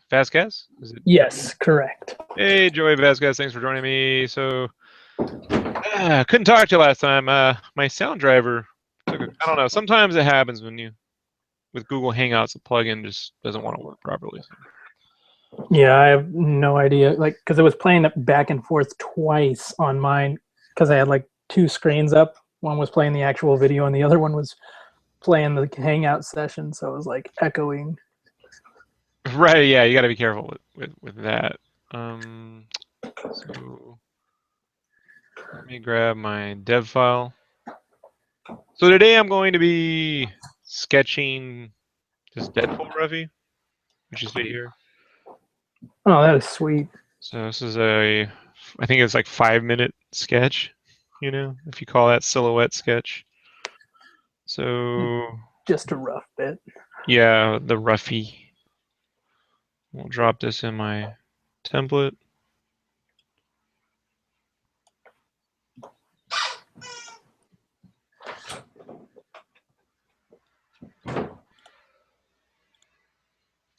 Vasquez? Is it? Yes, correct. Hey, Joey Vasquez, thanks for joining me. So, couldn't talk to you last time. My sound driver I don't know. Sometimes it happens with Google Hangouts, the plugin just doesn't want to work properly. So. Yeah, I have no idea. Like, because it was playing it back and forth twice on mine, because I had like two screens up. One was playing the actual video, and the other one was playing the Hangout session. So it was like echoing. Right. Yeah, you got to be careful with that. So let me grab my dev file. So today I'm going to be sketching this Deadpool Ruffy, which is right here. Oh, that is sweet. So this is I think it's like 5-minute sketch, if you call that silhouette sketch. So just a rough bit. Yeah, the Ruffy. We'll drop this in my template.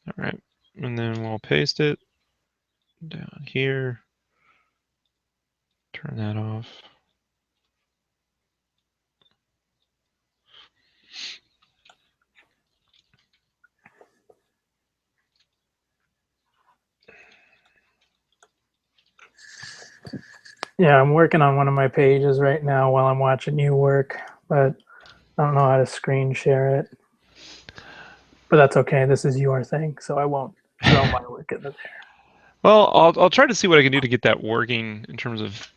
All right, and then we'll paste it down here. Turn that off. Yeah, I'm working on one of my pages right now while I'm watching you work, but I don't know how to screen share it. But that's okay. This is your thing, so I won't throw my work in there. Well, I'll try to see what I can do to get that working in terms of,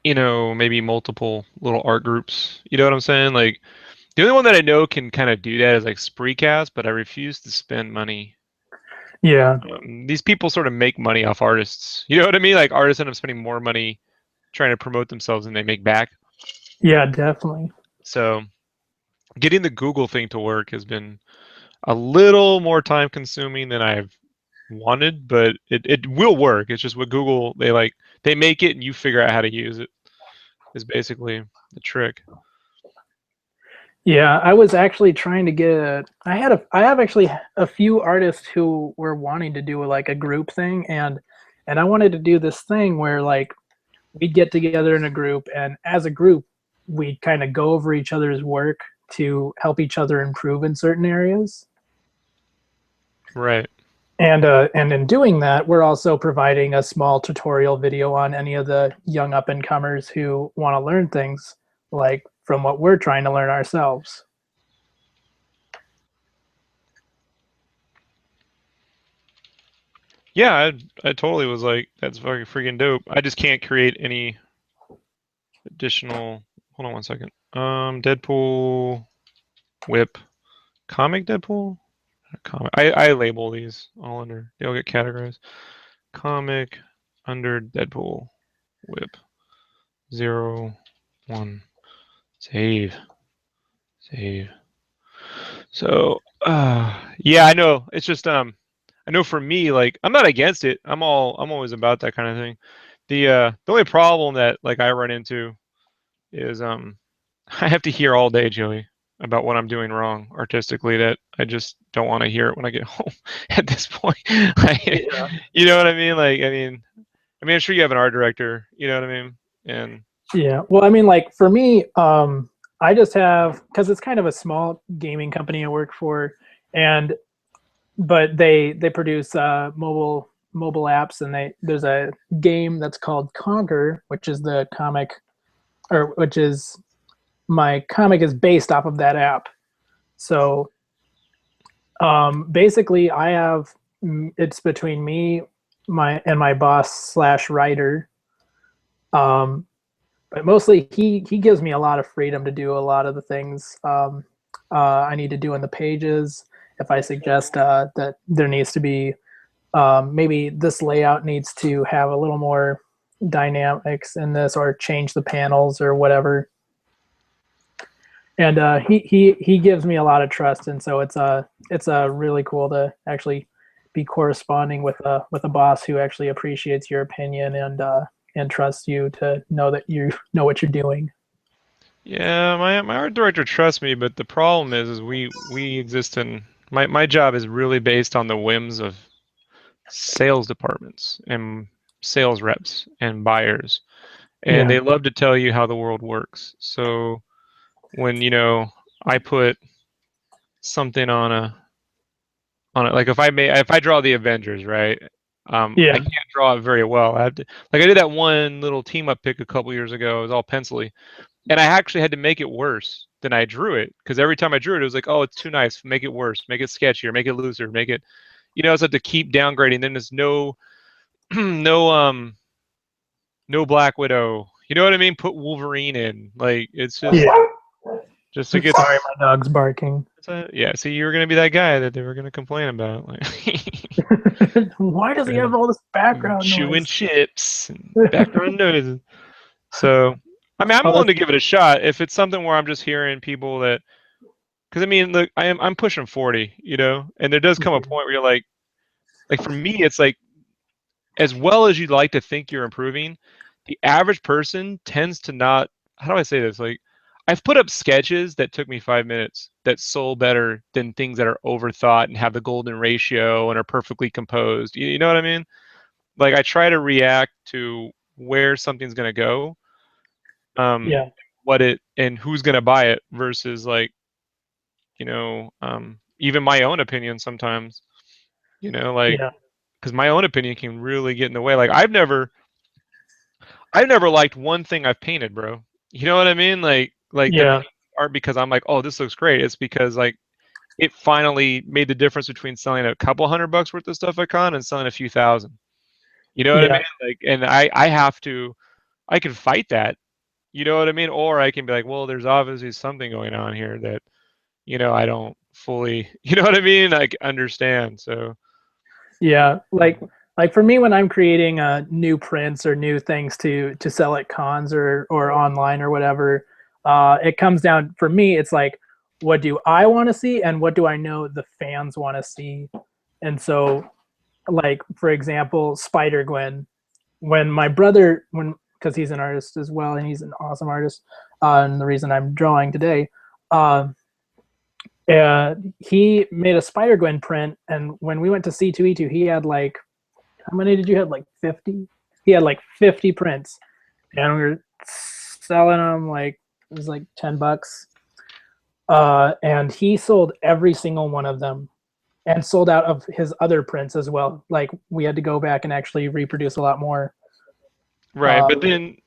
maybe multiple little art groups. You know what I'm saying? Like, the only one that I know can kind of do that is like Spreecast, but I refuse to spend money. Yeah. These people sort of make money off artists. You know what I mean? Like, artists end up spending more money trying to promote themselves than they make back. Yeah, definitely. So getting the Google thing to work has been a little more time consuming than I've wanted, but it will work. It's just with Google, they make it and you figure out how to use it is basically the trick. Yeah, I was actually trying to get I have actually a few artists who were wanting to do like a group thing, and I wanted to do this thing where like we'd get together in a group, and as a group we'd kind of go over each other's work to help each other improve in certain areas. Right. And in doing that, we're also providing a small tutorial video on any of the young up and comers who want to learn things like from what we're trying to learn ourselves. Yeah, I totally was like, that's fucking freaking dope. I just can't create any additional. Hold on one second. Deadpool, whip, comic Deadpool, comic. I label these all under. They all get categorized. Comic under Deadpool, whip, 0, 1, save. So, yeah, I know. It's just I know for me, like, I'm not against it. I'm always about that kind of thing. The only problem that like I run into is I have to hear all day, Joey, about what I'm doing wrong artistically that I just don't want to hear it when I get home at this point. Like, Yeah. You know what I mean? Like, I mean, I'm sure you have an art director, you know what I mean? And Yeah. Well, I mean, like for me, I just have, because it's kind of a small gaming company I work for, but they produce mobile apps, and there's a game that's called Conquer, which is the comic, or which is my comic is based off of that app. So basically, it's between me, my boss slash writer. But mostly he gives me a lot of freedom to do a lot of the things I need to do in the pages. If I suggest that there needs to be maybe this layout needs to have a little more dynamics in this, or change the panels or whatever. And he gives me a lot of trust, and so it's really cool to actually be corresponding with a boss who actually appreciates your opinion and trusts you to know that you know what you're doing. yeah, my art director trusts me, but the problem is we exist in my job is really based on the whims of sales departments and sales reps and buyers, and Yeah. they love to tell you how the world works. So when I put something on it, like if I draw the Avengers, right? I Yeah. can't draw it very well. I have to, like I did that one little team up pick a couple years ago. It was all pencily, and I actually had to make it worse than I drew it because every time I drew it, it was like, oh, it's too nice. Make it worse. Make it sketchier. Make it looser. Make it, so I have to keep downgrading. Then there's no, no, no Black Widow. You know what I mean? Put Wolverine in. Like it's just Yeah. to get. Sorry, my dog's barking. Yeah. See, you were gonna be that guy that they were gonna complain about. Like, Why does he have all this background chewing noise? chips and background noises. So, I mean, I'm Oh, willing that's, to give it a shot if it's something where I'm just hearing people that, because I mean, look, I'm pushing 40, and there does come a point where you're like for me, it's like as well as you'd like to think you're improving, the average person tends to not. How do I say this? Like, I've put up sketches that took me 5 minutes that sold better than things that are overthought and have the golden ratio and are perfectly composed. You know what I mean? Like, I try to react to where something's going to go, yeah. what it and who's going to buy it versus like, even my own opinion sometimes, like, Yeah. because my own opinion can really get in the way. Like, I've never liked one thing I've painted, bro. You know what I mean? Like the Yeah. paintings aren't because I'm like, oh, this looks great. It's because like it finally made the difference between selling a couple $100 worth of stuff at con and selling a few thousand. You know what I Yeah. mean? Like, and I have to, I can fight that. You know what I mean? Or I can be like, well, there's obviously something going on here that, I don't fully, you know what I mean? Like understand. So Yeah. Like for me when I'm creating new prints or new things to sell at cons or online or whatever, it comes down for me it's like what do I want to see and what do I know the fans want to see? And so like for example, Spider-Gwen, when my brother when because he's an artist as well and he's an awesome artist, and the reason I'm drawing today, uh, he made a Spider Gwen print, and when we went to C2E2, he had like how many did you have? Like 50. He had like 50 prints, and we were selling them like it was like $10. And he sold every single one of them, and sold out of his other prints as well. Like we had to go back and actually reproduce a lot more. right, Uh,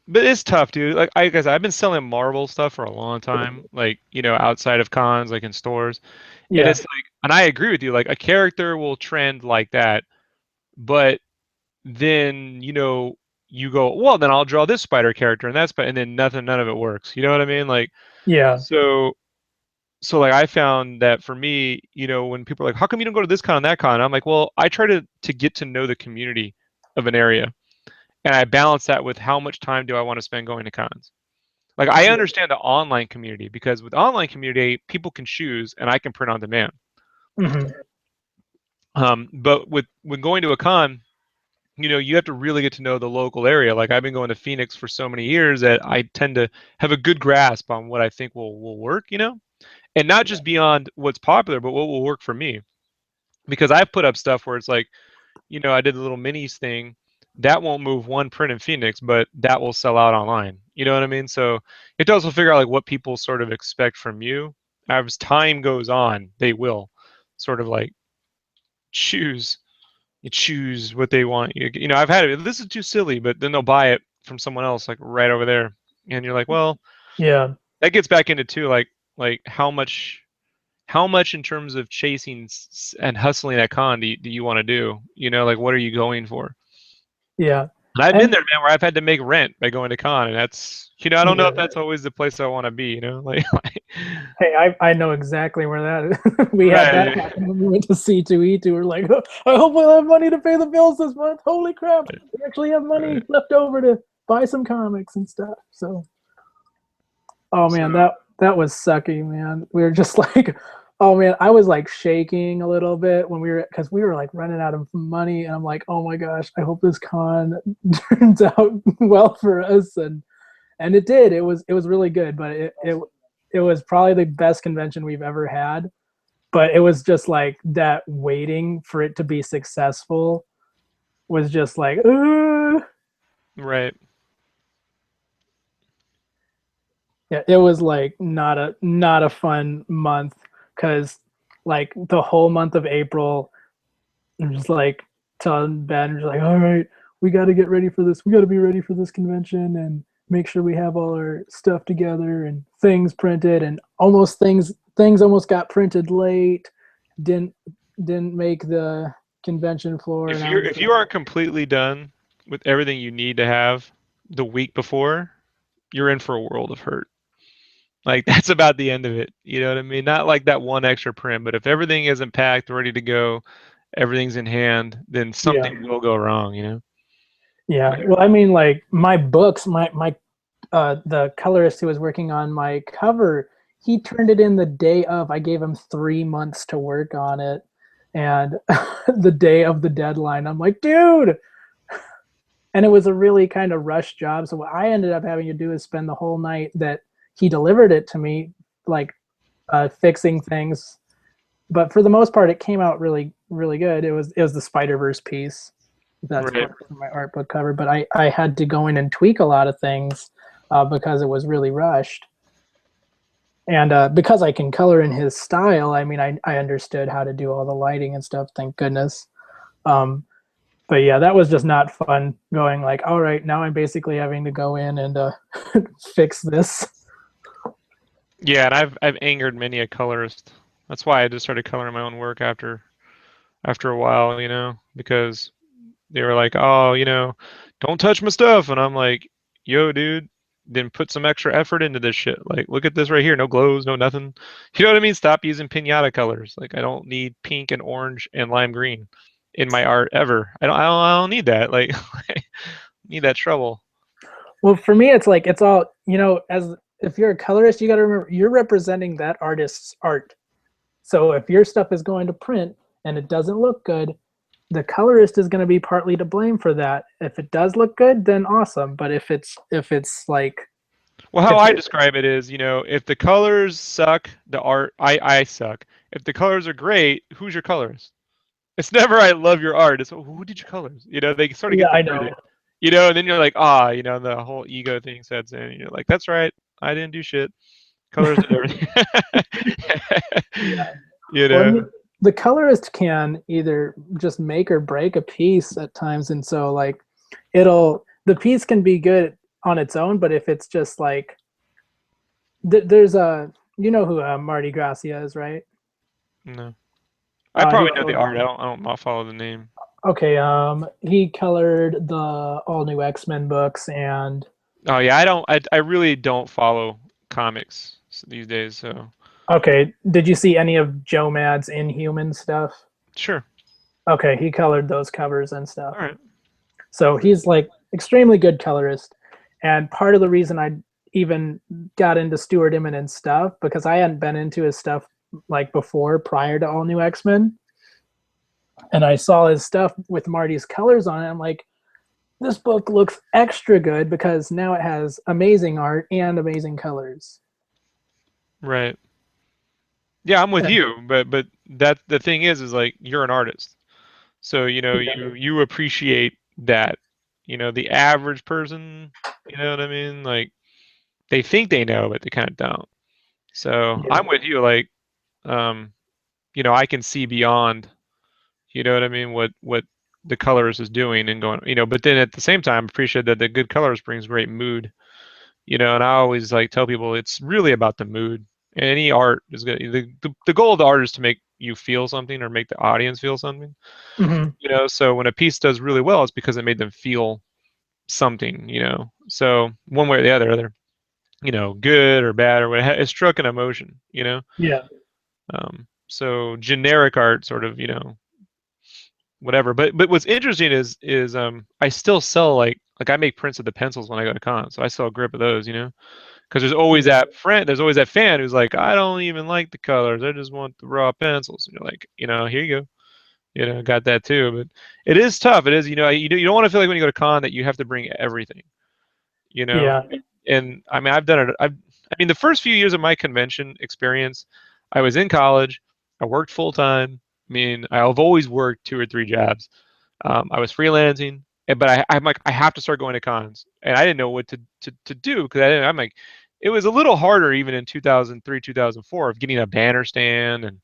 but it's tough, dude. Like I guess I've been selling Marvel stuff for a long time, like, outside of cons, like in stores. And yeah, it's like, and I agree with you, like a character will trend like that, but then, you go, well, then I'll draw this spider character and that's, and then none of it works. You know what I mean? Like, yeah, so like I found that for me, when people are like, how come you don't go to this con and that con? I'm like, well, I try to get to know the community of an area. And I balance that with how much time do I want to spend going to cons. Like I yeah, understand the online community because with online community, people can choose and I can print on demand. hmm, But with when going to a con, you have to really get to know the local area. Like I've been going to Phoenix for so many years that I tend to have a good grasp on what I think will work, and not just beyond what's popular, but what will work for me. Because I've put up stuff where it's like, I did a little minis thing that won't move one print in Phoenix, but that will sell out online. You know what I mean? So it does also figure out like what people sort of expect from you. As time goes on, they will sort of like choose you choose what they want. I've had it. This is too silly, but then they'll buy it from someone else, like right over there, and you're like, well, yeah, that gets back into too, like how much in terms of chasing and hustling at con do you want to do? Like what are you going for? yeah. And I've been And there, man, where I've had to make rent by going to con, and that's I don't know if yeah. that's always the place I want to be. Like Hey, I know exactly where that is. We had that right, happen when we went to C2E2. We're like, oh, I hope we'll have money to pay the bills this month. Holy crap. We actually have money right. left over to buy some comics and stuff. So, oh So man, that was sucky, man. We were just like, oh man, I was like shaking a little bit when because we were like running out of money. And I'm like, oh my gosh, I hope this con turns out well for us. And it did. It was really good, but it was probably the best convention we've ever had. But it was just like that waiting for it to be successful. was just like, Right. yeah, it was like not a fun month because like the whole month of April, I'm just like telling Ben, just like, all right, we got to get ready for this. We got to be ready for this convention and make sure we have all our stuff together and things printed and almost things almost got printed late. Didn't didn't make the convention floor, and I was If just you aren't completely done with everything you need to have the week before, you're in for a world of hurt. Like that's about the end of it. You know what I mean? Not like that one extra print, but if everything isn't packed, ready to go, everything's in hand, then yeah. something will go wrong, you know? Yeah. Like, Well, I mean, like my books, my the colorist who was working on my cover, he turned it in the day of. I gave him 3 months to work on it, and the day of the deadline, I'm like, dude. And it was a really kind of rushed job. So what I ended up having to do is spend the whole night that he delivered it to me, like fixing things. But for the most part, it came out really good. It was the Spider-Verse piece. That's right. for my art book cover. But I had to go in and tweak a lot of things because it was really rushed. And because I can color in his style, I mean, I understood how to do all the lighting and stuff. Thank goodness. Um, but yeah, that was just not fun. Going like, all right, now I'm basically having to go in and fix this. Yeah, and I've angered many a colorist. That's why I just started coloring my own work after a while, you know, because they were like, "Oh, you know, don't touch my stuff," and I'm like, "Yo, dude, then put some extra effort into this shit. Like, look at this right here, no glows, no nothing. You know what I mean? Stop using pinata colors. Like, I don't need pink and orange and lime green in my art ever. I don't need that. Like, I need that trouble. Well, for me, it's like it's all as if you're a colorist, you got to remember you're representing that artist's art. So if your stuff is going to print and it doesn't look good, the colorist is going to be partly to blame for that. If it does look good, then awesome. But if it's like Well, how if I describe it is, you know, if the colors suck, the art, I suck. If the colors are great, who's your colorist? It's never I love your art. It's who did your colors? You know, they sort of yeah, get the I know. credit. You know, and then you're like, ah, you know, the whole ego thing sets in. And you're like, that's right. I didn't do shit. Colors did everything. Yeah. You Well, I know. mean, the colorist can either just make or break a piece at times, and so like the piece can be good on its own, but if it's just like there's a who Marty Gracia is, right? No. I He probably know the art. I don't follow the name. okay. He colored the all new X-Men books, and Oh yeah, I really don't follow comics these days, so okay. Did you see any of Joe Mad's Inhuman stuff? sure. Okay, he colored those covers and stuff. All right. So he's like extremely good colorist, and part of the reason I even got into Stuart Immonen's stuff because I hadn't been into his stuff like before prior to All New X-Men, and I saw his stuff with Marty's colors on it. I'm like, this book looks extra good because now it has amazing art and amazing colors. Right. Yeah, I'm with And, you, but that the thing is like you're an artist. So, you know, yeah, you appreciate that. You know, the average person, you know what I mean? Like they think they know, but they kind of don't. So, yeah, I'm with you like um, you know, I can see beyond, you know what I mean, what the colorist is doing and going, you know, but then at the same time appreciate that the good colors brings great mood. You know, and I always like tell people it's really about the mood. Any art is good. The goal of the art is to make you feel something or make the audience feel something. mm-hmm. You know, so when a piece does really well, it's because it made them feel something. You know, so one way or the other, either you know, good or bad or what, it struck an emotion. You know, Yeah, so generic art, sort of, you know, whatever. But what's interesting is I still sell like I make prints of the pencils when I go to con, so I sell a grip of those. You know. Because there's always that fan who's like, I don't even like the colors, I just want the raw pencils. And you're like, you know, here you go, you know, got that too. But it is tough. It is, you know, you don't want to feel like when you go to con that you have to bring everything, you know. yeah, And I mean, I've done it. I mean, the first few years of my convention experience, I was in college, I worked full time. I mean, I've always worked 2 or 3 jobs. I was freelancing, but I'm like, I have to start going to cons, and I didn't know what to do because I'm like, it was a little harder even in 2003, 2004 of getting a banner stand, and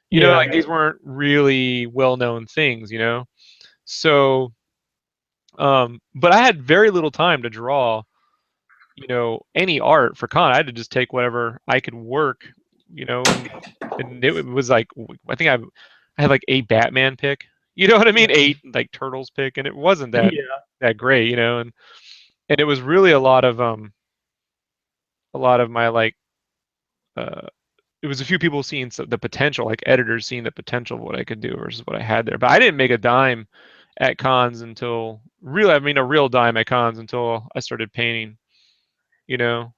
Yeah. like these weren't really well-known things, So, but I had very little time to draw, any art for con. I had to just take whatever I could work, and it was like I think I had like 8 Batman pick. You know what I mean? 8 like turtles pick, and it wasn't Yeah. that great, and it was really a lot of my like uh it was a few people seeing the potential, like editors seeing the potential of what I could do versus what I had there. But I didn't make a dime at cons until really, I mean, a real dime at cons until I started painting, you know.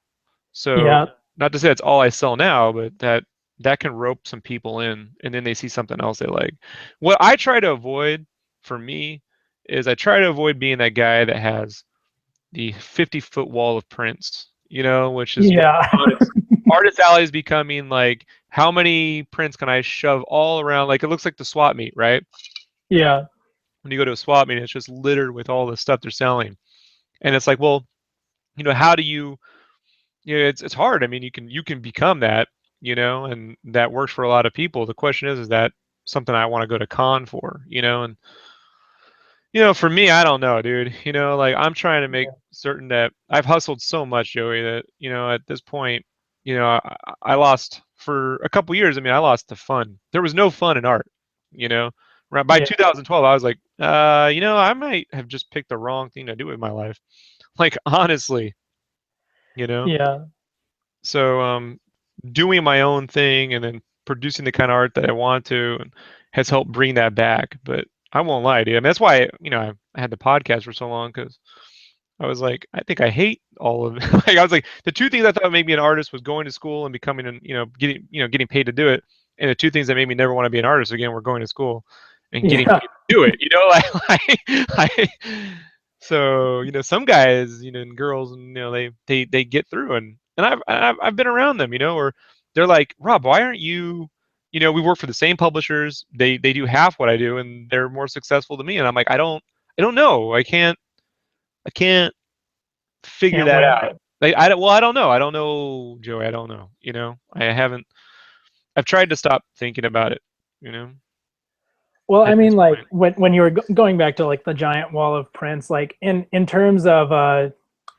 So Yeah. not to say that's all I sell now, but that can rope some people in, and then they see something else they like. What I try to avoid for me is I try to avoid being that guy that has the 50-foot wall of prints, which is what Yeah. artist alley is becoming. Like, how many prints can I shove all around? Like, it looks like the swap meet, right? Yeah. When you go to a swap meet, it's just littered with all the stuff they're selling, and it's like, well, how do you? It's hard. I mean, you can become that, and that works for a lot of people. The question is that something I want to go to con for, and for me, I don't know, dude. Like, I'm trying to make certain that I've hustled so much, Joey, that at this point, I lost for a couple years. I mean, I lost the fun. There was no fun in art. You know, by Yeah. 2012, I was like, I might have just picked the wrong thing to do with my life. Like, honestly, you know. Yeah. So, doing my own thing and then producing the kind of art that I want to and has helped bring that back. But I won't lie, dude. I mean, that's why I had the podcast for so long, because I was like, I think I hate all of it. Like, I was like, the two things I thought made me an artist was going to school and becoming an getting paid to do it, and the two things that made me never want to be an artist again were going to school and getting Yeah. paid to do it. So some guys, and girls, and they get through, and I've been around them, or they're like, Rob, why aren't you? We work for the same publishers. They do half what I do, and they're more successful than me. And I'm like, I don't know. I can't figure Can't that win. out. Like, I don't know. I don't know, Joey. I don't know. I haven't. I've tried to stop thinking about it. You know, Well, I at mean, this like point. when you were going back to like the giant wall of prints, like in terms of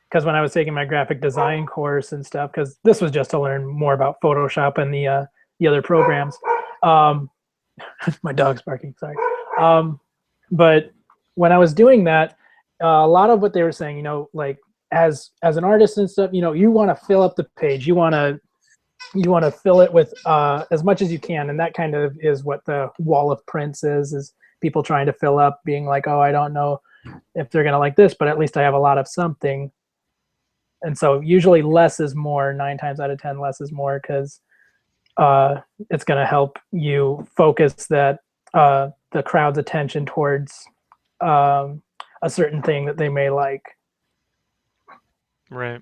because when I was taking my graphic design course and stuff, because this was just to learn more about Photoshop and the other programs. Um, my dog's barking. Sorry. Um, but when I was doing that, a lot of what they were saying, like as an artist and stuff, you want to fill up the page. You want to fill it with as much as you can, and that kind of is what the wall of prints is people trying to fill up, being like, oh, I don't know if they're going to like this, but at least I have a lot of something. And so usually less is more. 9 times out of 10, less is more, because uh, it's going to help you focus the crowd's attention towards a certain thing that they may like. Right.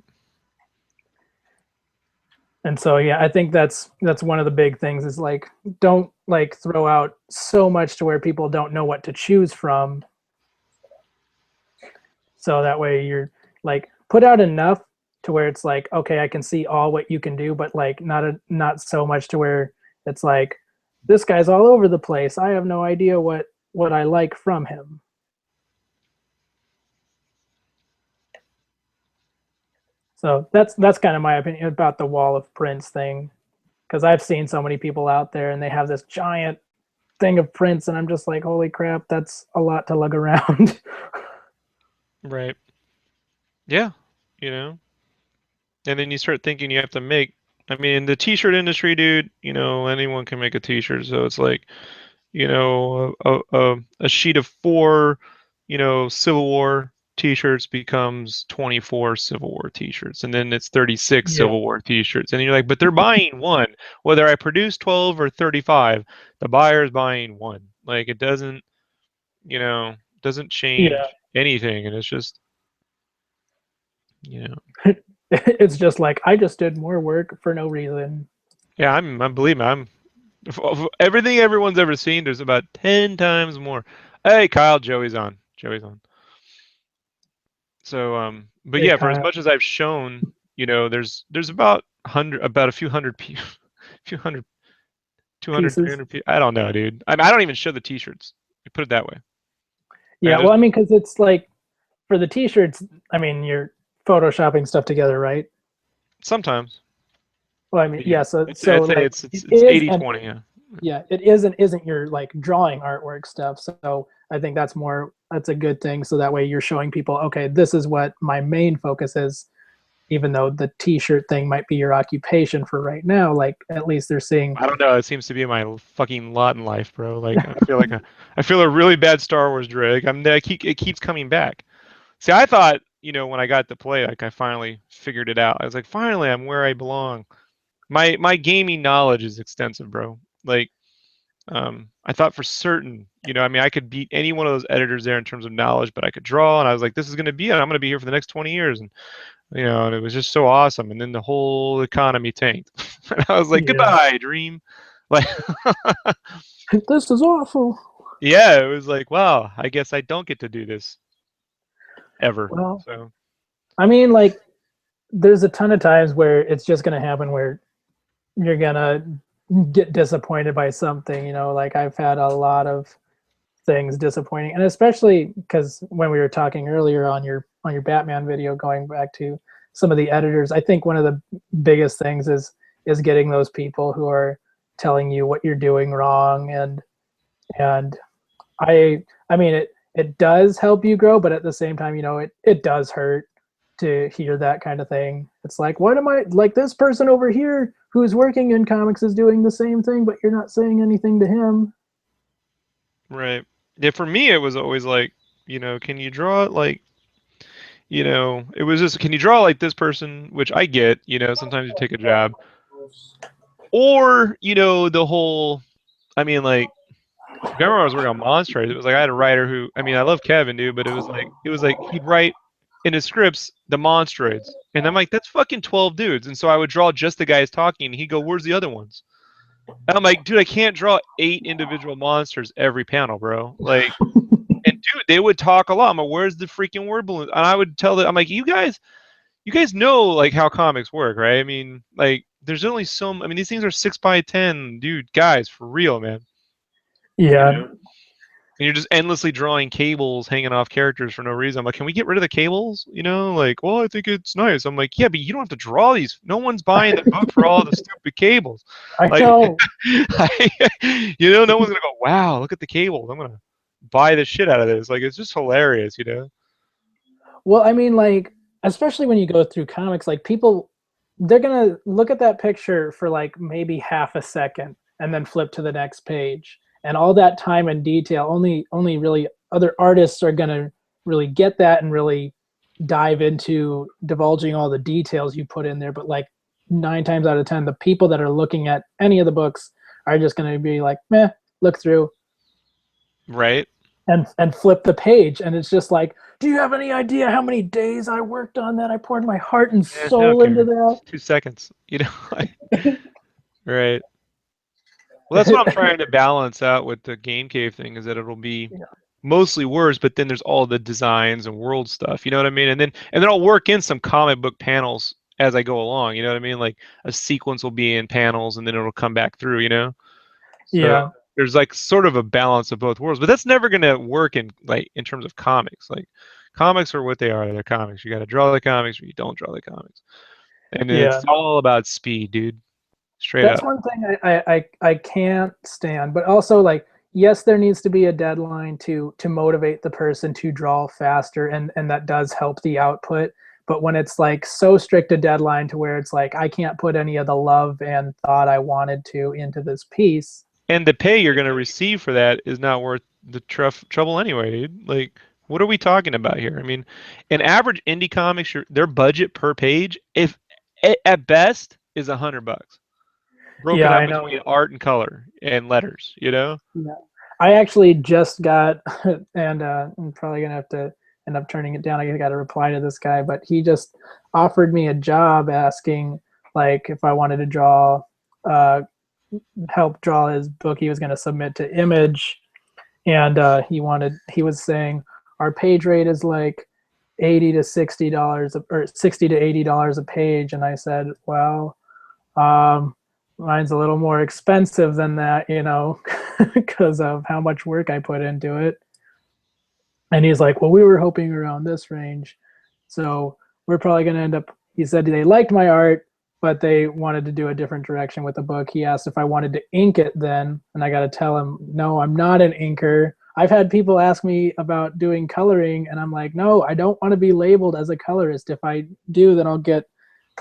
And so yeah, I think that's one of the big things, is like, don't like throw out so much to where people don't know what to choose from. So that way you're like, put out enough to where it's like, okay, I can see all what you can do, but like not so much to where it's like, this guy's all over the place, I have no idea what I like from him. So that's kind of my opinion about the wall of prints thing, because I've seen so many people out there and they have this giant thing of prints, and I'm just like, holy crap, that's a lot to lug around. Right. Yeah. And then you start thinking you have to make. I mean, the t-shirt industry, dude. Anyone can make a t-shirt. So it's like, a sheet of 4, Civil War t-shirts becomes 24 Civil War t-shirts, and then it's 36 Yeah. Civil War t-shirts, and you're like, but they're buying one. Whether I produce 12 or 35, the buyer's buying one. Like, it you know, doesn't Yeah. change anything, and it's just, you know, It's just like, I just did more work for no reason. yeah, I'm believe me, I'm of everything everyone's ever seen. There's about 10 times more. Hey, Kyle, Joey's on. Joey's on. So, but Hey, yeah, for as Kyle. much as I've shown, there's about about a few hundred people, few hundred, 200, Pieces. 300 people. I don't know, dude. I don't even show the T-shirts. Put it that way. Yeah, And well, there's I mean, because it's like for the t-shirts, I mean, you're photoshopping stuff together, right? sometimes. Well, I mean, But yeah, yeah. So, it's so it's like it's it it's it's is, and 80/20. Yeah. yeah, it isn't your like drawing artwork stuff. So I think that's a good thing. So that way you're showing people, okay, this is what my main focus is. Even though the t-shirt thing might be your occupation for right now, like at least they're seeing. I don't know. It seems to be my fucking lot in life, bro. Like I feel a really bad Star Wars drag. It keeps coming back. See, I thought, when I got to play, like I finally figured it out. I was like, finally, I'm where I belong. My gaming knowledge is extensive, bro. Like, I thought for certain, I mean, I could beat any one of those editors there in terms of knowledge, but I could draw, and I was like, this is gonna be it. I'm gonna be here for the next 20 years, and it was just so awesome. And then the whole economy tanked, and I was like, Yeah, goodbye, dream. Like, this is awful. yeah, it was like, wow, I guess I don't get to do this ever. Well, So, I mean, like there's a ton of times where it's just going to happen where you're going to get disappointed by something, like I've had a lot of things disappointing, and especially because when we were talking earlier on your Batman video, going back to some of the editors, I think one of the biggest things is getting those people who are telling you what you're doing wrong, and I mean it does help you grow, but at the same time, it does hurt to hear that kind of thing. It's like, what am I like, this person over here who's working in comics is doing the same thing, but you're not saying anything to him. right. Yeah, for me, it was always like, can you draw it like, it was just, can you draw like this person, which I get, sometimes you take a job, or, the whole, I mean, like, remember I was working on Monsters, it was like I had a writer who, I mean, I love Kevin, dude, but it was like he'd write in his scripts the Monstroids, and I'm like, that's fucking 12 dudes, and so I would draw just the guys talking, and he'd go, where's the other ones? And I'm like, dude, I can't draw 8 individual monsters every panel, bro. Like, and dude, they would talk a lot. I'm like, where's the freaking word balloon? And I would tell them, I'm like, you guys know like how comics work, right? I mean, like, there's only I mean, these things are 6 by 10, dude, guys, for real, man. You Yeah. know? And you're just endlessly drawing cables hanging off characters for no reason. I'm like, can we get rid of the cables? Like, well, I think it's nice. I'm like, yeah, but you don't have to draw these. No one's buying the book for all the stupid cables. I Like, know. no one's gonna go, wow, look at the cables. I'm gonna buy the shit out of this. Like, it's just hilarious. Well, I mean, like, especially when you go through comics, like people, they're gonna look at that picture for like maybe half a second and then flip to the next page. And all that time and detail, only really other artists are gonna really get that and really dive into divulging all the details you put in there. But like 9 times out of 10, the people that are looking at any of the books are just gonna be like, meh, look through Right? and flip the page, and it's just like, do you have any idea how many days I worked on that? I poured my heart and Yeah, I don't soul into care. that. It's 2 seconds. Right. Well, that's what I'm trying to balance out with the Game Cave thing is that it'll be Yeah. mostly words, but then there's all the designs and world stuff. You know what I mean? And then I'll work in some comic book panels as I go along. You know what I mean? Like a sequence will be in panels and then it'll come back through. So Yeah. there's like sort of a balance of both worlds, but that's never gonna work in terms of comics. Like comics are what they are. They're comics. You got to draw the comics or you don't draw the comics, and Yeah. it's all about speed, dude. Straight That's up. one thing I can't stand. But also, like, yes, there needs to be a deadline to motivate the person to draw faster, and that does help the output. But when it's like so strict a deadline to where it's like I can't put any of the love and thought I wanted to into this piece. And the pay you're going to receive for that is not worth the trouble anyway, dude. Like, what are we talking about here? I mean, an average indie comics, their budget per page, if at best, is $100, broken Yeah, up I know. between art and color and letters. Yeah. I actually just got, and I'm probably gonna have to end up turning it down. I got to reply to this guy, but he just offered me a job asking like if I wanted to uh, help draw his book he was going to submit to Image, and he was saying our page rate is like $80 to $60 or $60 to $80 a page, and I said, well, um, mine's a little more expensive than that, you know, because of how much work I put into it. And he's like, well, we were hoping around this range. So we're probably going to end up, he said they liked my art, but they wanted to do a different direction with the book. He asked if I wanted to ink it then. And I got to tell him, no, I'm not an inker. I've had people ask me about doing coloring, and I'm like, no, I don't want to be labeled as a colorist. If I do, then I'll get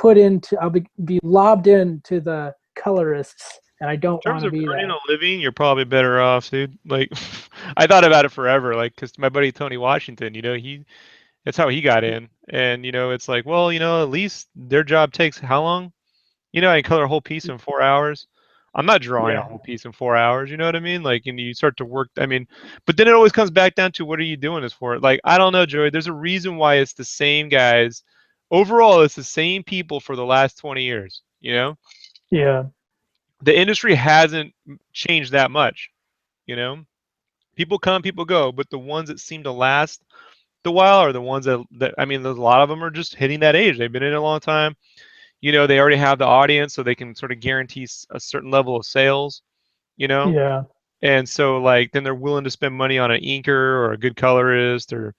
I'll be lobbed into the colorists, and I don't In terms want to of be earning that. a living, you're probably better off, dude. Like, I thought about it forever, like, because my buddy Tony Washington, that's how he got in. And, it's like, well, at least their job takes how long? I can color a whole piece in 4 hours. I'm not drawing a Yeah. whole piece in 4 hours, you know what I mean? Like, and you start to work, I mean, but then it always comes back down to what are you doing this for? Like, I don't know, Joey. There's a reason why it's the same guys. Overall, it's the same people for the last 20 years, Yeah. The industry hasn't changed that much, you know? People come, people go, but the ones that seem to last the while are the ones that I mean, there's a lot of them are just hitting that age. They've been in it a long time. They already have the audience, so they can sort of guarantee a certain level of sales, you know? Yeah. And so, like, then they're willing to spend money on an inker or a good colorist or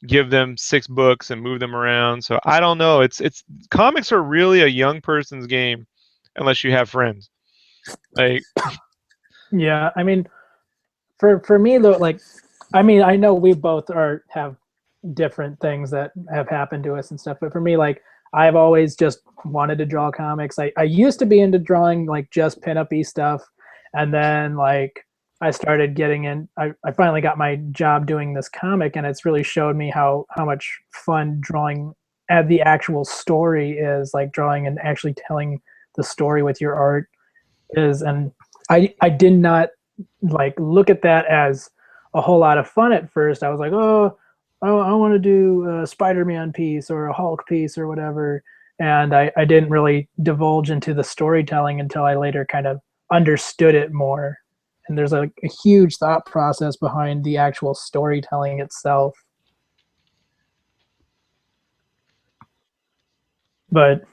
give them 6 books and move them around. So I don't know. It's comics are really a young person's game unless you have friends. Like, Yeah. I mean, for me though, like, I mean, I know we both have different things that have happened to us and stuff, but for me, like, I've always just wanted to draw comics. I used to be into drawing like just pinup-y stuff, and then like I started getting in. I finally got my job doing this comic, and it's really showed me how much fun drawing at the actual story is, like drawing and actually telling the story with your art is. And I did not like look at that as a whole lot of fun at first. I was like, oh, I want to do a Spider-Man piece or a Hulk piece or whatever. And I didn't really divulge into the storytelling until I later kind of understood it more. And there's a huge thought process behind the actual storytelling itself. But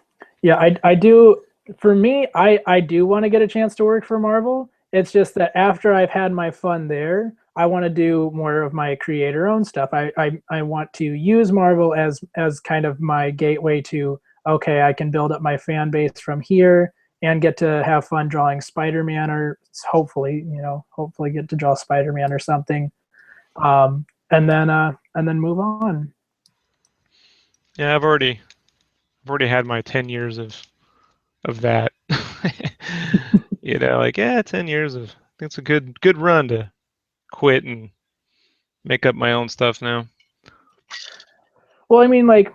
yeah, I do. For me, I do want to get a chance to work for Marvel. It's just that after I've had my fun there, I want to do more of my creator own stuff. I want to use Marvel as kind of my gateway to, okay, I can build up my fan base from here and get to have fun drawing Spider-Man, or hopefully, hopefully get to draw Spider-Man or something. And then move on. yeah, I've already had my 10 years of that. Like, yeah, 10 years of, I think it's a good run to quit and make up my own stuff now. Well, I mean, like,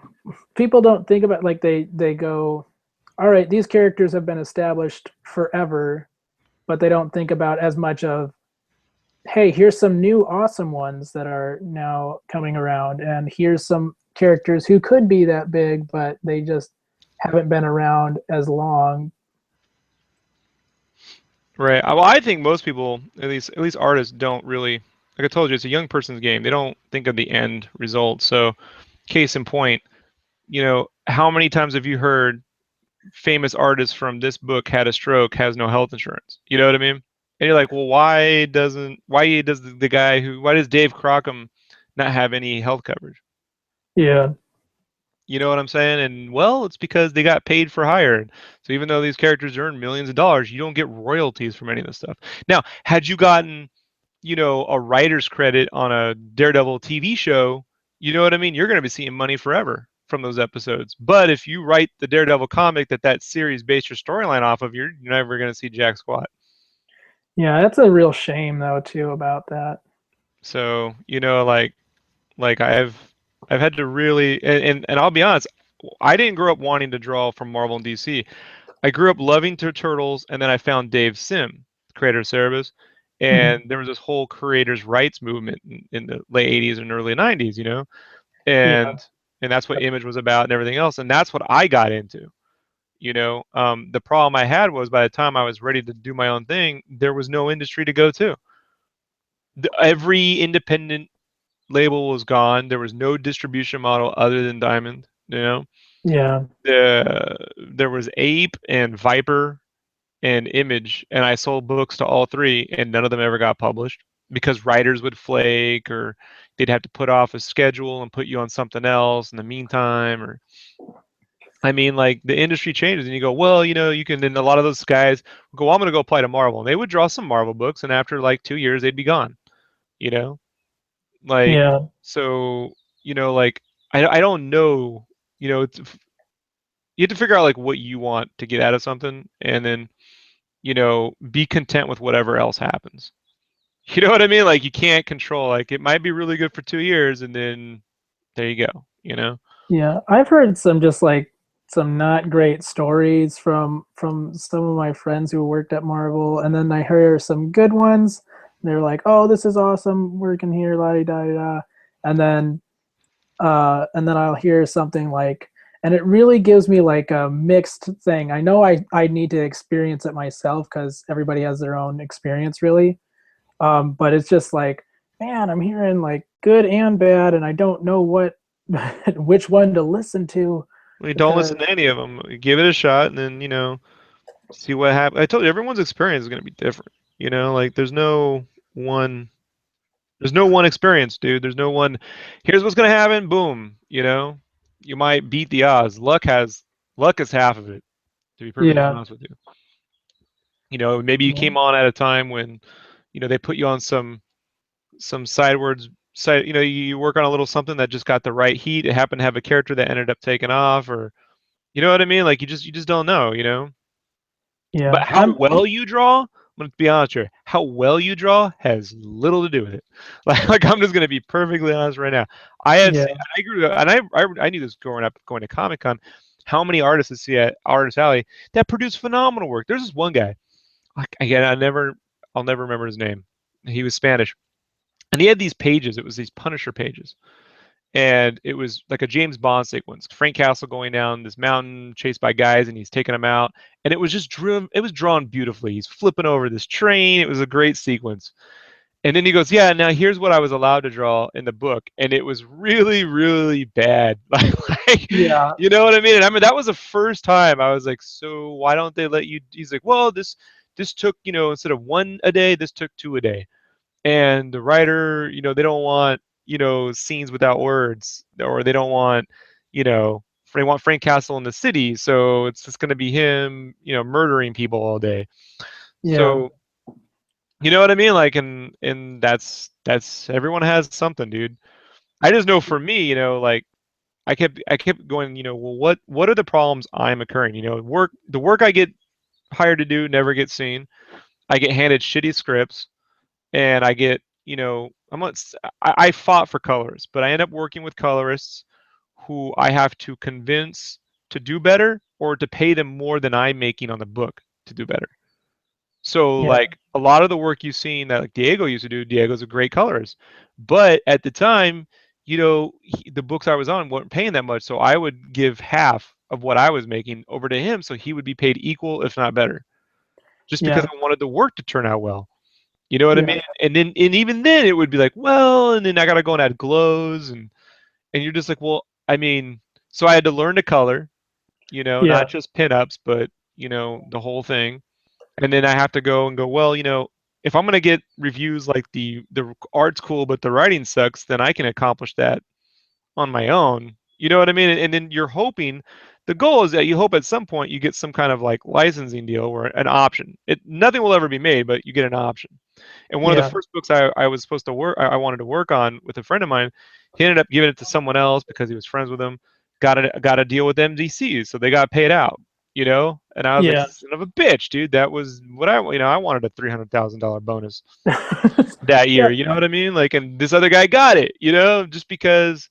people don't think about, like, they go, all right, these characters have been established forever, but they don't think about as much of, hey, here's some new awesome ones that are now coming around, and here's some characters who could be that big, but they just haven't been around as long. Right. Well, I think most people, at least artists, don't really. Like I told you, it's a young person's game. They don't think of the end result. So, case in point, how many times have you heard famous artist from this book had a stroke, has no health insurance? You know what I mean? And you're like, well, why does Dave Crockham not have any health coverage? Yeah. You know what I'm saying? And well, it's because they got paid for hire. So even though these characters earn millions of dollars, you don't get royalties from any of this stuff. Now, had you gotten, a writer's credit on a Daredevil TV show, you know what I mean? You're going to be seeing money forever from those episodes. But if you write the Daredevil comic that series based your storyline off of, you're never going to see jack squat. Yeah, that's a real shame though too about that. So, like I've had to really and I'll be honest, I didn't grow up wanting to draw from Marvel and DC. I grew up loving Turtles, and then I found Dave Sim, creator of Cerebus, Mhm. and there was this whole creators' rights movement in the late '80s and early '90s, Yeah. and that's what Image was about and everything else, and that's what I got into. The problem I had was by the time I was ready to do my own thing, there was no industry to go to. Every independent label was gone. There was no distribution model other than Diamond. You know, Yeah. there was Ape and Viper and Image, and I sold books to all three, and none of them ever got published because writers would flake, or they'd have to put off a schedule and put you on something else in the meantime. Or I mean, like the industry changes, and you go, well, you can. Then a lot of those guys would go, well, I'm going to go apply to Marvel, and they would draw some Marvel books, and after like 2 years, they'd be gone. You know, like Yeah. so. Like I don't know. You have to figure out like what you want to get out of something, and then be content with whatever else happens. You know what I mean? Like you can't control. Like it might be really good for 2 years, and then there you go. Yeah, I've heard some just like some not great stories from some of my friends who worked at Marvel, and then I hear some good ones. They're like, "Oh, this is awesome, working here, la da da da," and then I'll hear something like, and it really gives me like a mixed thing. I know I need to experience it myself because everybody has their own experience, really. But it's just like, man, I'm hearing like good and bad, and I don't know what which one to listen to We don't listen because to any of them. Give it a shot, and then see what happens. I told you everyone's experience is going to be different. Like one. There's no one experience, dude. There's no one. Here's what's going to happen. Boom. You might beat the odds. Luck is half of it. To be perfectly yeah, honest with you. Maybe you yeah, came on at a time when they put you on some sidewards side. You work on a little something that just got the right heat. It happened to have a character that ended up taking off, or you know what I mean. Like you just don't know. But yeah. how well you draw, I'm gonna be honest here. How well you draw has little to do with it. Like I'm just gonna be perfectly honest right now. I have Yeah, seen, I grew up, and I knew this growing up, going to Comic Con. How many artists I see at Artist Alley that produce phenomenal work? There's this one guy. Again, I'll never remember his name. He was Spanish, and he had these pages. It was these Punisher pages, and it was like a James Bond sequence. Frank Castle going down this mountain, chased by guys, and he's taking them out. And it was just drawn. It was drawn beautifully. He's flipping over this train. It was a great sequence. And then he goes, "Yeah, now here's what I was allowed to draw in the book," and it was really, really bad. Like, yeah, you know what I mean? And I mean that was the first time I was like, "So why don't they let you?" He's like, "Well, this took instead of one a day, this took two a day." And the writer, they don't want scenes without words, or they don't want they want Frank Castle in the city, so it's just going to be him murdering people all day. yeah, So you know what I mean, like, and that's everyone has something, dude. I just know for me, like I kept going, well, what are the problems I'm occurring? The work I get hired to do never gets seen. I get handed shitty scripts, and I get, I'm not, I fought for colorists, but I end up working with colorists who I have to convince to do better, or to pay them more than I'm making on the book to do better. So yeah, like a lot of the work you've seen that like Diego used to do, Diego's a great colorist, but at the time, the books I was on weren't paying that much, so I would give half of what I was making over to him, so he would be paid equal, if not better, just because yeah, I wanted the work to turn out well. You know what I yeah, mean? And even then it would be like, well, and then I gotta go and add glows, and you're just like, well, I mean, so I had to learn to color, not yeah, just pinups, but the whole thing. And then I have to go and go, well, if I'm gonna get reviews like the art's cool but the writing sucks, then I can accomplish that on my own. You know what I mean? And then you're hoping, the goal is that you hope at some point you get some kind of like licensing deal, or an option. Nothing will ever be made, but you get an option. And one of the yeah, first books I was supposed to work, I wanted to work on with a friend of mine, he ended up giving it to someone else because he was friends with him. Got a deal with MDC, so they got paid out. And I was like, yeah, son of a bitch, dude. That was what I wanted a $300,000 bonus that yeah, year. You know what I mean? Like, and this other guy got it. Just because.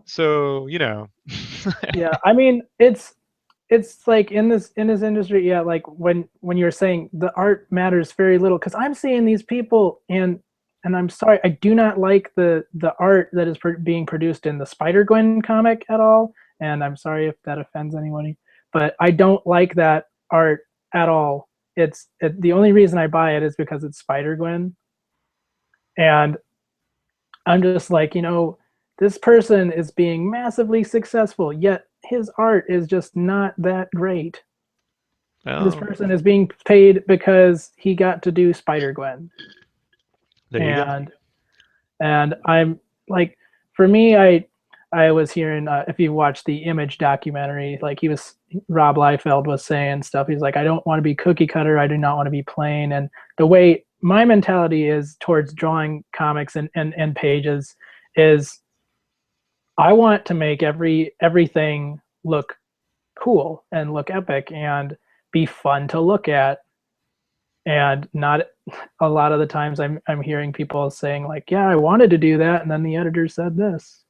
So yeah. I mean, it's like in this industry, yeah, like when you're saying the art matters very little, because I'm seeing these people, and I'm sorry, I do not like the art that is being produced in the Spider-Gwen comic at all, and I'm sorry if that offends anybody, but I don't like that art at all. The only reason I buy it is because it's Spider-Gwen. And I'm just like, this person is being massively successful, yet his art is just not that great. This Oh, person is being paid because he got to do Spider Gwen, there you go. and I'm like, for me, I was hearing, if you watch the Image documentary, like Rob Liefeld was saying stuff. He's like, I don't want to be cookie cutter. I do not want to be plain. And the way my mentality is towards drawing comics and pages is I want to make everything look cool and look epic and be fun to look at, and not a lot of the times I'm hearing people saying like, yeah, I wanted to do that and then the editor said this.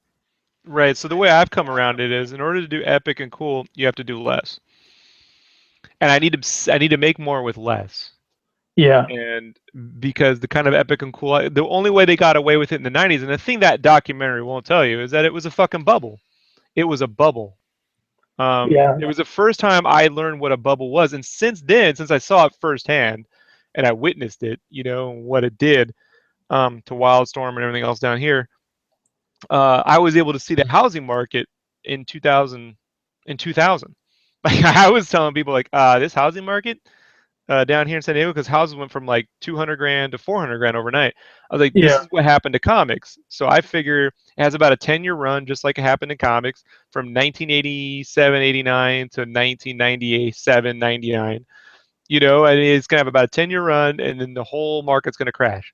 Right. So the way I've come around it is, in order to do epic and cool, you have to do less, and I need to make more with less. Yeah. And because the kind of epic and cool, the only way they got away with it in the '90s, and the thing that documentary won't tell you, is that it was a fucking bubble. It was a bubble. Yeah. It was the first time I learned what a bubble was, and since then, since I saw it firsthand, and I witnessed it, what it did to Wildstorm and everything else down here, I was able to see the housing market in 2000. In 2000, like I was telling people, like, this housing market down here in San Diego, because houses went from like 200 grand to 400 grand overnight. I was like, this Yeah. is what happened to comics. So I figure it has about a 10-year run, just like it happened in comics, from 1987, 89 to 1997, 99. And it's gonna have about a 10-year run, and then the whole market's gonna crash.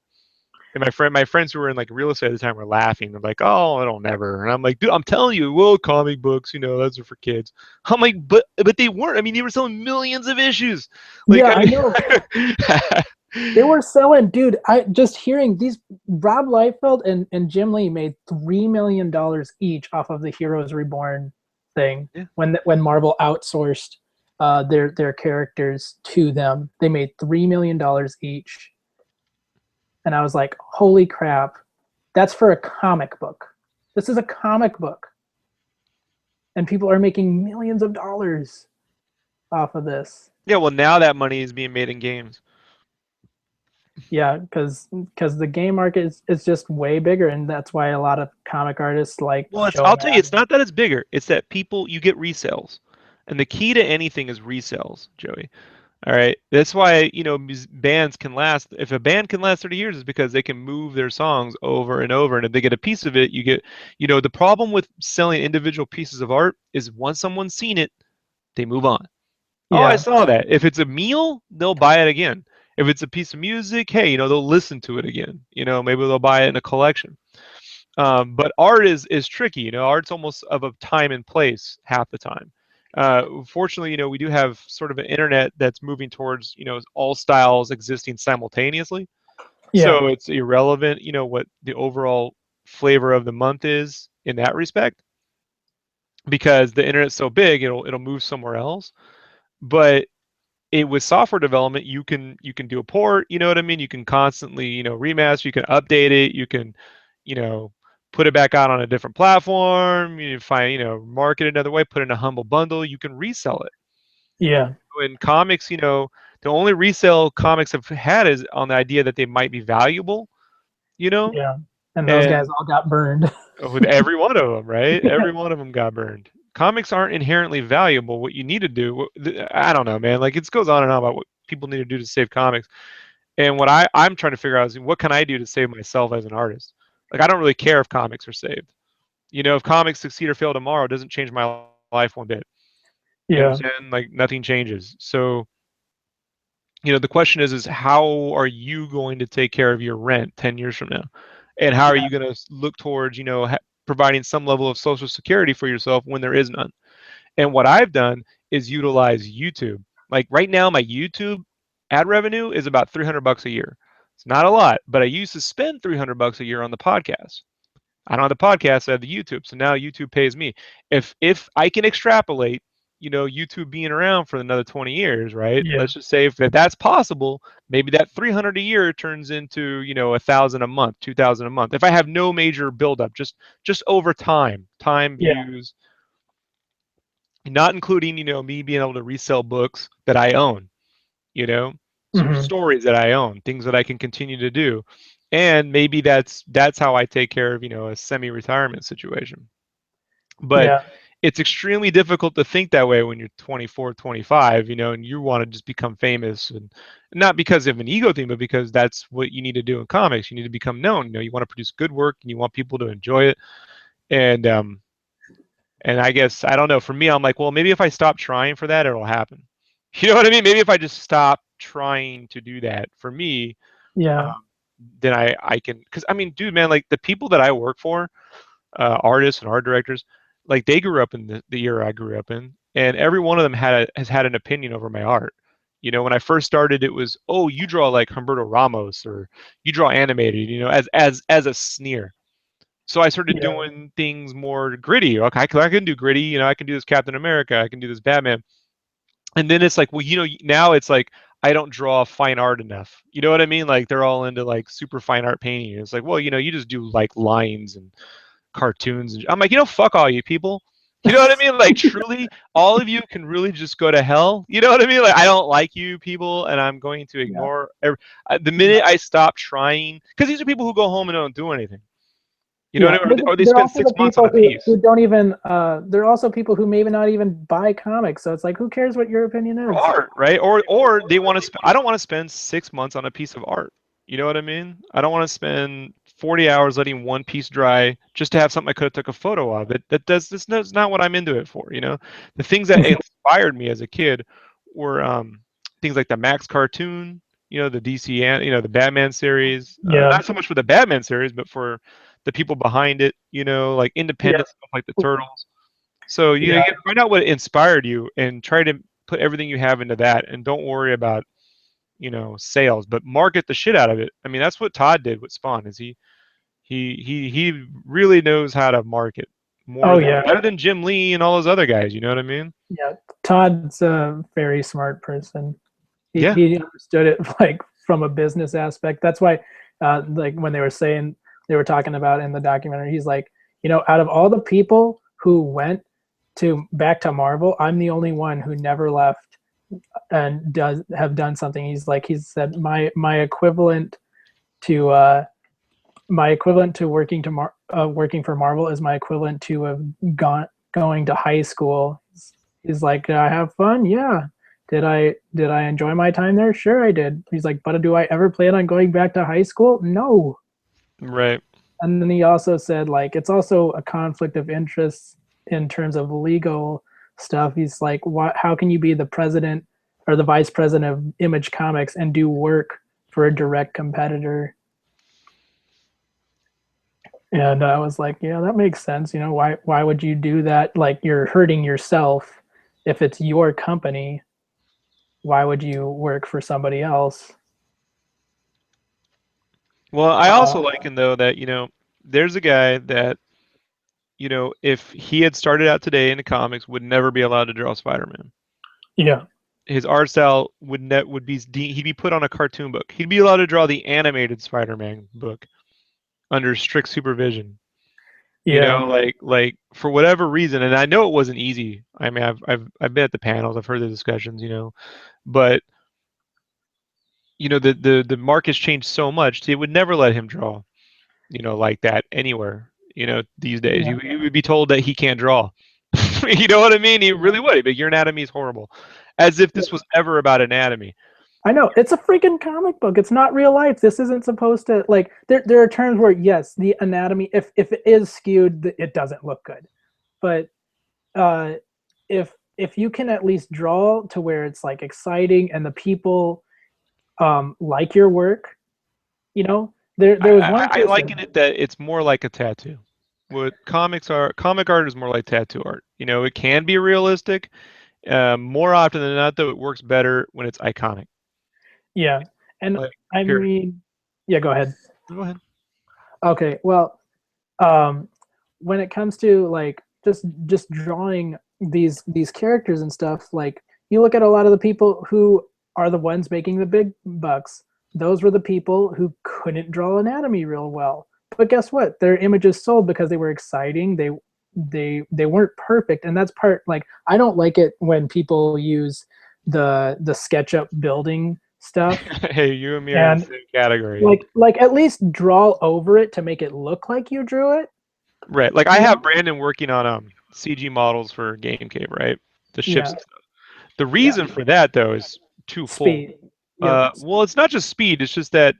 And my friends who were in like real estate at the time were laughing. They're like, "Oh, it'll never." And I'm like, "Dude, I'm telling you, well, comic books, those are for kids." I'm like, "But they weren't. I mean, they were selling millions of issues. Like, Yeah, I I know. They mean, were selling, dude. I just hearing these, Rob Liefeld and Jim Lee made $3 million each off of the Heroes Reborn thing yeah, when Marvel outsourced their characters to them. They made $3 million each, and I was like, holy crap, that's for a comic book. This is a comic book, and people are making millions of dollars off of this. yeah. Well, now that money is being made in games. Yeah, because the game market is just way bigger, and that's why a lot of comic artists like Well, Joe I'll tell you, it's Madden. not that it's bigger. It's that you get resales, and the key to anything is resales, Joey. All right. That's why, bands can last. If a band can last 30 years, is because they can move their songs over and over. And if they get a piece of it, the problem with selling individual pieces of art is once someone's seen it, they move on. Oh, I Yeah, saw that. If it's a meal, they'll buy it again. If it's a piece of music, hey, they'll listen to it again. Maybe they'll buy it in a collection. But art is tricky. Art's almost of a time and place half the time. Fortunately, we do have sort of an internet that's moving towards, all styles existing simultaneously. yeah, So it's irrelevant, what the overall flavor of the month is in that respect, because the internet's so big, it'll move somewhere else. But with software development, you can do a port, you know what I mean? You can constantly, remaster, you can update it, you can, you know, put it back out on a different platform, you find, market it another way, put it in a humble bundle, you can resell it. yeah, In comics, the only resale comics have had is on the idea that they might be valuable, you know, yeah. And those guys and all got burned. with every one of them, right? Every one of them got burned. Comics aren't inherently valuable. What you need to do, I don't know, man. Like, it goes on and on about what people need to do to save comics. And what I'm trying to figure out is, what can I do to save myself as an artist? Like, I don't really care if comics are saved. If comics succeed or fail tomorrow, it doesn't change my life one bit. You know what Yeah, I'm saying? Like, nothing changes. So, the question is how are you going to take care of your rent 10 years from now? And how are yeah, you going to look towards, providing some level of social security for yourself when there is none? And what I've done is utilize YouTube. Like, right now, my YouTube ad revenue is about $300 a year. It's not a lot, but I used to spend $300 a year on the podcast. I don't have the podcast, I have the YouTube. So now YouTube pays me. If I can extrapolate, YouTube being around for another 20 years, right? yeah, Let's just say if that's possible, maybe that 300 a year turns into, 1,000 a month, 2,000 a month. If I have no major buildup, just over time yeah. views, not including, me being able to resell books that I own, you know, Hmm. stories that I own, things that I can continue to do. and maybe that's how I take care of, a semi-retirement situation. But Yeah. it's extremely difficult to think that way when you're 24, 25, and you want to just become famous, and not because of an ego thing, but because that's what you need to do in comics. You need to become known. You want to produce good work and you want people to enjoy it. And I guess I don't know. For me, I'm like, well, maybe if I stop trying for that, it'll happen. You know what I mean? Maybe if I just stop trying to do that for me, Yeah. um, then I can. Because I mean, dude, man, like the people that I work for, artists and art directors, like they grew up in the era I grew up in, and every one of them has had an opinion over my art. When I first started, it was, oh, you draw like Humberto Ramos, or you draw animated, as a sneer. So I started Yeah. doing things more gritty. Okay, I can do gritty. I can do this Captain America. I can do this Batman. And then it's like, well, now it's like I don't draw fine art enough. You know what I mean? Like they're all into like super fine art painting. It's like, well, you just do like lines and cartoons. And I'm like, fuck all you people. You know what I mean? Like truly, all of you can really just go to hell. You know what I mean? Like I don't like you people, and I'm going to Yeah. ignore the Yeah. minute I stop trying, because these are people who go home and don't do anything. You know Yeah, what I mean? Or they they're spend also the 6 months on people a piece. who don't even. They're also people who maybe not even buy comics. So it's like, who cares what your opinion For is? art, right? Or they want to spend. I don't want to spend 6 months on a piece of art. You know what I mean? I don't want to spend 40 hours letting one piece dry just to have something I could have took a photo of. That's not what I'm into it for. The things that inspired me as a kid were things like the Max cartoon. The DC and the Batman series. Yeah, Not so much for the Batman series, but for the people behind it. Like yeah, independent stuff like the Turtles. So yeah. you got to find out what inspired you and try to put everything you have into that, and don't worry about sales, but market the shit out of it. I mean, that's what Todd did with Spawn. Is he really knows how to market more Oh than yeah, better than Jim Lee and all those other guys. You know what I mean? yeah. Todd's a very smart person. He Yeah. he understood it like from a business aspect. That's why, like when they were talking about in the documentary, he's like, out of all the people who went to back to Marvel, I'm the only one who never left and does have done something. He said my equivalent to working working for Marvel is my equivalent to have gone going to high school. He's like, did I have fun? Yeah. Did I enjoy my time there? Sure, I did. He's like, but do I ever plan on going back to high school? No. Right. And then he also said like it's also a conflict of interest in terms of legal stuff. He's like, what? How can you be the president or the vice president of Image Comics and do work for a direct competitor? And I was like, yeah, that makes sense. Why would you do that? Like you're hurting yourself if it's your company. Why would you work for somebody else? Well, I also Uh, liken though that there's a guy that if he had started out today in the comics would never be allowed to draw Spider-Man. yeah, His art style would be he'd be put on a cartoon book. He'd be allowed to draw the animated Spider-Man book under strict supervision. yeah, Like for whatever reason, and I know it wasn't easy. I mean, I've been at the panels, I've heard the discussions, but the market's changed so much. They would never let him draw, like that anywhere. These days, yeah, you would be told that he can't draw. You know what I mean? He yeah. really would. But your anatomy is horrible, as if this was ever about anatomy. I know it's a freaking comic book. It's not real life. This isn't supposed to like. There are terms where yes, the anatomy, if it is skewed, it doesn't look good. But uh, if you can at least draw to where it's like exciting and the people like your work, there was one I liken person. it that it's more like a tattoo. What comic art is more like tattoo art. It can be realistic. More often than not, though, it works better when it's iconic. Yeah, and Like, I here, mean, yeah, go ahead. go ahead. Okay, well, um, when it comes to like just drawing these characters and stuff, like you look at a lot of the people who are the ones making the big bucks. Those were the people who couldn't draw anatomy real well. But guess what? Their images sold because they were exciting. They weren't perfect, and that's part like I don't like it when people use the SketchUp building stuff. Hey, you and me are in the And same category. like at least draw over it to make it look like you drew it, Right. Like I you have know? Brandon working on CG models for Game Cave, right? The ships Yeah. and stuff. The Yeah. reason for that though is twofold. Speed. Yep. Well, it's not just speed. It's just that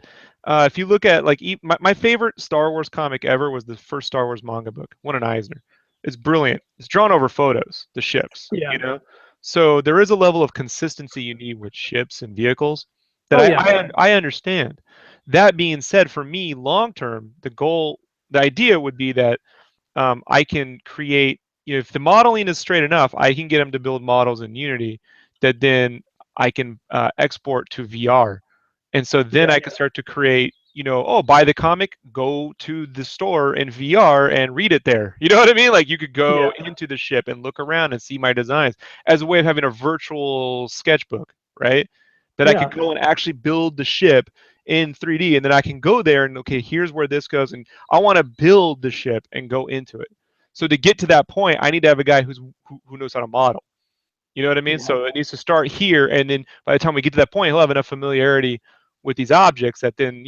if you look at like my favorite Star Wars comic ever was the first Star Wars manga book, one in Eisner. It's brilliant. It's drawn over photos, the ships, Yeah. you know. So there is a level of consistency you need with ships and vehicles that Oh yeah. I understand. That being said, for me, long term, the idea would be that I can create, if the modeling is straight enough, I can get them to build models in Unity that then I can export to VR. And so then Yeah. I can start to create, oh, buy the comic, go to the store in VR and read it there. You know what I mean? Like you could go Yeah. into the ship and look around and see my designs as a way of having a virtual sketchbook, right? That I could Yeah. go and actually build the ship in 3D, and then I can go there and okay, here's where this goes, and I want to build the ship and go into it. So to get to that point, I need to have a guy who knows how to model. You know what I mean? Yeah. So it needs to start here, and then by the time we get to that point, he'll have enough familiarity with these objects that then,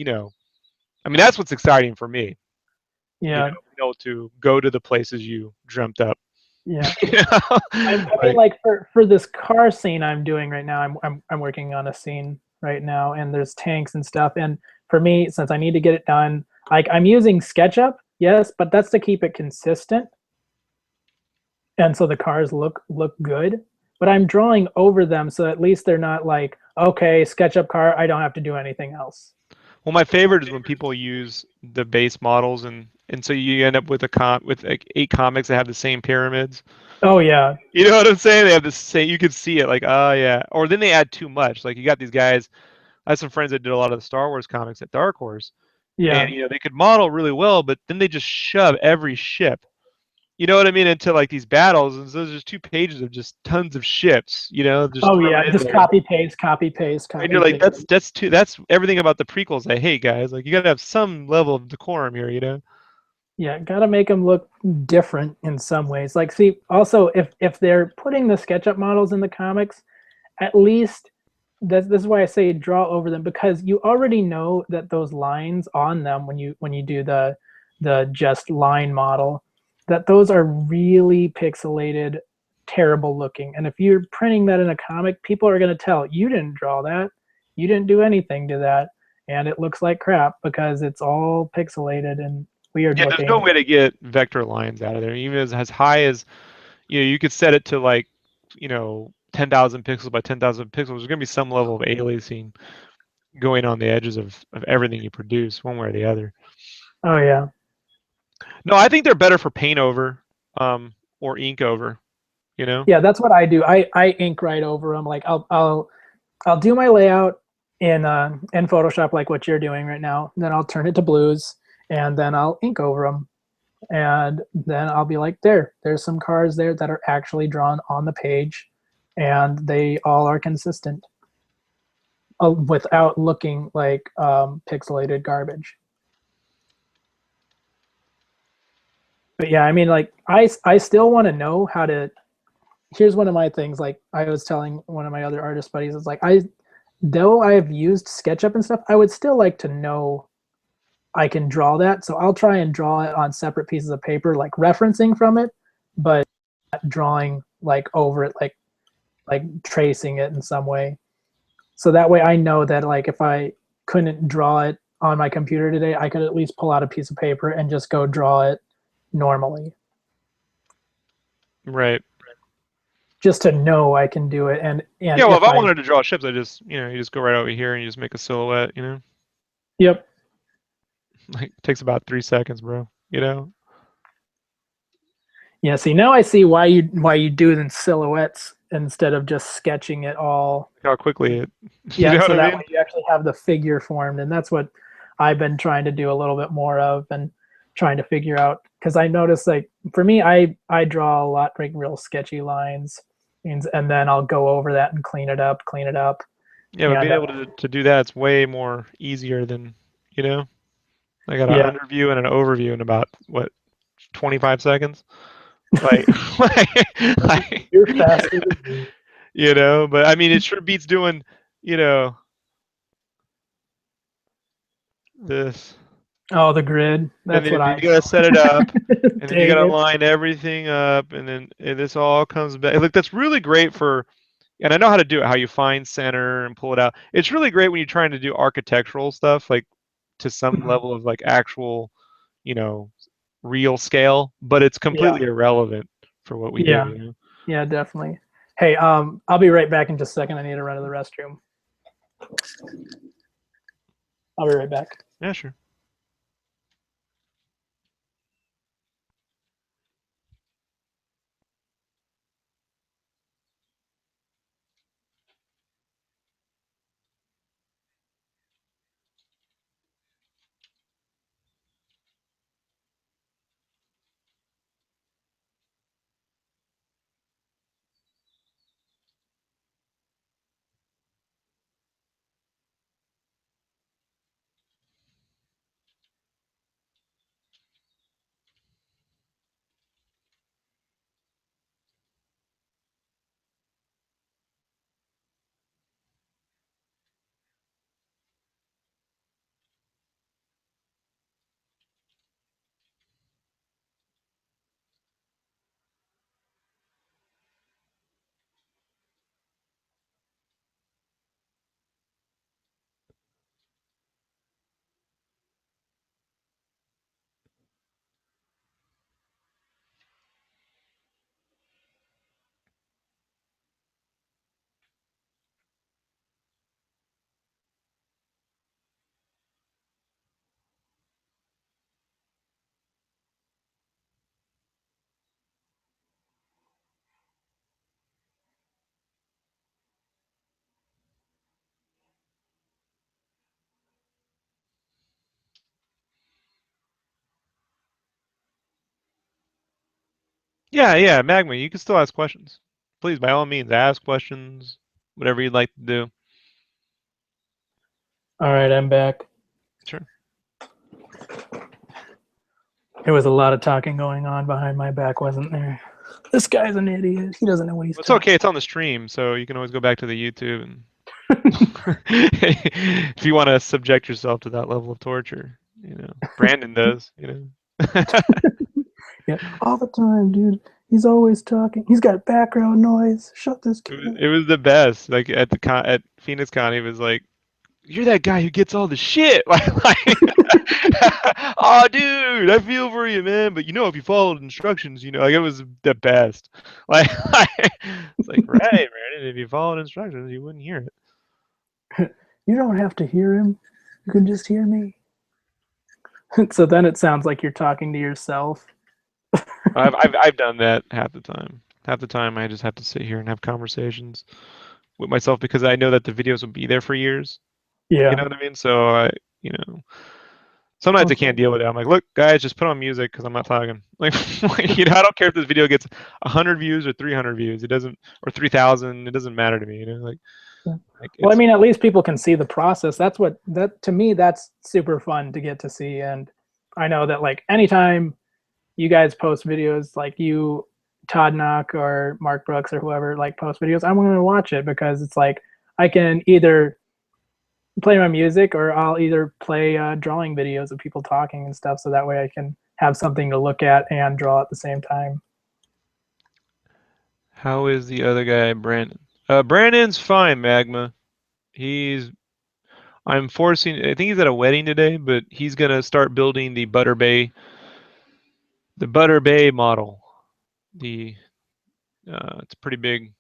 I mean, that's what's exciting for me. Yeah. To go to the places you dreamt up. Yeah. You know? I mean, Like, like for this car scene I'm doing right now, I'm working on a scene right now, and there's tanks and stuff. And for me, since I need to get it done, like I'm using SketchUp, yes, but that's to keep it consistent, and so the cars look good. But I'm drawing over them, so at least they're not like, okay, SketchUp car, I don't have to do anything else. well, my favorite is when people use the base models and so you end up with with like 8 comics that have the same pyramids. Oh yeah, You know what I'm saying? They have the same. You could see it, like, oh yeah. Or then they add too much. Like you got these guys. I have some friends that did a lot of the Star Wars comics at Dark Horse, and yeah. they could model really well, but then they just shove every ship. You know what I mean? Into like these battles, and so there's just 2 pages of just tons of ships. Just Oh thrown yeah, in just there, copy paste, copy paste, and you're copy like, paste. that's everything about the prequels I hate, guys. Like you got to have some level of decorum here, you know? Yeah, gotta make them look different in some ways. Like, see, also if they're putting the SketchUp models in the comics, at least this is why I say draw over them, because you already know that those lines on them when you do the just line model, that those are really pixelated, terrible looking. And if you're printing that in a comic, people are gonna tell you didn't draw that, you didn't do anything to that, and it looks like crap because it's all pixelated and weird Yeah, there's no looking. way to get vector lines out of there, even as high as you could set it to like 10,000 pixels by 10,000 pixels. There's going to be some level of aliasing going on the edges of everything you produce, one way or the other. Oh yeah. No, I think they're better for paint over, or ink over. You know. Yeah, that's what I do. I ink right over them. Like I'll do my layout in Photoshop like what you're doing right now. Then I'll turn it to blues and then I'll ink over them. And then I'll be like, there's some cars there that are actually drawn on the page, and they all are consistent without looking like pixelated garbage. But yeah, I mean, like I still want to know how to. Here's one of my things. Like I was telling one of my other artist buddies, it's like though I have used SketchUp and stuff, I would still like to know I can draw that. So I'll try and draw it on separate pieces of paper, like referencing from it, but not drawing like over it, like tracing it in some way. So that way I know that like if I couldn't draw it on my computer today, I could at least pull out a piece of paper and just go draw it normally. Right. Just to know I can do it. And Yeah. Well, if if I I wanted to draw ships, I just you just go right over here and you just make a silhouette. yep. Like it takes about 3 seconds, bro. You know. Yeah, see now I see why you do it in silhouettes instead of just sketching it all. Look how quickly it. You Yeah, know what so I that mean? way you actually have the figure formed, and that's what I've been trying to do a little bit more of, and trying to figure out, because I notice like for me, I draw a lot like real sketchy lines, and then I'll go over that and clean it up, Yeah, but and being able to do that, it's way more easier than you know. I got yeah, an underview and an overview in about what 25 seconds. Like, like, you're faster than me. but I mean, it sure beats doing, you know, this. Oh, the grid. And That's what then you I gotta set it up, and then you dang gotta it. line everything up, and then this all comes back. Look, that's really great for, and I know how to do it, how you find center and pull it out. It's really great when you're trying to do architectural stuff, like to some Mhm. level of like actual, you know, real scale, but it's Yeah. completely irrelevant for what we do, Yeah. you know? Yeah, definitely. Hey, I'll be right back in just a second. I need to run to the restroom. I'll be right back. Yeah, sure. Yeah, yeah, Magma, you can still ask questions. Please, by all means, ask questions, whatever you'd like to do. All right, I'm back. Sure. There was a lot of talking going on behind my back, wasn't there? This guy's an idiot. He doesn't know what he's It's talking. okay, it's on the stream, so you can always go back to the YouTube and if you want to subject yourself to that level of torture, you know. Brandon does, you know. Yeah, all the time, dude. He's always talking. He's got background noise. Shut this It kid was, up. it was the best. Like at the at Phoenix Con, he was like, "You're that guy who gets all the shit." Oh, dude, I feel for you, man. But you know, if you followed instructions, you know, like it was the best. It's like, right, Brandon. If you followed instructions, you wouldn't hear it. You don't have to hear him. You can just hear me. So then it sounds like you're talking to yourself. I've done that half the time. Half the time, I just have to sit here and have conversations with myself because I know that the videos will be there for years. You know Yeah. what I mean? So you know, sometimes I Okay. can't deal with it. I'm like, look, guys, just put on music because I'm not talking. Like, you know, I don't care if this video gets 100 views or 300 views. It doesn't, or 3,000. It doesn't matter to me. You know, Yeah. like Well, I it's mean, at least people can see the process. That's what that to me. That's super fun to get to see. And I know that like anytime you guys post videos, like you, Todd Knock or Mark Brooks or whoever like post videos, I'm going to watch it because it's like I can either play my music or I'll either play drawing videos of people talking and stuff, so that way I can have something to look at and draw at the same time. how is the other guy, Brandon? Brandon's fine, Magma. He's I'm forcing. I think he's at a wedding today, but he's gonna start building the Butter Bay model. The it's a pretty big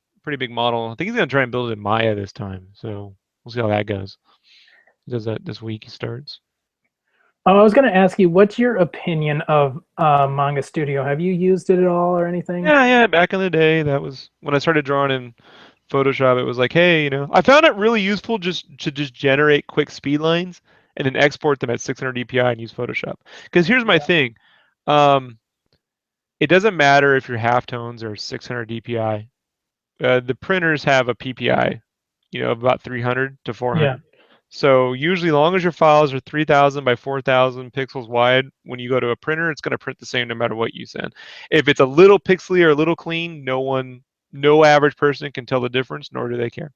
model. I think he's gonna try and build it in Maya this time. So we'll see how that goes. He does that this week. He starts. Oh, I was going to ask you, what's your opinion of Manga Studio? Have you used it at all or anything? Yeah, yeah. Back in the day, that was when I started drawing in Photoshop. It was like, hey, you know, I found it really useful just to just generate quick speed lines and then export them at 600 DPI and use Photoshop. Because here's my Yeah. thing. Um, it doesn't matter if your halftones are 600 DPI. The printers have a PPI, you know, about 300 to Yeah. 400. So usually, as long as your files are 3,000 by 4,000 pixels wide, when you go to a printer, it's going to print the same no matter what you send. If it's a little pixely or a little clean, no average person can tell the difference, nor do they care.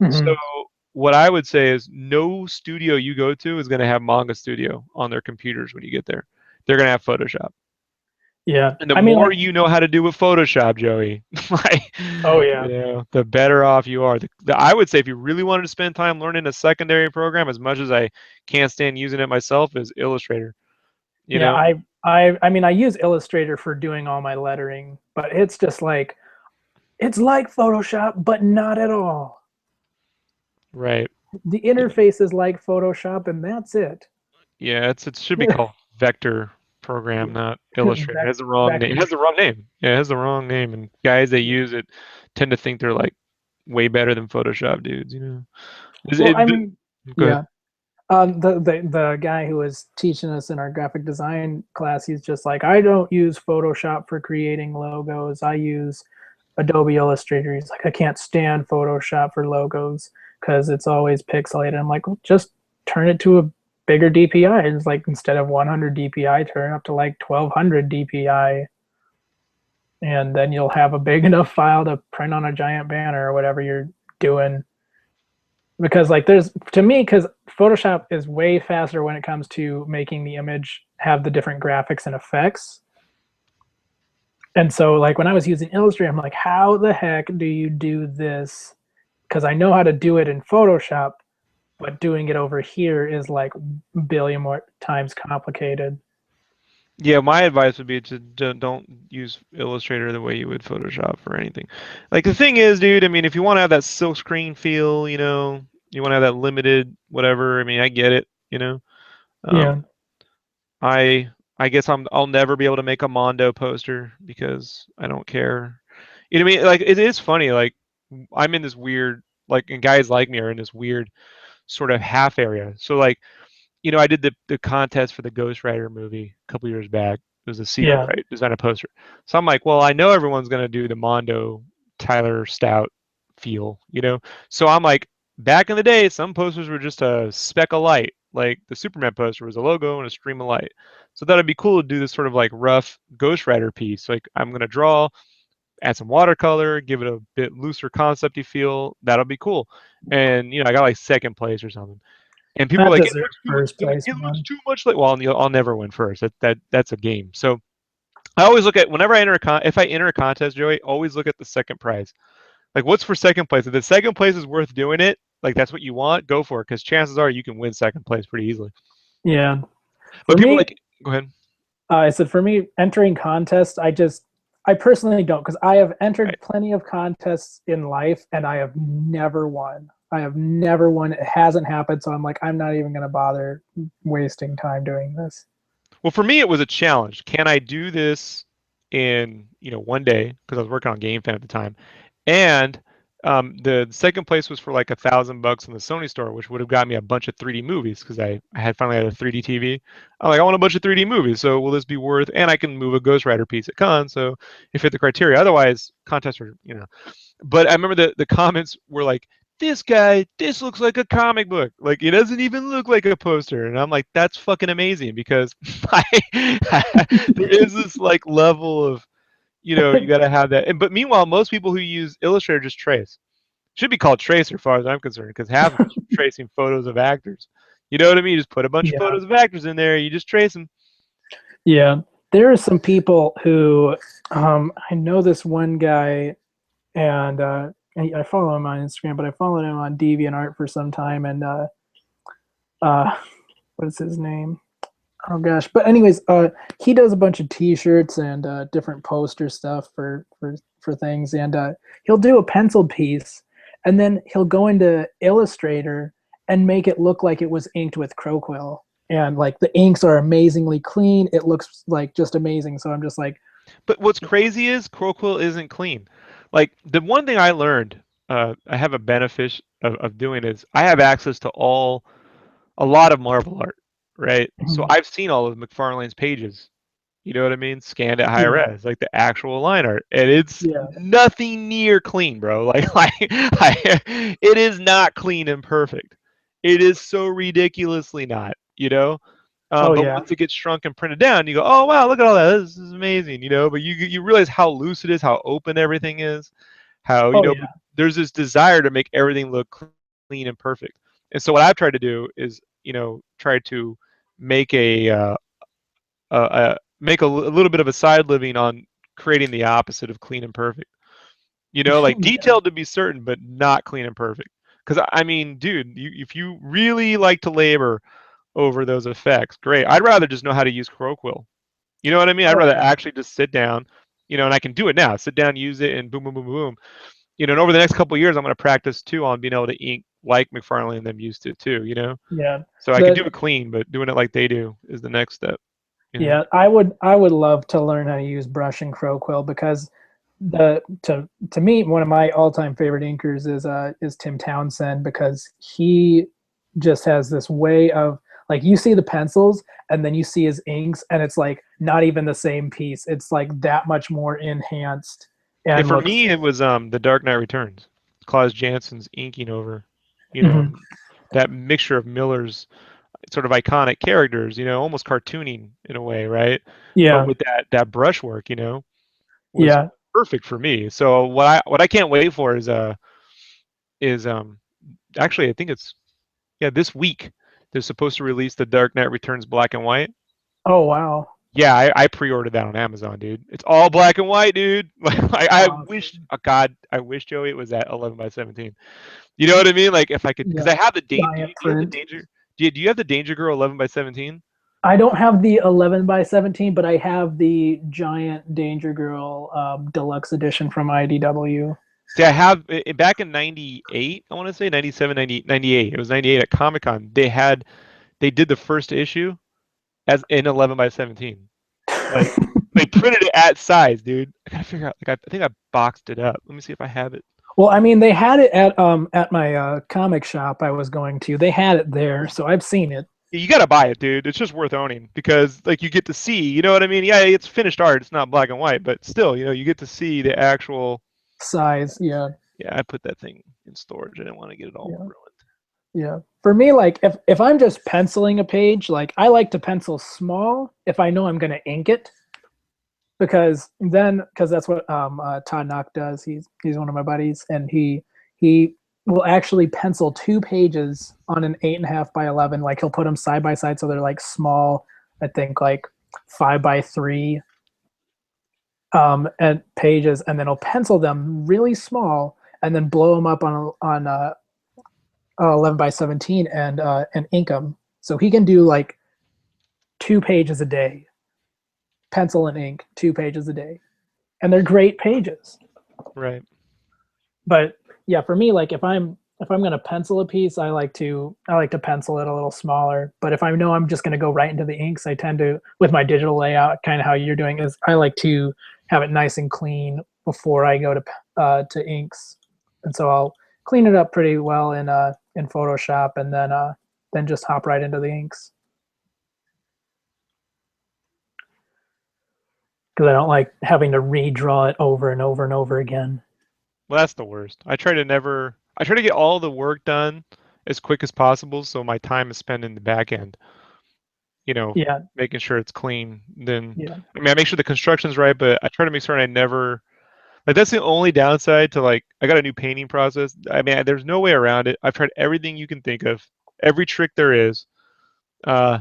So Hmm. what I would say is no studio you go to is going to have Manga Studio on their computers when you get there. They're going to have Photoshop. Yeah. And the I mean, more like, you know how to do with Photoshop, Joey, like, oh yeah. the better off you are. I would say if you really wanted to spend time learning a secondary program, as much as I can't stand using it myself, is Illustrator. You Yeah, know, I mean, I use Illustrator for doing all my lettering, but it's just like it's like Photoshop, but not at all. right? The Yeah, interface is like Photoshop, and that's it. yeah. It should be called Vector Program, not Illustrator. It has the wrong name. It Vector. has the wrong name. Yeah, it has the wrong name. And guys that Yeah. use it tend to think they're like way better than Photoshop dudes. You know. Well, I mean, Go ahead. yeah. The guy who was teaching us in our graphic design class, he's just like, I don't use Photoshop for creating logos. I use Adobe Illustrator. He's like, I can't stand Photoshop for logos because it's always pixelated. I'm like, well, just turn it to a bigger DPI. It's like instead of 100 DPI, turn it up to like 1200 DPI, and then you'll have a big enough file to print on a giant banner or whatever you're doing. Because like there's to me, because Photoshop is way faster when it comes to making the image have the different graphics and effects. And so like when I was using Illustrator, I'm like, how the heck do you do this? Because I know how to do it in Photoshop, but doing it over here is like a billion more times complicated. Yeah, my advice would be to don't use Illustrator the way you would Photoshop for anything. Like the thing is, dude, I mean, if you want to have that silk screen feel, you want to have that limited whatever. I mean, I get it, Um, Yeah, I guess I'll never be able to make a Mondo poster because I don't care. You know what I mean? Like it is funny. Like I'm in this weird, like, and guys like me are in this weird sort of half area. So like I did the contest for the Ghost Rider movie a couple years back. It was a sequel, yeah, right? Design a poster. So I'm like, well, I know everyone's gonna do the Mondo Tyler Stout feel. So I'm like, back in the day, some posters were just a speck of light. Like the Superman poster was a logo and a stream of light. So that'd be cool to do this sort of like rough Ghost Rider piece. Like I'm gonna draw, add some watercolor, give it a bit looser concepty feel. That'll be cool. And I got like second place or something. And people are that like, it deserves looks too much. first They're like, place, it looks man. too much like. Well, I'll never win first. That's a game. So I always look at whenever I enter if I enter a contest, Joey, always look at the second prize. Like, what's for second place? If the second place is worth doing it, like that's what you want, go for it. Because chances are you can win second place pretty easily. Yeah, But for people me, like, go ahead. I said for me, entering contests, I personally don't because I have Right. entered plenty of contests in life and I have never won. I have never won. It hasn't happened. So I'm like, I'm not even going to bother wasting time doing this. Well, for me, it was a challenge. Can I do this in one day? Because I was working on GameFan at the time, and the second place was for like $1,000 in the Sony store, which would have got me a bunch of 3D movies because I had finally had a 3D TV. I'm like, I want a bunch of 3D movies, so will this be worth? And I can move a Ghost Rider piece at con, so it fit the criteria. Otherwise, contests are. But I remember the comments were like, this looks like a comic book. Like it doesn't even look like a poster. And I'm like, that's fucking amazing because there is this like level of, you got to have that. And but meanwhile, most people who use Illustrator just trace. Should be called trace as far as I'm concerned because half of it's tracing photos of actors. You know what I mean? You just put a bunch of Yeah. photos of actors in there. You just trace them. Yeah. There are some people who, I know this one guy and I follow him on Instagram, but I followed him on DeviantArt for some time. And uh, what is his name? Oh gosh, but anyways, he does a bunch of T-shirts and different poster stuff for things, and he'll do a pencil piece, and then he'll go into Illustrator and make it look like it was inked with Crowquill, and like the inks are amazingly clean. It looks like just amazing. So I'm just like, But what's crazy is Crowquill isn't clean. Like the one thing I learned, I have a benefit of doing is I have access to a lot of Marvel art, right? So I've seen all of McFarlane's pages. You know what I mean? Scanned at high yeah, res, like the actual line art, and it's yeah, nothing near clean, bro. It is not clean and perfect. It is so ridiculously not. oh But yeah, once it gets shrunk and printed down, you go, oh wow, look at all that. This is amazing. But you realize how loose it is, how open everything is, how oh but yeah. there's this desire to make everything look clean. clean and perfect. And so what I've tried to do is, try to make make a little bit of a side living on creating the opposite of clean and perfect. Like Yeah. detailed to be certain, but not clean and perfect. Because I mean, dude, if you really like to labor over those effects, great. I'd rather just know how to use Crowquill. You know what I mean? I'd Oh rather yeah. actually just sit down, and I can do it now. Sit down, use it, and boom, boom, boom, boom. And over the next couple of years, I'm going to practice too on being able to ink like McFarlane and them used to too. Yeah. So I can do The it clean, but doing it like they do is the next step. Yeah, I would love to learn how to use brush and Crowquill because to me one of my all-time favorite inkers is Tim Townsend because he just has this way of like you see the pencils and then you see his inks and it's like not even the same piece. It's like that much more enhanced Yeah, and for looks. me, it was The Dark Knight Returns. Klaus Jansson's inking over, Mhm. that mixture of Miller's sort of iconic characters, almost cartooning in a way, right? But Yeah, with that brushwork, was yeah. perfect for me. So what I can't wait for is actually I think it's this week they're supposed to release The Dark Knight Returns black and white. Oh wow. Yeah, I pre-ordered that on Amazon, dude. It's all black and white, dude. Like I wish, Awesome. oh God, I wish Joey it was at 11 by 17. You know what I mean? Like if I could, because Yeah. I have the date. Do Giant you have the print. danger? Do you have the Danger Girl 11 by 17? I don't have the 11 by 17, but I have the giant Danger Girl deluxe edition from IDW. See, I have back in 98, I want to say 97, 90, 98. It was 98 at Comic Con. They did the first issue as in 11 by 17. Like they printed it at size, dude. I gotta figure out. Like I think I boxed it up. Let me see if I have it. Well, I mean, they had it at my comic shop I was going to. They had it there, so I've seen it. Yeah, you gotta buy it, dude. It's just worth owning because like you get to see. You know what I mean? Yeah, it's finished art. It's not black and white, but still, you get to see the actual. Size, yeah, Yeah, I put that thing in storage. I didn't want to get it all yeah, ruined. yeah. For me, like if I'm just penciling a page, like I like to pencil small if I know I'm going to ink it, because that's what Todd Knock does. He's one of my buddies, and he will actually pencil 2 pages on an 8.5 by 11. Like he'll put them side by side so they're like small. I think like 5 by 3 and pages, and then he'll pencil them really small and then blow them up on 11 by 17 and ink them. So he can do like 2 pages a day, pencil and ink 2 pages a day, and they're great pages. Right. But yeah, for me, like if I'm gonna pencil a piece, I like to pencil it a little smaller. But if I know I'm just gonna go right into the inks, I tend to with my digital layout, kind of how you're doing is I like to have it nice and clean before I go to inks, and so I'll clean it up pretty well in Photoshop, and then just hop right into the inks because I don't like having to redraw it over and over and over again. Well, that's the worst. I try to get all the work done as quick as possible, so my time is spent in the back end. You know, Yeah, making sure it's clean. Then, yeah, I mean, I make sure the construction's right, but I try to make sure I never like that's the only downside to like I got a new painting process. I mean, there's no way around it. I've tried everything you can think of, every trick there is. Uh,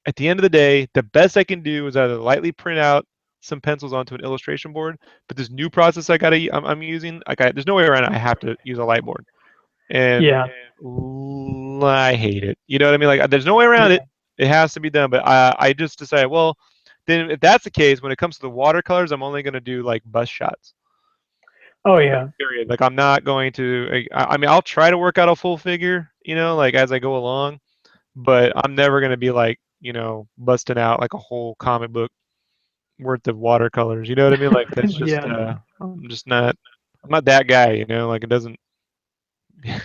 at the end of the day, the best I can do is either lightly print out some pencils onto an illustration board, but this new process I'm using, like there's no way around it. I have to use a light board, and yeah, I hate it. You know what I mean? Like there's no way around it. yeah. It has to be done. But I just decided, well, then if that's the case, when it comes to the watercolors, I'm only going to do like bust shots. Oh Like yeah, period. Like I'm not going to. I mean, I'll try to work out a full figure, like as I go along, but I'm never going to be like, busting out like a whole comic book worth of watercolors. You know what I mean? Like that's just yeah. I'm just not. I'm not that guy. Like it doesn't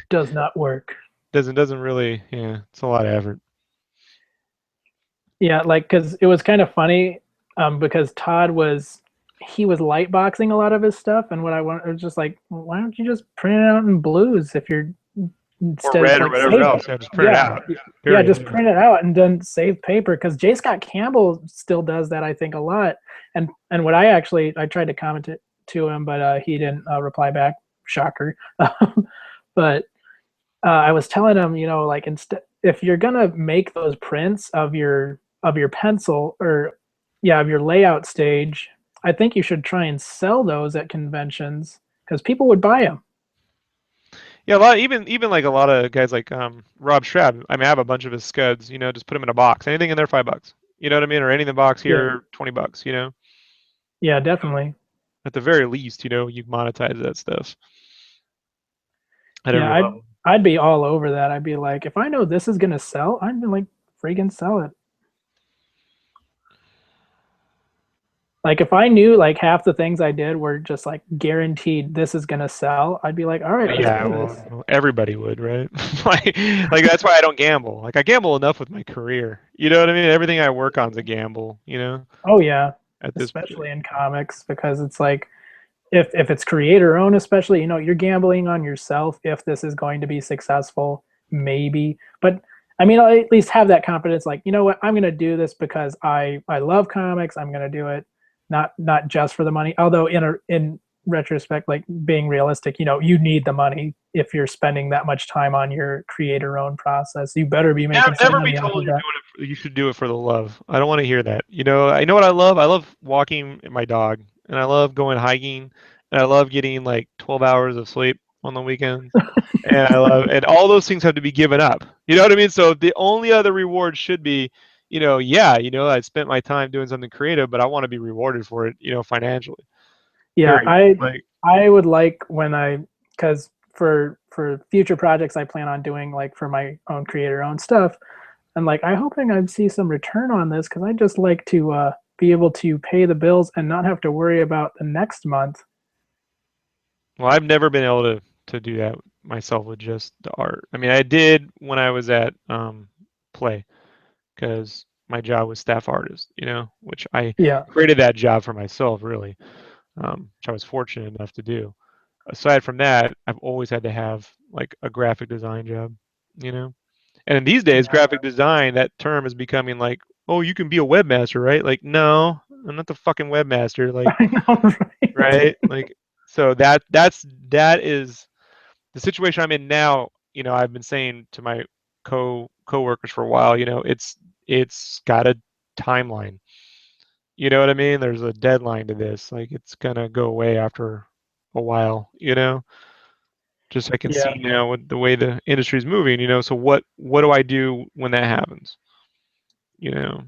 Does not work. doesn't really. Yeah, it's a lot of effort. Yeah, like because it was kind of funny, because Todd was light boxing a lot of his stuff, and what I want was just like, well, why don't you just print it out in blues if you're Or instead red or like whatever save it? else. Yeah, just print it Yeah, out. yeah, Period. just print it out and then save paper because J. Scott Campbell still does that I think a lot, and what I tried to comment to him, but he didn't reply back. Shocker, but I was telling him, like instead, if you're gonna make those prints of your pencil or yeah, of your layout stage, I think you should try and sell those at conventions because people would buy them. Yeah, a lot even like a lot of guys like Rob Schrab. I mean, I have a bunch of his scuds. Just put them in a box. Anything in there, $5. You know what I mean? Or anything in the box Yeah, here, $20. yeah, definitely. At the very least, you monetize that stuff at Yeah, every level. I'd be all over that. I'd be like, if I know this is gonna sell, I'd be like, freaking sell it. Like if I knew like half the things I did were just like guaranteed this is gonna sell, I'd be like, all right, let's Yeah, do this. well, everybody would, right? Like that's why I don't gamble. Like I gamble enough with my career. You know what I mean? Everything I work on is a gamble, Oh yeah, at this point. especially in comics because it's like if it's creator owned, especially, you're gambling on yourself if this is going to be successful, maybe. But I mean, I'll at least have that confidence, like, you know what, I'm gonna do this because I love comics. I'm gonna do it, not just for the money. Although in retrospect, like being realistic, you need the money if you're spending that much time on your creator owned process. You better be Yeah, making some never be money off told of that. you should do it for the love. I don't want to hear that. I know what I love. I love walking my dog, and I love going hiking, and I love getting like 12 hours of sleep on the weekends. And all those things have to be given up. You know what I mean? So the only other reward should be, yeah, I spent my time doing something creative, but I want to be rewarded for it, financially. Yeah, Period. I Like, I would like when I because for future projects I plan on doing like for my own creator own stuff. I'm like I hoping I'd see some return on this because I just like to be able to pay the bills and not have to worry about the next month. well, I've never been able to do that myself with just the art. I mean, I did when I was at Play because my job was staff artist, which I Yeah, created that job for myself, really, which I was fortunate enough to do. Aside from that, I've always had to have like a graphic design job, you know. And in these days, yeah. graphic design, that term is becoming like, oh, you can be a webmaster, right? Like, no, I'm not the fucking webmaster. Like, I know, right? right? Like, so that is the situation I'm in now. I've been saying to my coworkers for a while, it's got a timeline. You know what I mean? There's a deadline to this. Like, it's gonna go away after a while, just I can see Yeah, now with the way the industry is moving, so what do I do when that happens, you know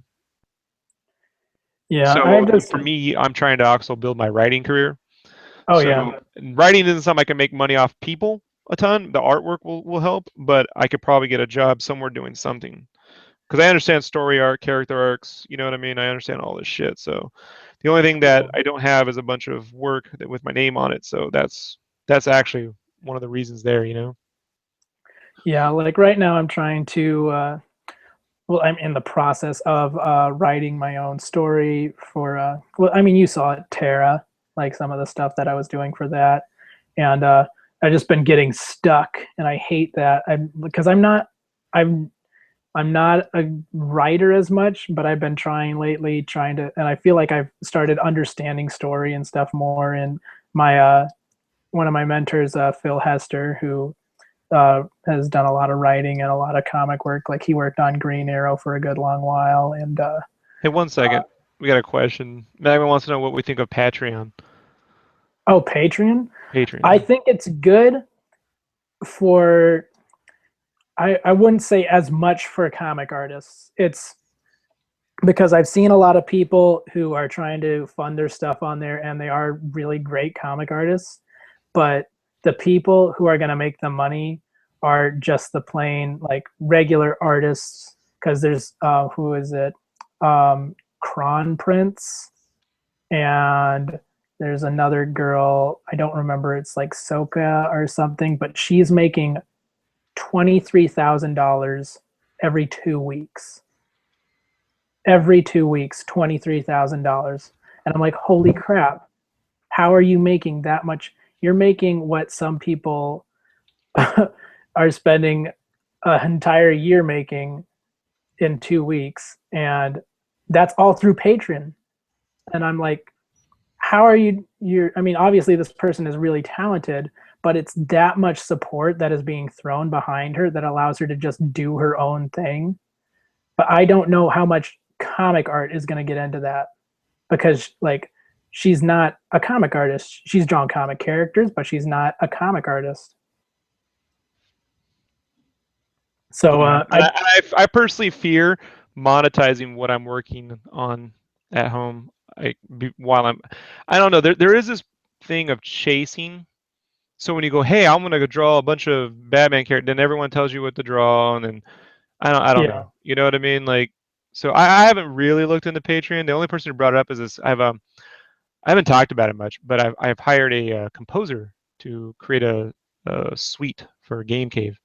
yeah. I so just for me, I'm trying to also build my writing career. oh yeah, So writing isn't something I can make money off people a ton. The artwork will help, but I could probably get a job somewhere doing something because I understand story arc, character arcs, you know what I mean? I understand all this shit. So the only thing that yeah, I don't have is a bunch of work with my name on it, so that's actually one of the reasons there. yeah. Like right now, I'm trying to well, I'm in the process of writing my own story for well, I mean, you saw it, Terra, like some of the stuff that I was doing for that, and I've just been getting stuck, and I hate that. Because I'm I'm not a writer as much, but I've been trying lately, trying to, and I feel like I've started understanding story and stuff more. And my one of my mentors, Phil Hester, who has done a lot of writing and a lot of comic work. Like he worked on Green Arrow for a good long while. And Hey, one second. We got a question. Magma wants to know what we think of Patreon. oh, Patreon. Patreon, I yeah. think it's good for. I wouldn't say as much for comic artists. It's because I've seen a lot of people who are trying to fund their stuff on there, and they are really great comic artists. But the people who are going to make the money are just the plain like regular artists. Because there's who is it? Kron Prince, and there's another girl. I don't remember. It's like Soka or something, but she's making $23,000 every 2 weeks. Every 2 weeks, $23,000, and I'm like, holy crap! How are you making that much? You're making what some people are spending an entire year making in 2 weeks, and that's all through Patreon. And I'm like, how are you? You're. I mean, obviously, this person is really talented, but it's that much support that is being thrown behind her that allows her to just do her own thing. But I don't know how much comic art is going to get into that, because like she's not a comic artist. She's drawn comic characters, but she's not a comic artist. So Yeah, and I personally fear monetizing what I'm working on at home. While I don't know. There is this thing of chasing. So when you go, hey, I'm gonna go draw a bunch of Batman characters, then everyone tells you what to draw, and then I don't yeah. know. You know what I mean? Like, so I haven't really looked into Patreon. The only person who brought it up is this. I haven't talked about it much, but I've hired a composer to create a suite for Game Cave.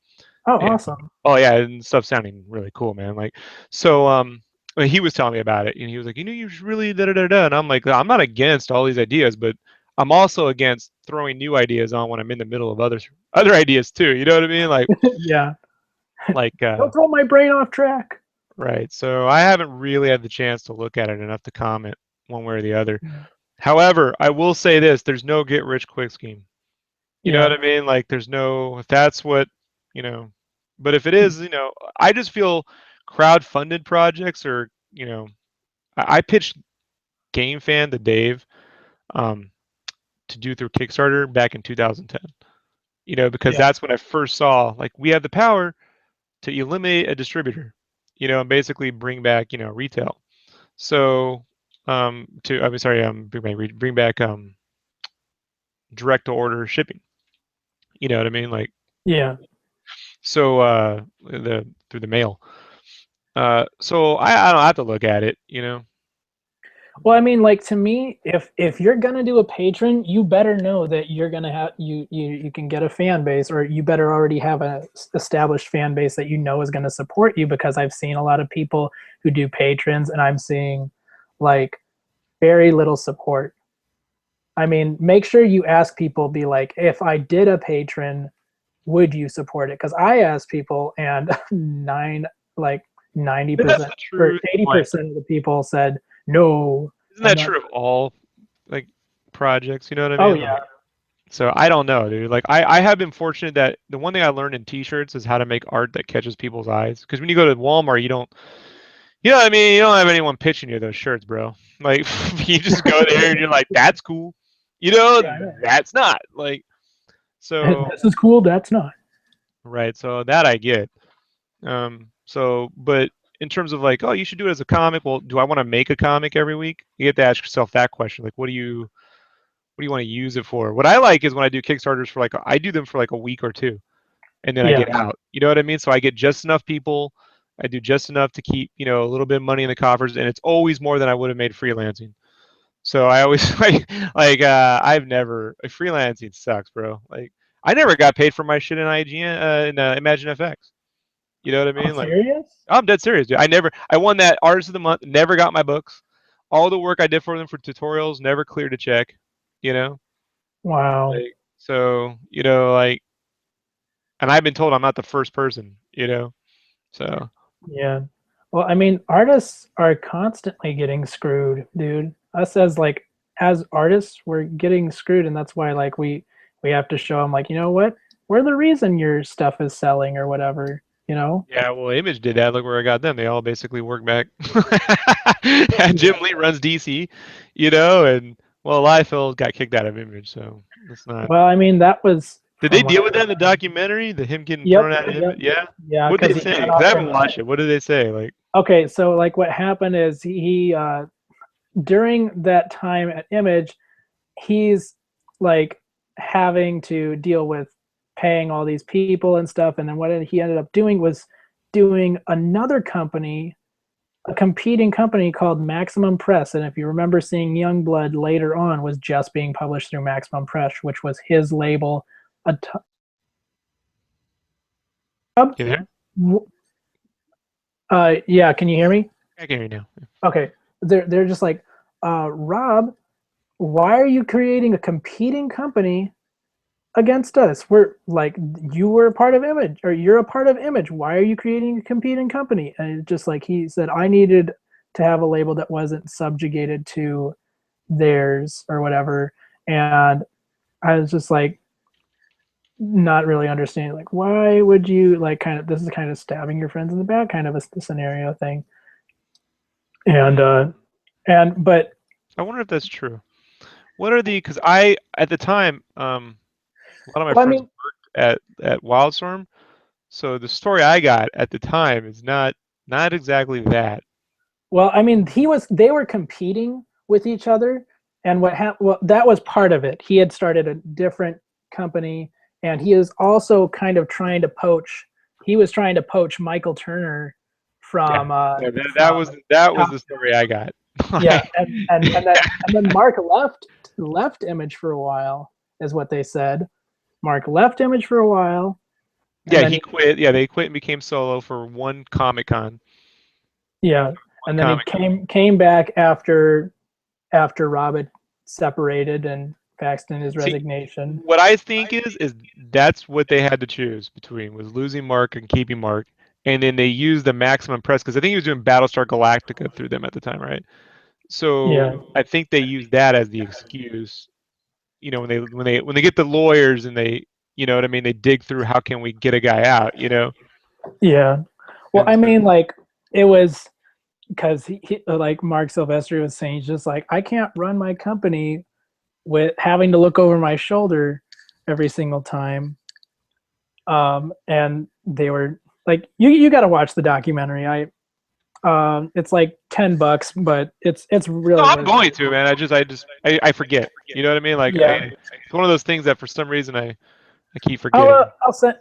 Oh, And, awesome. oh yeah, and stuff sounding really cool, man. Like, so well, he was telling me about it, and he was like, you should really da da da da. And I'm like, I'm not against all these ideas, but I'm also against throwing new ideas on when I'm in the middle of other ideas too. You know what I mean? Yeah. Like Don't throw my brain off track. right. So I haven't really had the chance to look at it enough to comment one way or the other. However, I will say this: there's no get rich quick scheme. You know what Yeah. I mean? Like, there's no, if that's what, you know, but if it is, I just feel crowd-funded projects are, I pitched GameFan to Dave um, to do through Kickstarter back in 2010, because Yeah. that's when I first saw, like, we have the power to eliminate a distributor, and basically bring back, retail. So, bring back direct to order shipping. You know what I mean? Like, Yeah. so through the mail. So I don't have to look at it. Well, I mean, like to me, if you're gonna do a patron, you better know that you're gonna have you can get a fan base, or you better already have a established fan base that you know is gonna support you. Because I've seen a lot of people who do patrons, and I'm seeing like very little support. I mean, make sure you ask people, be like, if I did a patron, would you support it? Because I asked people, and like That's 90% the or truth. Like, 80% of the people said no. isn't I'm that not. true of all like projects? You know what I Oh mean? yeah, Like, so I don't know, dude. Like, I have been fortunate that the one thing I learned in T-shirts is how to make art that catches people's eyes. Because when you go to Walmart, you know what I mean? You don't have anyone pitching you those shirts, bro. Like, you just go there and you're like, that's cool. yeah, I know. That's not like. So This is cool. That's not. right. So that I get. But in terms of like, oh, you should do it as a comic. Well, do I want to make a comic every week? You have to ask yourself that question. Like, what do you want to use it for? What I like is when I do Kickstarters for like, I do them for like a week or two, and then I Yeah, get out. You know what I mean? So I get just enough people. I do just enough to keep, a little bit of money in the coffers, and it's always more than I would have made freelancing. So I always I've never freelancing sucks, bro. Like, I never got paid for my shit in IGN in Imagine FX. You know what I I'm mean? Like, serious. I'm dead serious, dude. I won that Artist of the Month, never got my books. All the work I did for them for tutorials never cleared a check, you know? Wow. Like, so, like, and I've been told I'm not the first person. So, Yeah. Well, I mean, artists are constantly getting screwed, dude. Us as artists, we're getting screwed, and that's why like we have to show them like, you know what? We're the reason your stuff is selling or whatever. You know? yeah, well, Image did that. Look where I got them. They all basically work back. And Jim Yeah. Lee runs DC, and, well, Liefeld got kicked out of Image, so that's not. Well, I mean, that was Did they from what deal I with that in the remember. documentary? The him getting Yep. thrown out of Yep. Image? Yeah. Yeah, What did because they he say? got Because off I from haven't watched it. What did they say? Like, Okay, so like what happened is he during that time at Image, he's like having to deal with paying all these people and stuff, and then what he ended up doing was doing another company, a competing company called Maximum Press. And if you remember seeing Youngblood later on, was just being published through Maximum Press, which was his label. A you there? Yeah, can you hear me? I can hear you now. Okay, they're just like, Rob, why are you creating a competing company against us? We're like, you were a part of Image, or you're a part of Image. Why are you creating a competing company? And it's just like he said, I needed to have a label that wasn't subjugated to theirs or whatever. And I was just like, not really understanding like why would you like kind of this is kind of stabbing your friends in the back kind of a scenario thing. And but I wonder if that's true. What are the? Because I at the time, a lot of my well, I friends mean, worked at Wildstorm, so the story I got at the time is not exactly that. well, I mean, they were competing with each other, and well, that was part of it. He had started a different company, and he is also kind of trying to poach. He was trying to poach Michael Turner Yeah, from yeah, from that was Top. the story I got. Yeah, Like, and then Mark left Image for a while, is what they said. Mark left Image for a while, and yeah, then he quit. Yeah, they quit and became solo for one Comic Con. yeah, One and then he Comic. came back after Rob had separated and faxed in his See, resignation. what I think is that's what they had to choose between was losing Mark and keeping Mark, and then they used the maximum press because I think he was doing Battlestar Galactica through them at the time, right? So Yeah, I think they used that as the excuse. You know, when they get the lawyers and they, you know what I mean, they dig through how can we get a guy out, you know, yeah. Well, and I so mean, like it was because like Mark Silvestri was saying, he's just like I can't run my company with having to look over my shoulder every single time. And they were like, you got to watch the documentary. It's like $10, but it's no, really I'm worth going it. to, man. I forget. You know what I mean? Like Yeah, it's one of those things that for some reason I keep forgetting.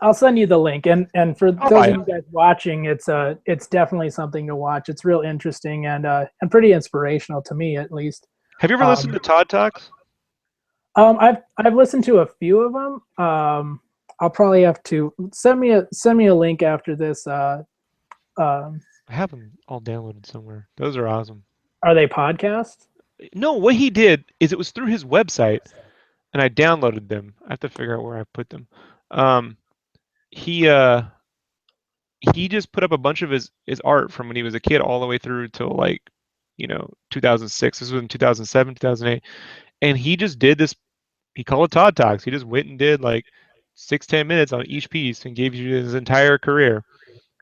I'll send you the link, and for I'll those buy of it. you guys watching, it's definitely something to watch. It's real interesting and pretty inspirational to me at least. Have you ever listened Um, to Todd Talks? I've listened to a few of them. I'll probably have to send me a link after this. Um, I have them all downloaded somewhere. Those are awesome. are they podcasts? No, what he did is it was through his website, and I downloaded them. I have to figure out where I put them. Um, he uh he just put up a bunch of his art from when he was a kid all the way through till like 2006. This was in 2007, 2008, and he just did this. He called it Todd Talks. He just went and did like 6-10 minutes on each piece and gave you his entire career.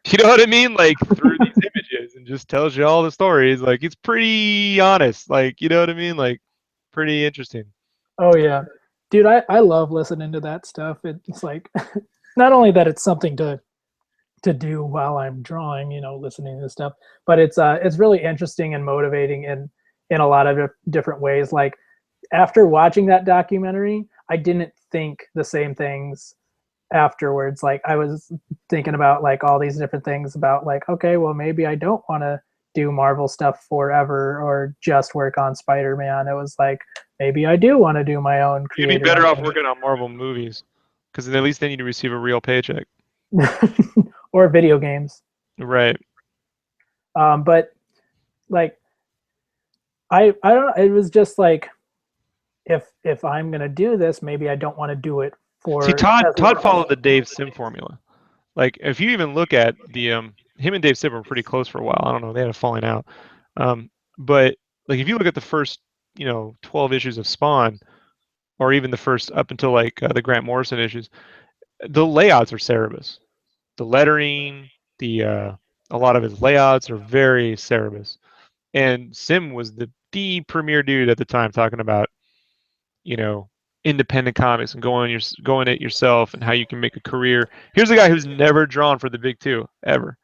You know what I mean? Like through these images and just tells you all the stories. Like it's pretty honest. Like you know what I mean? Like pretty interesting. Oh yeah, dude, I love listening to that stuff. It's like not only that it's something to do while I'm drawing, listening to this stuff, but it's really interesting and motivating in a lot of different ways. Like after watching that documentary, I didn't think the same things afterwards. Like I was thinking about like all these different things about like, okay, well maybe I don't want to do Marvel stuff forever or just work on Spider-Man. It was like maybe I do want to do my own You'd be creator better off own working on Marvel movies because at least then you'd receive a real paycheck. or video games. Right. But like I don't know, it was just like if I'm gonna do this, maybe I don't want to do it See, for Todd followed the Dave Sim formula. Like if you even look at the him and Dave Sim were pretty close for a while. I don't know, they had a falling out. But like if you look at the first 12 issues of Spawn, or even the first up until like the Grant Morrison issues, the layouts are Cerebus. The lettering, the a lot of his layouts are very Cerebus. And Sim was the premier dude at the time talking about you know independent comics and going it yourself and how you can make a career. Here's a guy who's never drawn for the big two ever.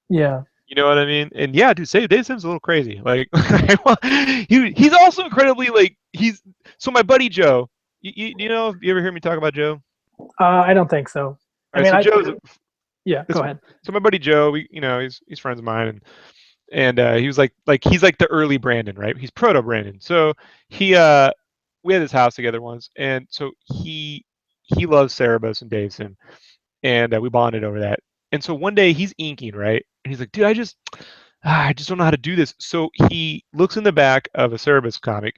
yeah. You know what I mean? And yeah, dude, say Dave Sim's a little crazy. Like he's also incredibly like he's so my buddy Joe. You ever hear me talk about Joe? I don't think so. All I right, mean so I Joe's yeah, go this ahead. so my buddy Joe, he's friends of mine and he was like he's like the early Brandon, right? He's proto Brandon. So he we had his house together once, and so he loves Cerebus and Dave Sim, and we bonded over that. And so one day he's inking, right? And he's like, dude, I just don't know how to do this. So he looks in the back of a Cerebus comic,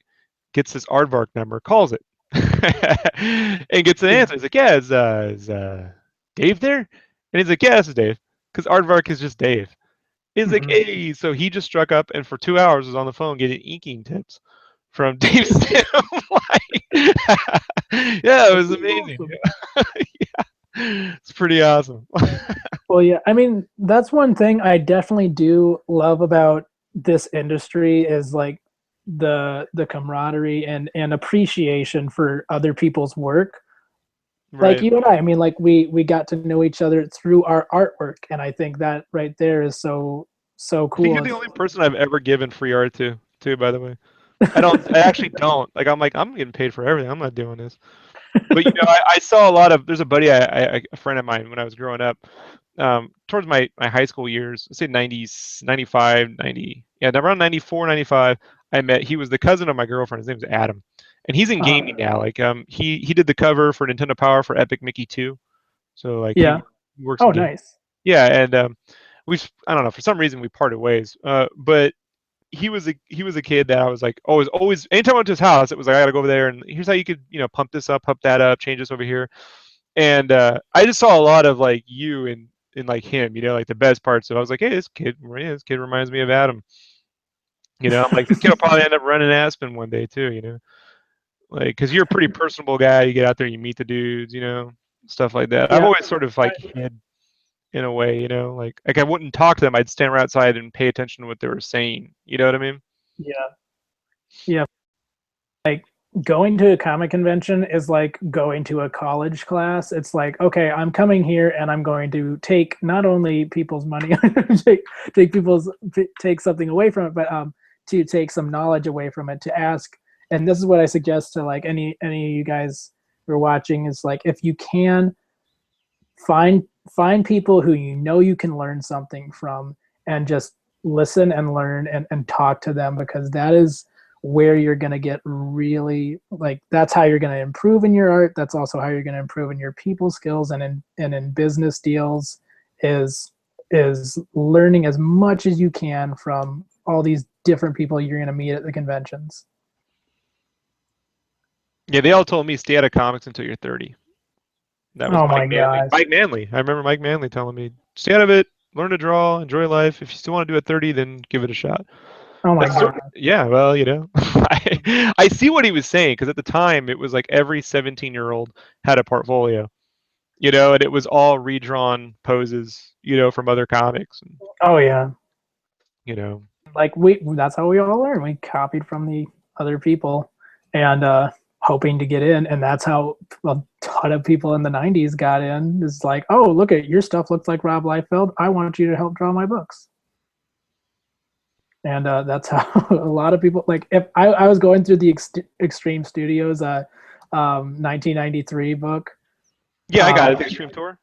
gets this aardvark number, calls it, and gets an Yeah. answer. He's like, yeah, is Dave there? And he's like, yeah, this is Dave, because aardvark is just Dave. He's like, Mhm. hey, so he just struck up and for 2 hours was on the phone getting inking tips from Dave Stim. Like, yeah, it was This is amazing. awesome. It's pretty awesome. Well, yeah, I mean, that's one thing I definitely do love about this industry is like the camaraderie and appreciation for other people's work. Like Right. you and I mean, like we got to know each other through our artwork, and I think that right there is so I think cool. you're the It's only person I've ever given free art to, too, by the way. I don't, I actually don't. Like, I'm like, I'm getting paid for everything. I'm not doing this. But I saw a lot of. There's a buddy, a friend of mine when I was growing up, towards my high school years. Let's say 90s, 95, 90. Yeah, around 94, 95. I met. He was the cousin of my girlfriend. His name's Adam, and he's in uh, gaming now. Like, he did the cover for Nintendo Power for Epic Mickey 2. So like yeah. he works Oh, in game. nice. Yeah, and I don't know, for some reason we parted ways. But he was a kid that I was like always anytime I went to his house, it was like I gotta go over there and here's how you could pump this up, pump that up, change this over here. And I just saw a lot of like you in like him, like the best parts. So I was like, hey, this kid reminds me of Adam. I'm like, this kid will probably end up running Aspen one day too. Like because you're a pretty personable guy. You get out there, you meet the dudes, stuff like that. I've Yeah. always sort of like hid in a way, like I wouldn't talk to them. I'd stand right outside and pay attention to what they were saying. You know what I mean? Yeah. Yeah. Like going to a comic convention is like going to a college class. It's like, okay, I'm coming here and I'm going to take not only people's money, take people's take something away from it, but to take some knowledge away from it, to ask. And this is what I suggest to like any of you guys who are watching is like if you can find find people who you can learn something from and just listen and learn and talk to them because that is where you're going to get really like that's how you're going to improve in your art. That's also how you're going to improve in your people skills and in business deals is learning as much as you can from all these different people you're going to meet at the conventions. Yeah, they all told me stay out of comics until you're 30. That was Oh Mike my Manley. gosh. Mike Manley. I remember Mike Manley telling me stay out of it, learn to draw, enjoy life. If you still want to do it 30, then give it a shot. Oh my That's sort god. yeah. Well, I see what he was saying because at the time it was like every 17-year-old had a portfolio, and it was all redrawn poses, from other comics, and Oh yeah. you know. Like that's how we all learn. We copied from the other people and hoping to get in, and that's how a ton of people in the 90s got in. It's like, oh, look at your stuff looks like Rob Liefeld, I want you to help draw my books. And that's how a lot of people like if I was going through the Extreme Studios 1993 book. Yeah, I got it. um, The Extreme Tour.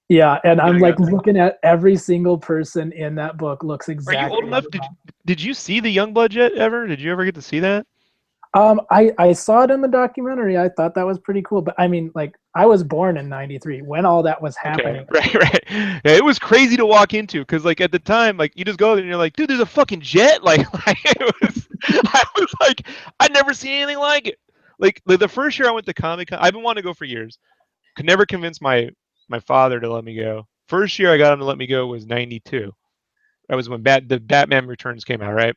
yeah, and Yeah, I'm I like got that. looking at every single person in that book looks Are you old exactly like enough? Did Rob. did you see the Youngblood yet ever? Did you ever get to see that? I saw it in the documentary. I thought that was pretty cool. But I mean, like, I was born in '93 when all that was Okay, happening. right, right. Yeah, it was crazy to walk into because, like, at the time, like, you just go there and you're like, dude, there's a fucking jet. Like it was, I was like, I'd never seen anything like it. Like the first year I went to Comic Con, I've been wanting to go for years. Could never convince my father to let me go. First year I got him to let me go was '92. That was when the Batman Returns came out, right?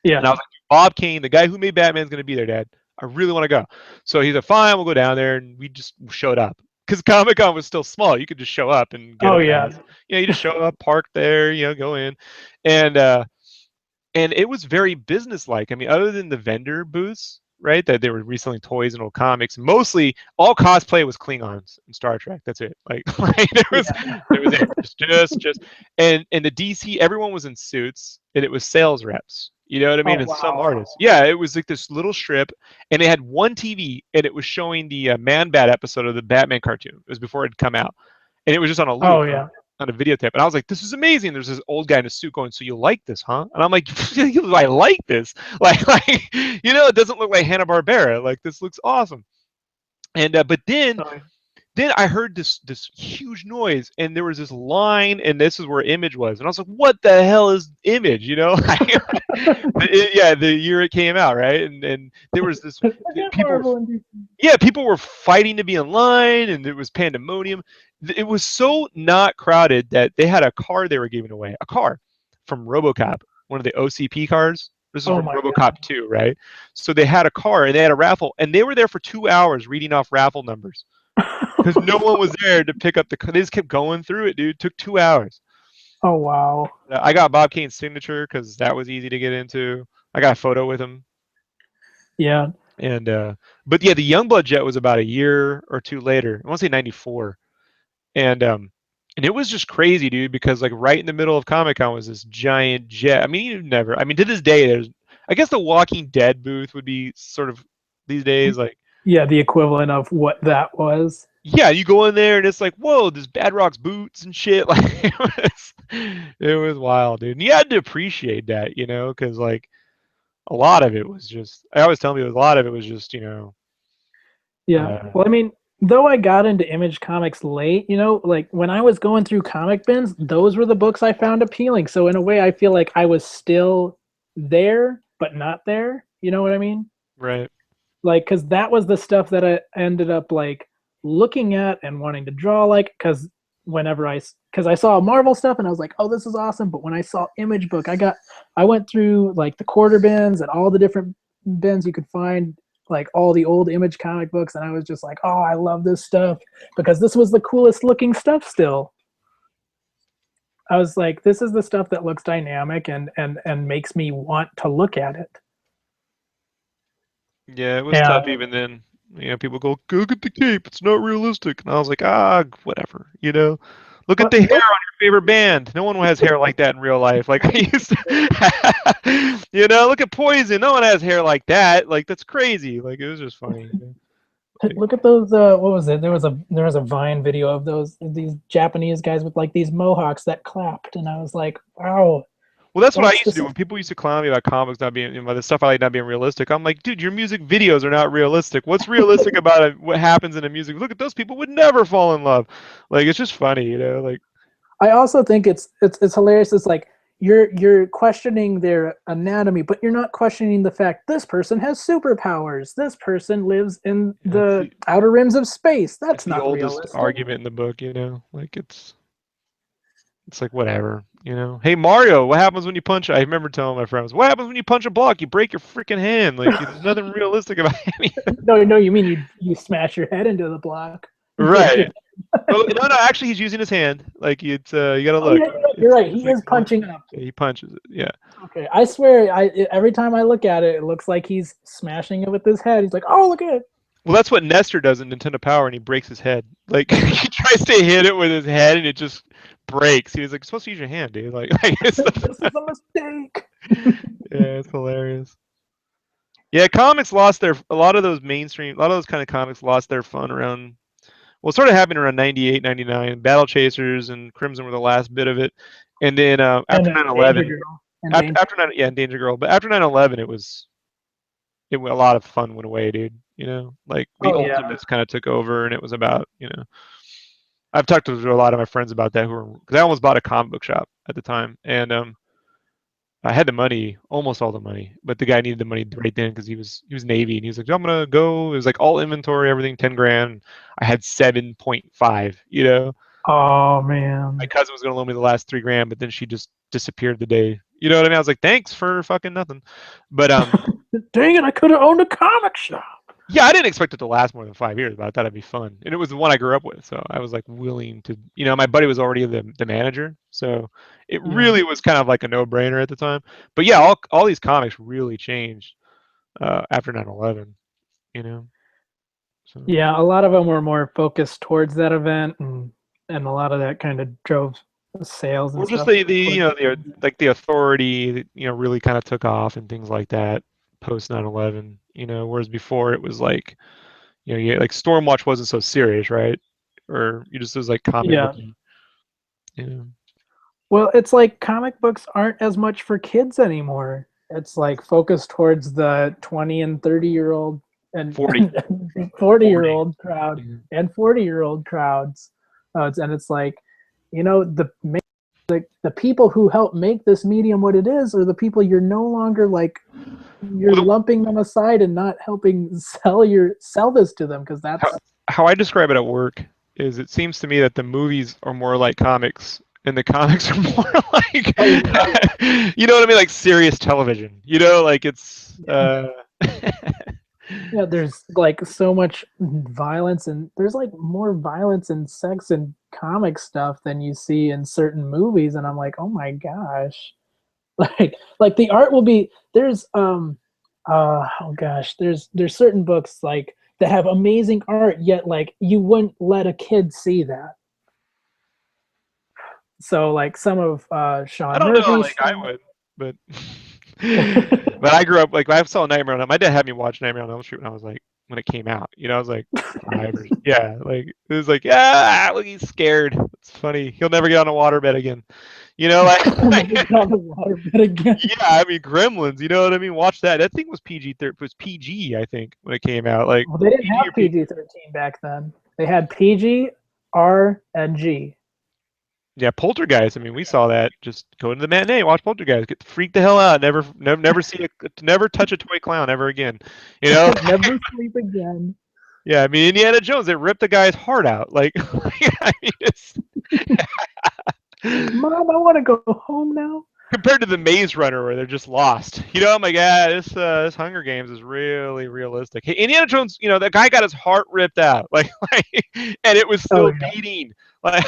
Yeah. And I was like, Bob Kane, the guy who made Batman, is going to be there, Dad. I really want to go. So he's like, fine, we'll go down there. And we just showed up. Because Comic Con was still small. You could just show up and get Oh a yeah. pass. You just show up, park there, go in. And and it was very businesslike. I mean, other than the vendor booths, right, that they were reselling toys and old comics, mostly all cosplay was Klingons and Star Trek. That's it. Like, like Yeah. there was it. Just and the DC, everyone was in suits, and it was sales reps. You know what I mean? Oh And some wow. artists. Yeah, it was like this little strip, and it had one TV, and it was showing the Man Bat episode of the Batman cartoon. It was before it had come out, and it was just on a loop Oh yeah. on a videotape. And I was like, this is amazing. There's this old guy in a suit going, so you like this, huh? And I'm like, I like this. Like, it doesn't look like Hanna-Barbera. Like, this looks awesome. And but then Oh, then I heard this huge noise, and there was this line, and this is where Image was, and I was like, "What the hell is Image?" Yeah, the year it came out, right? And there was this again, people were Marvel and DC. yeah, people were fighting to be in line, and it was pandemonium. It was so not crowded that they had a car they were giving away, a car from RoboCop, one of the OCP cars. This is Oh from my god. RoboCop 2, right? So they had a car and they had a raffle, and they were there for 2 hours reading off raffle numbers because no one was there to pick up they just kept going through it, dude. It took 2 hours. Oh wow. I got Bob Kane's signature because that was easy to get into. I got a photo with him. Yeah. And but yeah, the Youngblood jet was about a year or two later. I want to say 94. And it was just crazy, dude, because like right in the middle of Comic Con was this giant jet. I mean, you never. I mean, to this day, there's. I guess the Walking Dead booth would be sort of these days like. Yeah, the equivalent of what that was. Yeah, you go in there and it's like, whoa, there's Badrock's boots and shit. Like it was wild, dude. And you had to appreciate that, because like a lot of it was just. I always tell people a lot of it was just, Yeah. uh, Well, I mean, though I got into Image Comics late, like when I was going through comic bins, those were the books I found appealing. So in a way, I feel like I was still there, but not there. You know what I mean? right. Like, because that was the stuff that I ended up like looking at and wanting to draw. Like, because I saw Marvel stuff and I was like, oh, this is awesome. But when I saw Image Book, I went through like the quarter bins and all the different bins you could find, like all the old Image comic books, and I was just like, oh, I love this stuff because this was the coolest looking stuff still. I was like, this is the stuff that looks dynamic and makes me want to look at it. Yeah, it was tough And even then. People go get the cape. It's not realistic. And I was like, whatever. Look at but the hair on your favorite band. No one has hair like that in real life. Like I used to, look at Poison. No one has hair like that. Like that's crazy. Like it was just funny. Like, look at those. What was it? There was a Vine video of these Japanese guys with like these mohawks that clapped, and I was like, wow, well, that's what I that's used to just do when people used to clown me about comics not being, the stuff I like not being realistic. I'm like, dude, your music videos are not realistic. What's realistic about it? What happens in a music? Look at those people would never fall in love. Like it's just funny, like. I also think it's hilarious. It's like you're questioning their anatomy, but you're not questioning the fact this person has superpowers. This person lives in Yeah, it's the the outer rims of space. it's That's the not oldest realistic. argument in the book, like it's like whatever. Hey Mario, what happens when you punch? I remember telling my friends, what happens when you punch a block? You break your freaking hand. Like there's nothing realistic about any. No, you mean you smash your head into the block, you break your. Right. Oh no, no. Actually, he's using his hand. Like it's you gotta Oh look. yeah, you're It's right. it's He like is one. punching up. Yeah, he punches it. Yeah. Okay, I swear, every time I look at it, it looks like he's smashing it with his head. He's like, oh, look at it. Well, that's what Nestor does in Nintendo Power, and he breaks his head. Like he tries to hit it with his head, and it just breaks. He was like, "You're supposed to use your hand, dude." Like it's This is a mistake. yeah, it's hilarious. Yeah, comics lost their a lot of those mainstream, a lot of those kind of comics lost their fun around. Well, it started happening around 98, 99. Battle Chasers and Crimson were the last bit of it, and then And after 9/11, Danger Girl. And after Danger. after 9, yeah, and Danger Girl, but after 9/11, a lot of fun went away, dude. Like the Oh yeah. Ultimates kind of took over, and it was about. I've talked to a lot of my friends about that because I almost bought a comic book shop at the time, and I had the money, almost all the money, but the guy needed the money right then because he was Navy, and he was like, "I'm gonna go." It was like all inventory, everything, 10 grand. I had 7.5. Oh My man. cousin was gonna loan me the last 3 grand, but then she just disappeared the day. You know what I mean? I was like, "Thanks for fucking nothing," but Dang it! I could have owned a comic shop. yeah, I didn't expect it to last more than 5 years, but I thought it'd be fun, and it was the one I grew up with, so I was like willing to. My buddy was already the manager, so it Yeah. really was kind of like a no-brainer at the time. But yeah, all these comics really changed after 9/11. You know, so Yeah, a lot of them were more focused towards that event, and a lot of that kind of drove sales and or just stuff. the like the authority, really kind of took off and things like that post 9/11. Whereas before it was like, like Stormwatch wasn't so serious, right? Or you just it was like comic Yeah. booky. Yeah. Well, it's like comic books aren't as much for kids anymore. It's like focused towards the 20 and 30-year-old and 40. 40. Year old crowd Yeah. and 40-year-old crowds. It's like, the people who help make this medium what it is are the people you're no longer like you're Well, lumping them aside and not helping sell this to them because how, that's how I describe it at work is it seems to me that the movies are more like comics and the comics are more like oh yeah, you know what I mean, like serious television. Like it's yeah. Yeah, there's like so much violence, and there's like more violence and sex and comic stuff than you see in certain movies, and I'm like, oh my gosh. Like the art will be there's oh gosh, there's certain books like that have amazing art, yet like you wouldn't let a kid see that. So like some of I Sean don't know, Murphy like I stuff. would, but but I grew up like I saw Nightmare on Elm. My dad had me watch Nightmare on Elm Street when I was like when it came out. You know, I was like 5 or yeah, like it was like yeah, look he's scared. It's funny. He'll never get on a waterbed again. You know, I'll like never get on the waterbed again. yeah, I mean Gremlins. You know what I mean? Watch that. That thing was PG. Was PG, I think, when it came out. Like Well, they didn't PG have or PG. PG-13 back then. They had PG, R, and G. Yeah, Poltergeist. I mean, we saw that. Just go to the matinee, watch Poltergeist, get freaked the hell out. Never see never touch a toy clown ever again. You know? Never sleep again. Yeah, I mean, Indiana Jones, it ripped the guy's heart out. Like, I mean, it's Mom, I want to go home now. compared to the Maze Runner where they're just lost. You know, I'm like, yeah, this Hunger Games is really realistic. Hey, Indiana Jones, you know, that guy got his heart ripped out, like, and it was Oh still yeah. beating. Like,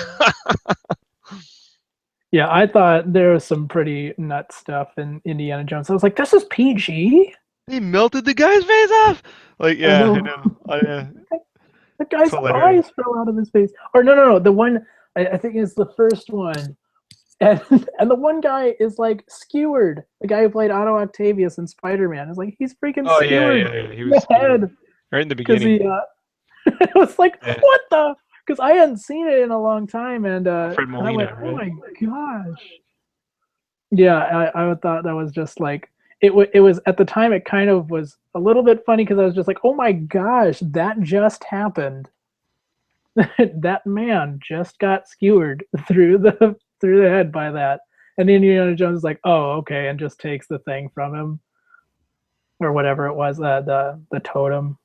Yeah, I thought there was some pretty nut stuff in Indiana Jones. I was like, this is PG? he melted the guy's face off. Like, I yeah, I know. know. The It's guy's hilarious. eyes fell out of his face. Or no. The one I think is the first one. And and the one guy is like skewered. The guy who played Otto Octavius in Spider-Man is like he's freaking Oh skewered yeah. He in was the skewered head right in the because beginning. he it was like Yeah. what the because I hadn't seen it in a long time Fred and I went, Molina, oh right? my gosh. Yeah, I thought that was just like it was at the time it kind of was a little bit funny because I was just like, oh my gosh, that just happened. That man just got skewered through the head by that. And Indiana Jones is like, oh, okay, and just takes the thing from him or whatever it was, the totem.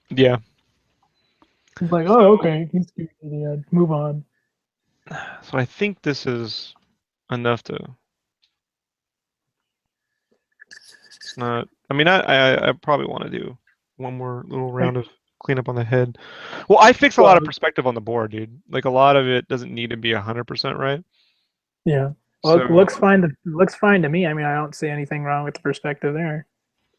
Yeah. He's like, oh, So okay, he's skewered in the head. Move on. so I think this is enough to. It's not. I mean, I probably want to do one more little round of cleanup on the head. Well, I fix a lot of Well, perspective on the board, dude. Like a lot of it doesn't need to be 100% right. yeah. Well, it So looks fine to me. I mean, I don't see anything wrong with the perspective there.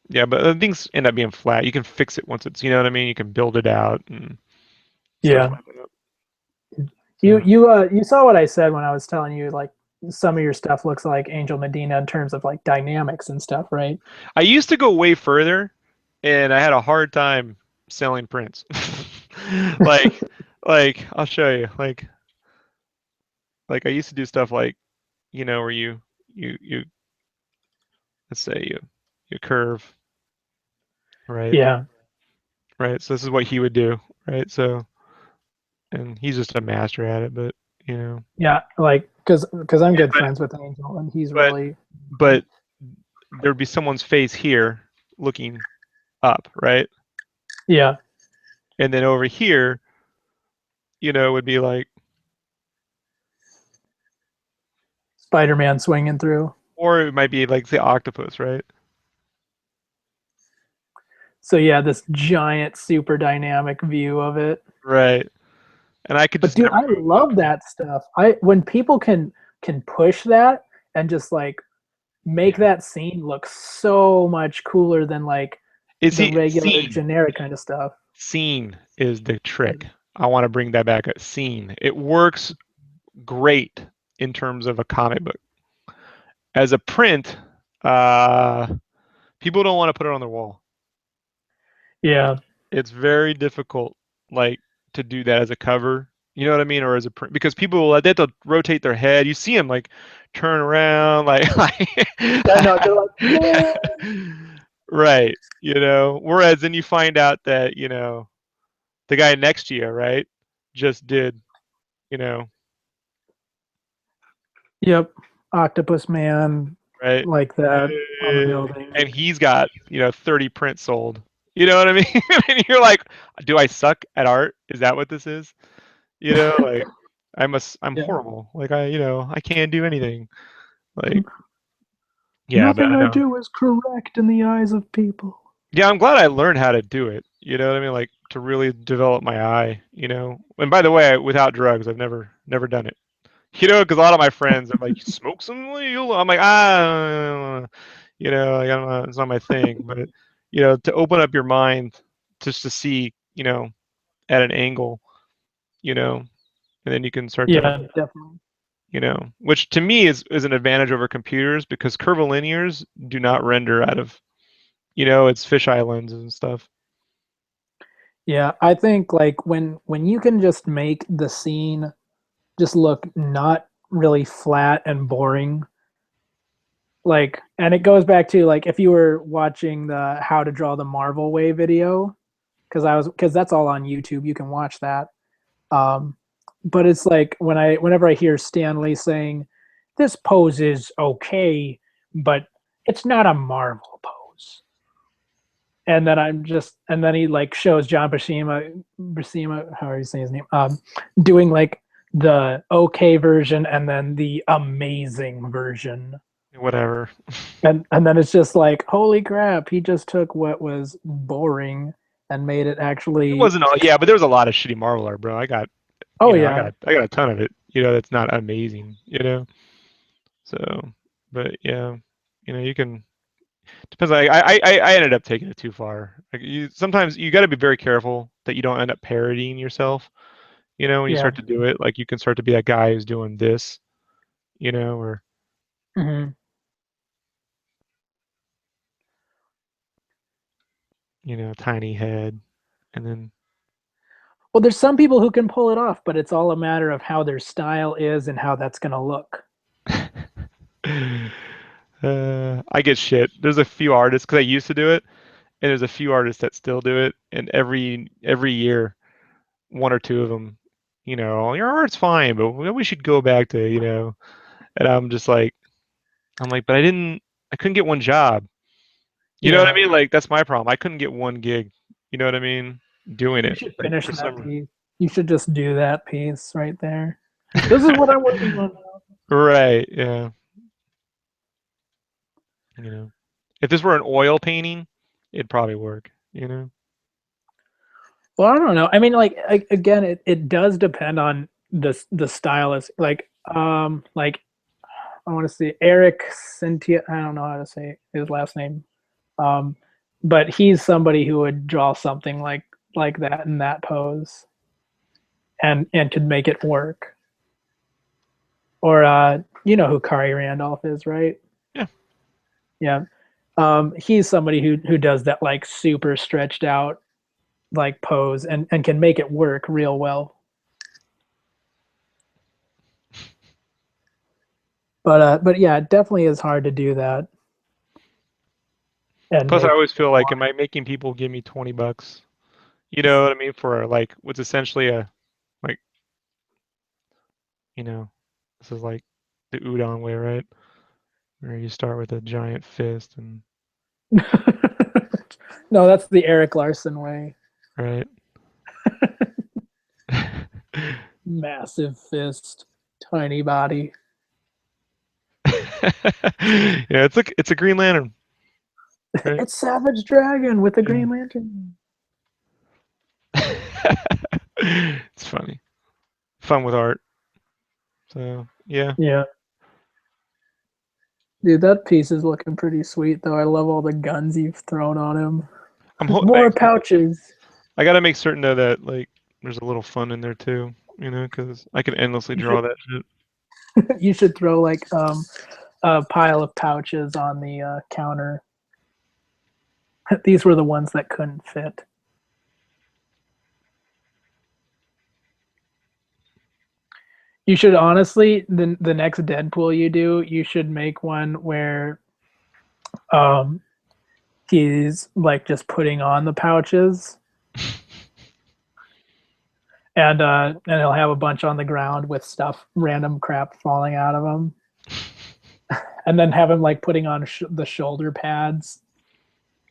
yeah, but things end up being flat. You can fix it once it's, you know what I mean. You can build it out and stuff Yeah. like that. You So you uh you saw what I said when I was telling you like some of your stuff looks like Angel Medina in terms of like dynamics and stuff, right? I used to go way further, and I had a hard time selling prints. like, like I'll show you. Like I used to do stuff like, you know, where you let's say you curve, right? Yeah. Right. So this is what he would do, right? So and he's just a master at it, but you know, Yeah, like because I'm yeah, good friends with Angel and he's but really but there'd be someone's face here looking up, right? yeah, And then over here, you know, would be like, Spider-Man swinging through. or it might be like the octopus, right? So yeah, this giant super dynamic view of it. Right. And I could But just dude, never I move love that stuff. I when people can push that and just like make yeah. that scene look so much cooler than like Is the he regular scene? generic kind of stuff. Scene is the trick. I want to bring that back at scene. It works great in terms of a comic book. As a print, uh, people don't want to put it on their wall. Yeah. It's very difficult, like to do that as a cover. You know what I mean, or as a print, because people they have to rotate their head. You see them like turn around, like I know they're like, whoa. right. You know, whereas then you find out that the guy next to you, right, just did, you know, Yep. Octopus Man right, like that on the building. and he's got 30 prints sold. You know what I mean? And you're like, do I suck at art? Is that what this is? Like I'm Yeah. horrible. Like I can't do anything. Like yeah, but Nothing I I know. do is correct in the eyes of people. Yeah, I'm glad I learned how to do it. You know what I mean? Like to really develop my eye. You know. And by the way, without drugs, I've never done it. You know, because a lot of my friends are like, "You smoke some weed?" I'm like, ah, you know, like, it's not my thing. But you know, to open up your mind just to see, you know, at an angle, you know, and then you can start to, Yeah, definitely. you know, which to me is an advantage over computers because curvilinears do not render out of, you know, it's fisheye lenses and stuff. Yeah, I think like when you can just make the scene just look not really flat and boring, like, and it goes back to like if you were watching the how to draw the Marvel way video, because that's all on YouTube, you can watch that. Um, but it's like whenever I hear Stanley saying this pose is okay, but it's not a Marvel pose, and then and then he like shows John Buscema, how are you saying his name, doing like the okay version and then the amazing version, Whatever. and then it's just like holy crap, he just took what was boring and made it It actually. wasn't all, yeah, but there was a lot of shitty Marvel art, bro. I got, you Oh know, yeah, I got a ton of it. You know, that's not amazing. You know, so, but yeah, you know, you can. Depends. I ended up taking it too far. Like you, sometimes you got to be very careful that you don't end up parodying yourself. You know, when you yeah. start to do it, like you can start to be that guy who's doing this. You know, or Hmm. you know, tiny head, and then Well, there's some people who can pull it off, but it's all a matter of how their style is and how that's going to look. I get shit. There's a few artists because I used to do it, and there's a few artists that still do it, and every year, one or two of them, you know, your art's fine, but we should go back to, you know, and I'm like, but I couldn't get one job. You know what I Yeah, mean? Like that's my problem. I couldn't get one gig. You know what I mean? Doing you it, should like finish for that some, piece. You should just do that piece right there. This is what I'm working on now. right? Yeah, you know, if this were an oil painting, it'd probably work. You know? Well, I don't know. I mean, like again, it does depend on the stylist. Like I want to see Eric Cintia. I don't know how to say his last name. Um, but he's somebody who would draw something like that in that pose and could make it work. Or you know who Kari Randolph is, right? Yeah. Yeah. He's somebody who does that like super stretched out like pose and can make it work real well. But yeah, it definitely is hard to do that and Plus, I make always feel like, am water. I making people give me $20? You know what I mean? For like what's essentially a like, you know, this is like the udon way, right? Where you start with a giant fist and No, that's the Eric Larson way. right. Massive fist, tiny body. Yeah, it's a Green Lantern, right? It's Savage Dragon with the Green Lantern. It's funny, fun with art. So yeah, Yeah. Dude, that piece is looking pretty sweet though. I love all the guns you've thrown on him. More thanks. pouches. I gotta make certain though that like there's a little fun in there too, you know, because I can endlessly You should draw that shit. you should throw like a pile of pouches on the counter. These were the ones that couldn't fit. You should honestly the next Deadpool you do, you should make one where um he's like just putting on the pouches and he'll have a bunch on the ground with stuff random crap falling out of him and then have him like putting on the shoulder pads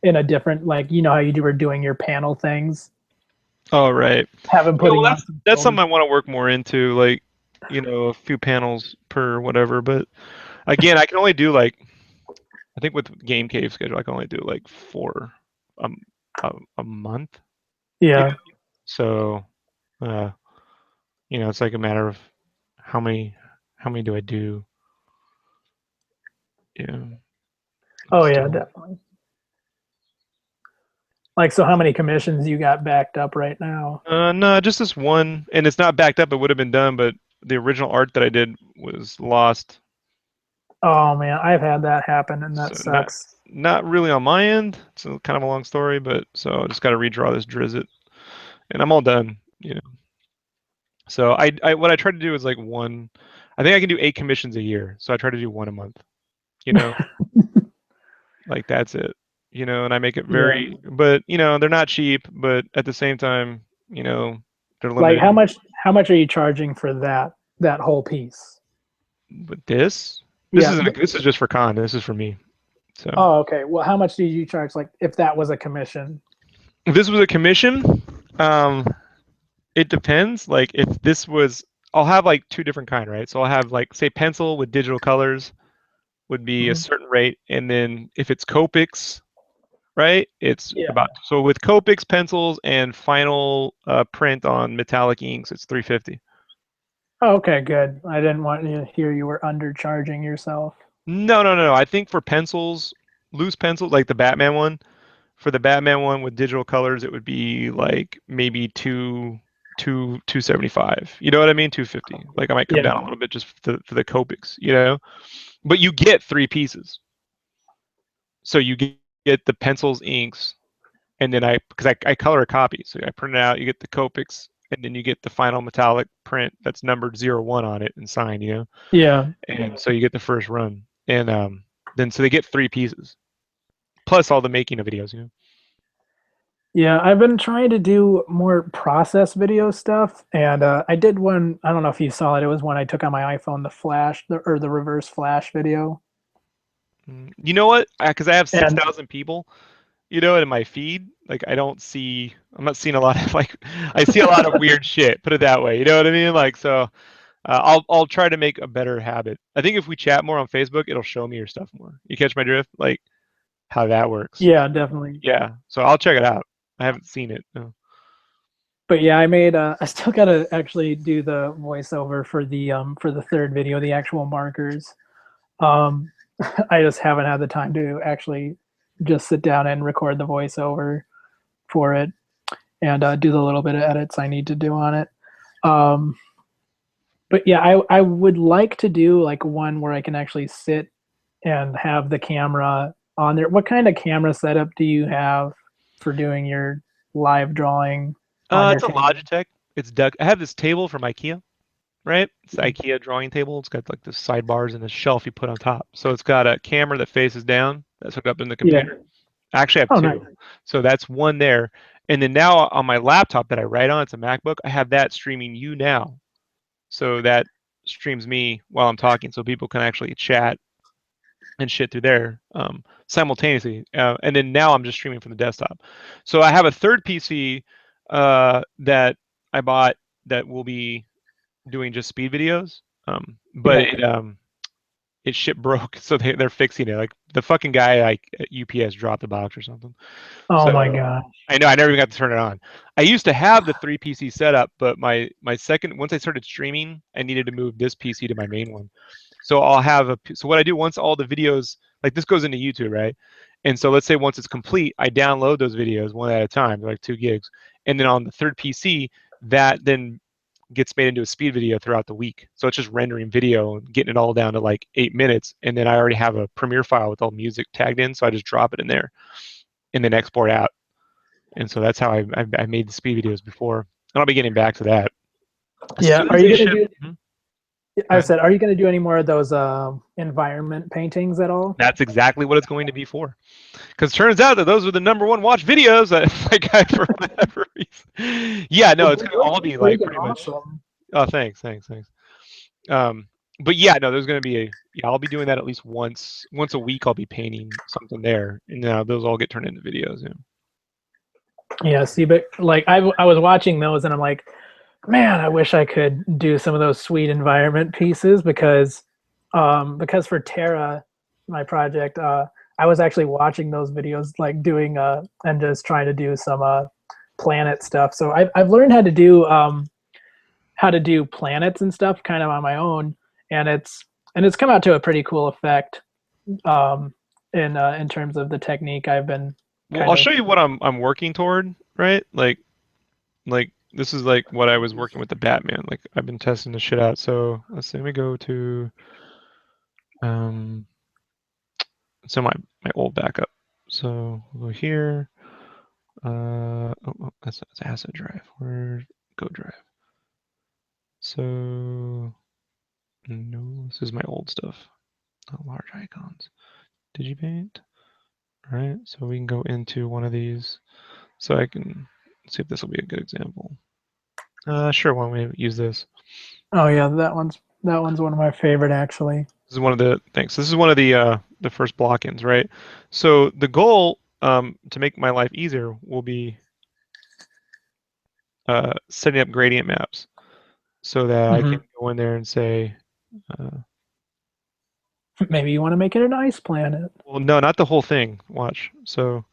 in a different, like you know how you were doing your panel things, Oh right. have him Yeah, well putting on some that's shoulder. something I want to work more into, like, you know, a few panels per whatever. But again, I can only do like I think with game cave schedule, I can only do like four a month. Yeah. So, it's like a matter of how many do I do? Yeah. Oh yeah, Still. definitely. Like, so how many commissions you got backed up right now? No, just this one, and it's not backed up. It would have been done, but the original art that I did was lost. Oh man, I've had that happen, and that So not sucks. not really on my end. It's kind of a long story, but so I just got to redraw this Drizzt, and I'm all done. So I what I try to do is like one. I think I can do 8 commissions a year, so I try to do one a month. You know, like that's it. And I make it Yeah. very, but they're not cheap, but at the same time, they're Like, limited. how much are you charging for that whole piece? But this Yeah. isn't. This is just for con. This is for me. So Oh, okay. Well, how much did you charge? Like, if that was a commission? if this was a commission, um, it depends. Like if this was, I'll have like two different kind, right? So I'll have like say pencil with digital colors would be a Mhm. certain rate, and then if it's Copics, right? It's Yeah. about so with Copics pencils and final print on metallic inks, it's 350. Oh, okay, good. I didn't want to hear you were undercharging yourself. No, no, no, no. I think for pencils, loose pencils, like the Batman one, for the Batman one with digital colors, it would be like maybe 275. You know what I mean? 250. Like I might come Yeah. down a little bit just for the Copics. But you get 3 pieces. So you get the pencils, inks, and then because I color a copy, so I print it out. You get the Copics, and then you get the final metallic print that's numbered 01 on it and signed. Yeah. And so you get the first run, and then so they get 3 pieces plus all the making of videos. Yeah, I've been trying to do more process video stuff, and I did one. I don't know if you saw it. It was one I took on my iPhone, the flash, or the reverse flash video. You know what? Because I have And 6,000 people, in my feed. Like I'm not seeing a lot of like, I see a lot of weird shit. Put it that way. You know what I mean? Like so, I'll try to make a better habit. I think if we chat more on Facebook, it'll show me your stuff more. You catch my drift? Like how that works. yeah, definitely. Yeah. So I'll check it out. I haven't seen it. No. But yeah, I made. I still gotta actually do the voiceover for the third video, the actual markers. Um, I just haven't had the time to actually just sit down and record the voiceover for it and do the little bit of edits I need to do on it. Um, but yeah, I would like to do like one where I can actually sit and have the camera on there. What kind of camera setup do you have for doing your live drawing on your It's a table? Logitech. It's duck. I have this table from IKEA, right? It's the IKEA drawing table. It's got like the sidebars and a shelf you put on top. So it's got a camera that faces down that's hooked up in the Yeah. computer. I actually have Oh, nice. two. So that's one there. And then now on my laptop that I write on, it's a MacBook, I have that streaming you now. So that streams me while I'm talking so people can actually chat and shit through there simultaneously. And then now I'm just streaming from the desktop. So I have a third PC that I bought that will be doing just speed videos. But Yeah. it shit broke, so they're fixing it. Like the fucking guy like at UPS dropped the box or something. Oh my So god. I know I never even got to turn it on. I used to have the 3 PC setup, but my second once I started streaming, I needed to move this PC to my main one. So I'll have so what I do once all the videos like this goes into YouTube, right? And so let's say once it's complete, I download those videos one at a time, like 2 gigs, and then on the third PC, that then gets made into a speed video throughout the week. So it's just rendering video and getting it all down to like 8 minutes, and then I already have a Premiere file with all music tagged in, so I just drop it in there and then export out. And so that's how I made the speed videos before. And I'll be getting back to that. As Yeah. soon Are as you they gonna ship, do? go I ahead. said, are you gonna do any more of those environment paintings at all? That's exactly what it's going to be for. Because it turns out that those are the #1 watch videos that like for whatever reason. Yeah, no, Well, it's they going to look all be like freaking pretty much. awesome. Oh, thanks. Um, but yeah, no, there's going to be I'll be doing that at least once a week. I'll be painting something there, and those all get turned into videos. Yeah. See, but like I was watching those and I'm like, man, I wish I could do some of those sweet environment pieces because for Terra, my project, I was actually watching those videos, like doing and just trying to do some planet stuff. So I've learned how to do planets and stuff kind of on my own, and it's come out to a pretty cool effect in terms of the technique I've been Well, kind I'll of. show you what I'm working toward, right? Like this is like what I was working with the Batman. Like I've been testing the shit out. So let's say we go to um so my old backup. So we'll go here. That's asset drive. Where go drive. So no, this is my old stuff. Not large icons. Digipaint. All right, so we can go into one of these. So I can see if this will be a good example. Sure, why don't we use this? Oh yeah, that one's one of my favorite actually. This is one of the thanks. This is one of the first block-ins, right? So the goal to make my life easier will be setting up gradient maps so that I can Hmm. go in there and say, uh, Maybe you want to make it an ice planet. well, no, not the whole thing. Watch. So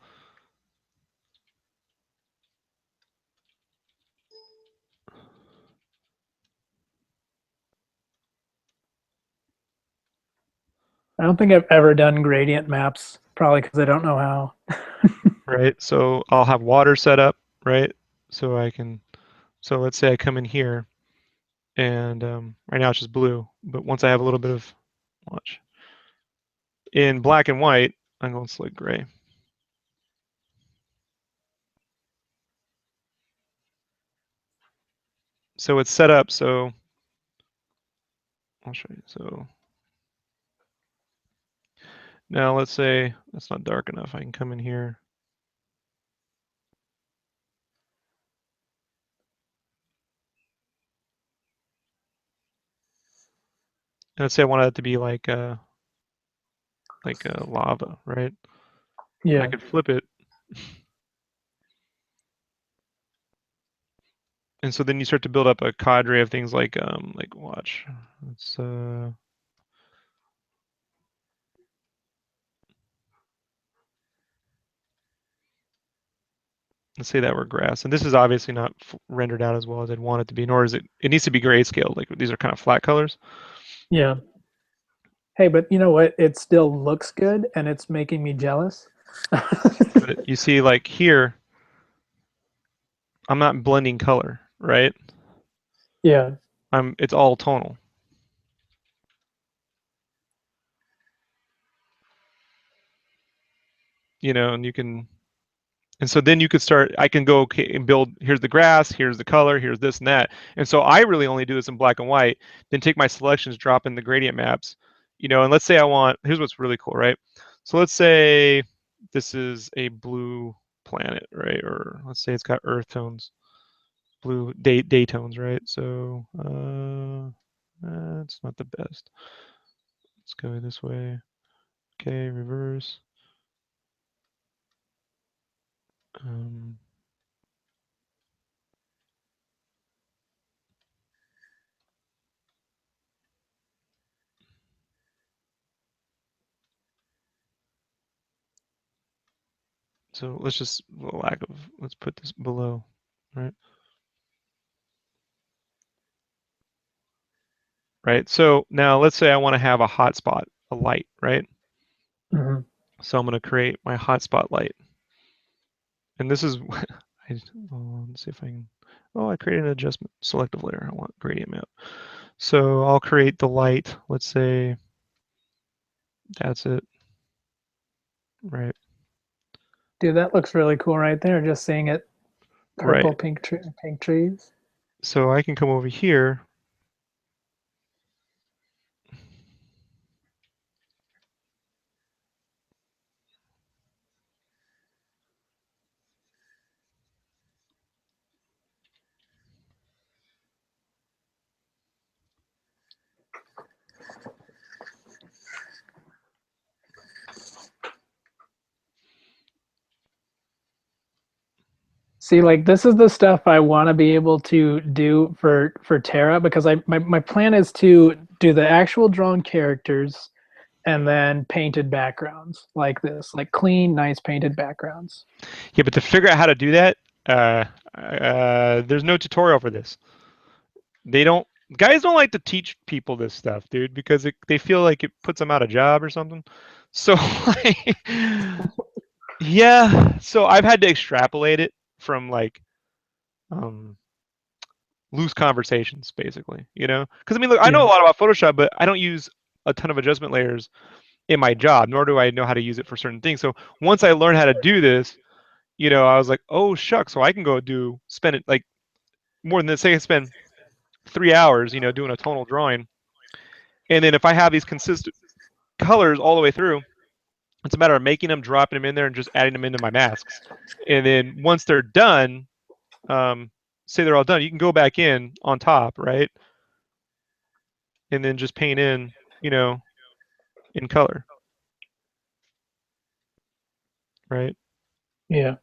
I don't think I've ever done gradient maps, probably because I don't know how. right, so I'll have water set up, right? So I can. So let's say I come in here, and right now it's just blue, but once I have a little bit of watch in black and white, I'm going to select gray. So it's set up so I'll show you. So now let's say that's not dark enough. I can come in here. And let's say I want it to be like lava, right? I Yeah. could flip it. And so then you start to build up a cadre of things like watch. Let's let's say that were grass. And this is obviously not rendered out as well as I'd want it to be, nor is it needs to be grayscale. Like these are kind of flat colors. Yeah. Hey, but you know what? It still looks good and it's making me jealous. But you see like here, I'm not blending color, right? Yeah. It's all tonal. You know, and you can and so then you could start, I can go okay, and build, here's the grass, here's the color, here's this and that. And so I really only do this in black and white, then take my selections, drop in the gradient maps, you know, and let's say I want, here's what's really cool, right? So let's say this is a blue planet, right? Or let's say it's got earth tones, blue day tones, right? So that's not the best. Let's go this way. Okay, reverse. Um, So let's just let's put this below, right? Right. So now let's say I want to have a hotspot, a light, right? Hmm. So I'm going to create my hotspot light. And this is, let's see if I can, oh, I created an adjustment selective layer. I want gradient map. So I'll create the light. Let's say that's it, right? Dude, that looks really cool right there. Just seeing it purple, Right. pink trees. So I can come over here. See, like this is the stuff I want to be able to do for Terra because my plan is to do the actual drawn characters and then painted backgrounds like this, like clean, nice painted backgrounds. Yeah, but to figure out how to do that, there's no tutorial for this. They don't guys don't like to teach people this stuff, dude, because they feel like it puts them out of job or something. So like, yeah, so I've had to extrapolate it from like um loose conversations basically, you know? Because I mean, look, I know Yeah. a lot about Photoshop, but I don't use a ton of adjustment layers in my job, nor do I know how to use it for certain things. So once I learned how to do this, I was like, oh shucks, so I can go spend it like more than this. Say I spend 3 hours, doing a tonal drawing, and then if I have these consistent colors all the way through, it's a matter of making them, dropping them in there, and just adding them into my masks. And then once they're done, um, say they're all done, you can go back in on top, right? And then just paint in color, right? Yeah.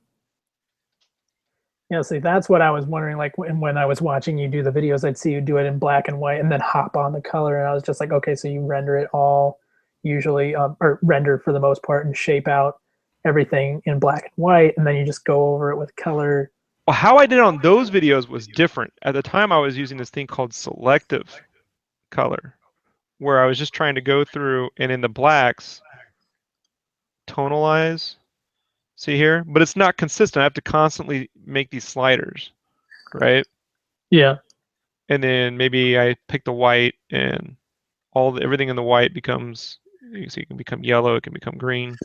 Yeah, see, that's what I was wondering. Like when I was watching you do the videos, I'd see you do it in black and white and then hop on the color. And I was just like, okay, so you render it all usually, or render for the most part and shape out everything in black and white. And then you just go over it with color. Well, how I did on those videos was different. At the time, I was using this thing called selective color, where I was just trying to go through and in the blacks, tonalize. See here? But it's not consistent. I have to constantly make these sliders, right? Yeah. And then maybe I pick the white and everything in the white becomes, you can see it can become yellow, it can become green.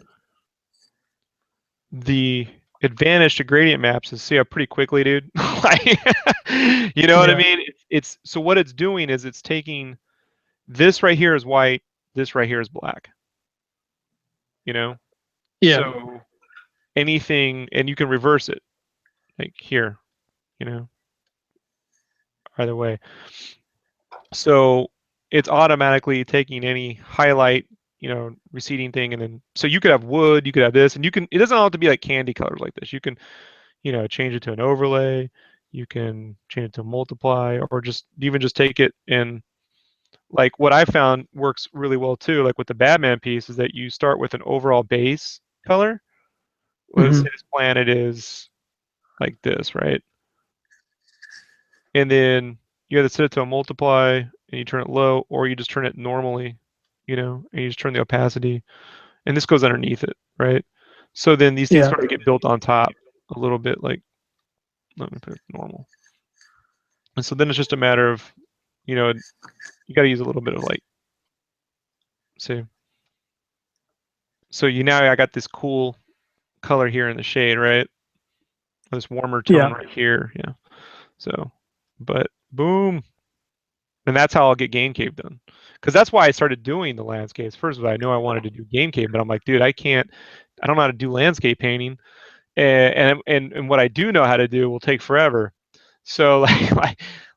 The advantage to gradient maps is see how pretty quickly, dude. Like, you know what I Yeah. mean? It's so what it's doing is it's taking this right here is white, this right here is black. You know? Yeah. So anything, and you can reverse it, like here, you know, either way. So it's automatically taking any highlight, receding thing, and then so you could have wood, you could have this, and it doesn't have to be like candy colors like this. You can, change it to an overlay, you can change it to multiply, or just even just take it and like what I found works really well too, like with the Batman piece, is that you start with an overall base color. Let's say Hmm. this planet is like this, right? And then you either set it to a multiply and you turn it low, or you just turn it normally, and you just turn the opacity, and this goes underneath it, right? So then these things Yeah. start to get built on top a little bit, like let me put it normal. And so then it's just a matter of, you got to use a little bit of light. See, so I got this cool color here in the shade, right? This warmer tone Yeah. right here, yeah. So, but boom, and that's how I'll get game cave done. Because that's why I started doing the landscapes. First of all, I knew I wanted to do game cave, but I'm like, dude, I can't. I don't know how to do landscape painting, and what I do know how to do will take forever. So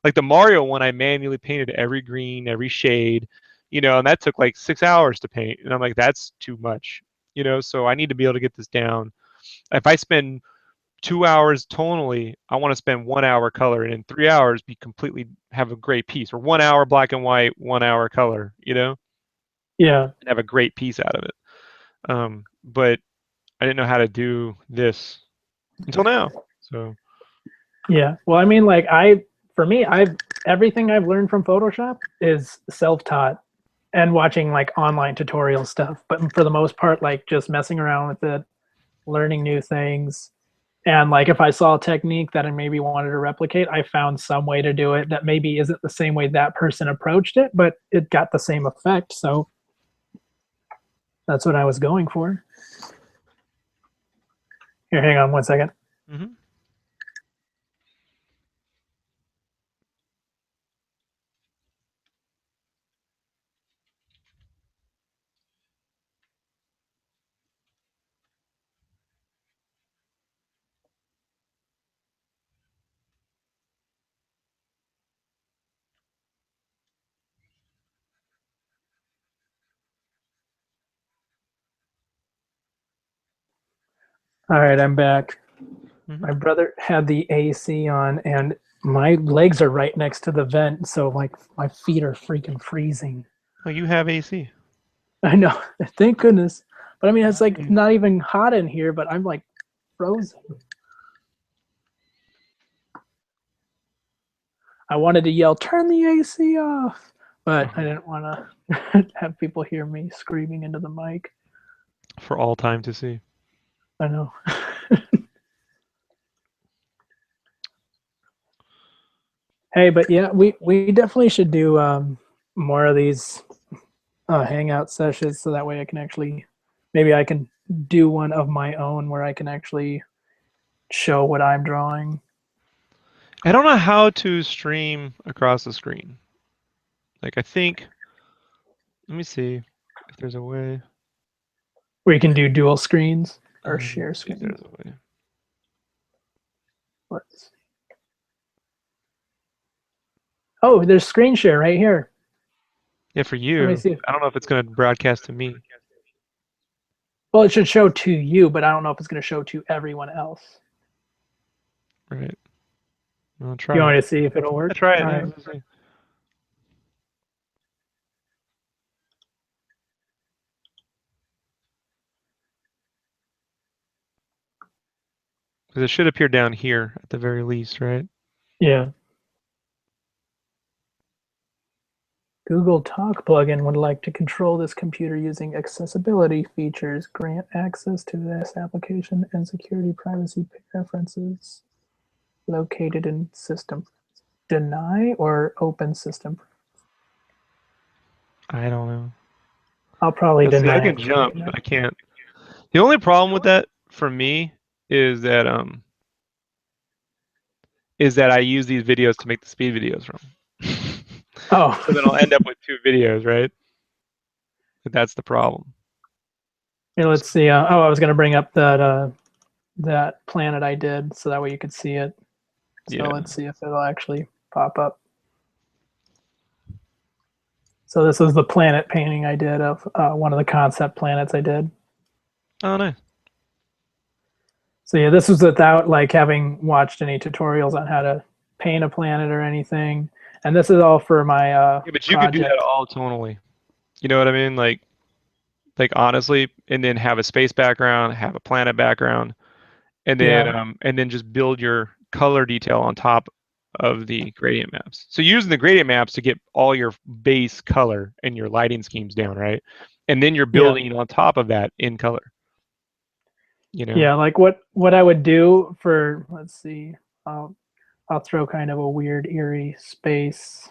like the Mario one, I manually painted every green, every shade, and that took like 6 hours to paint. And I'm like, that's too much, So I need to be able to get this down. If I spend 2 hours tonally, I want to spend 1 hour color, and in 3 hours be completely have a great piece, or 1 hour black and white, 1 hour color, Yeah. and have a great piece out of it. But I didn't know how to do this until now. So Yeah. Well, I mean, for me, everything I've learned from Photoshop is self-taught and watching like online tutorial stuff. But for the most part, like just messing around with it, learning new things. And like if I saw a technique that I maybe wanted to replicate, I found some way to do it that maybe isn't the same way that person approached it, but it got the same effect. So that's what I was going for. Here, hang on one second. mhm. All right, I'm back. Mhm. My brother had the AC on, and my legs are right next to the vent, so like my feet are freaking freezing. Oh, you have AC. I know. Thank goodness. But I mean, it's like not even hot in here, but I'm like frozen. I wanted to yell, "Turn the AC off," but I didn't want to have people hear me screaming into the mic. For all time to see. I know. Hey, but yeah, we definitely should do more of these hangout sessions, so that way I can actually, maybe I can do one of my own where I can actually show what I'm drawing. I don't know how to stream across the screen. Like, I think, let me see if there's a way. Where you can do dual screens or Let me share see if screen. there's a way. Let's see. Oh, there's screen share right here. Yeah, for Let me you. see. I don't know if it's going to broadcast to me. Well, it should show to you, but I don't know if it's going to show to everyone else. Right. I'll You try want it. me to see if it'll work? Yeah, try it. All Yeah, right. let's see. Because it should appear down here at the very least, right? Yeah. Google Talk plugin would like to control this computer using accessibility features, grant access to this application, and security privacy preferences located in system. Deny or open system? I don't know. I'll probably Let's see. I deny can it. jump, but I can't. The only problem with that for me is that I use these videos to make the speed videos from. Oh. So then I'll end up with two videos, right? But that's the problem. Here, let's see. I was going to bring up that planet I did, so that way you could see it. So Yeah. let's see if it'll actually pop up. So this is the planet painting I did of one of the concept planets I did. Oh, nice. So yeah, this was without like having watched any tutorials on how to paint a planet or anything. And this is all for my Yeah, but you could do that project. all tonally. You know what I mean? Like honestly, and then have a space background, have a planet background, Yeah, and then just build your color detail on top of the gradient maps. So using the gradient maps to get all your base color and your lighting schemes down, right? And then you're yeah, building on top of that in color. You know? yeah. Like what I would do for, let's see, I'll throw kind of a weird eerie space.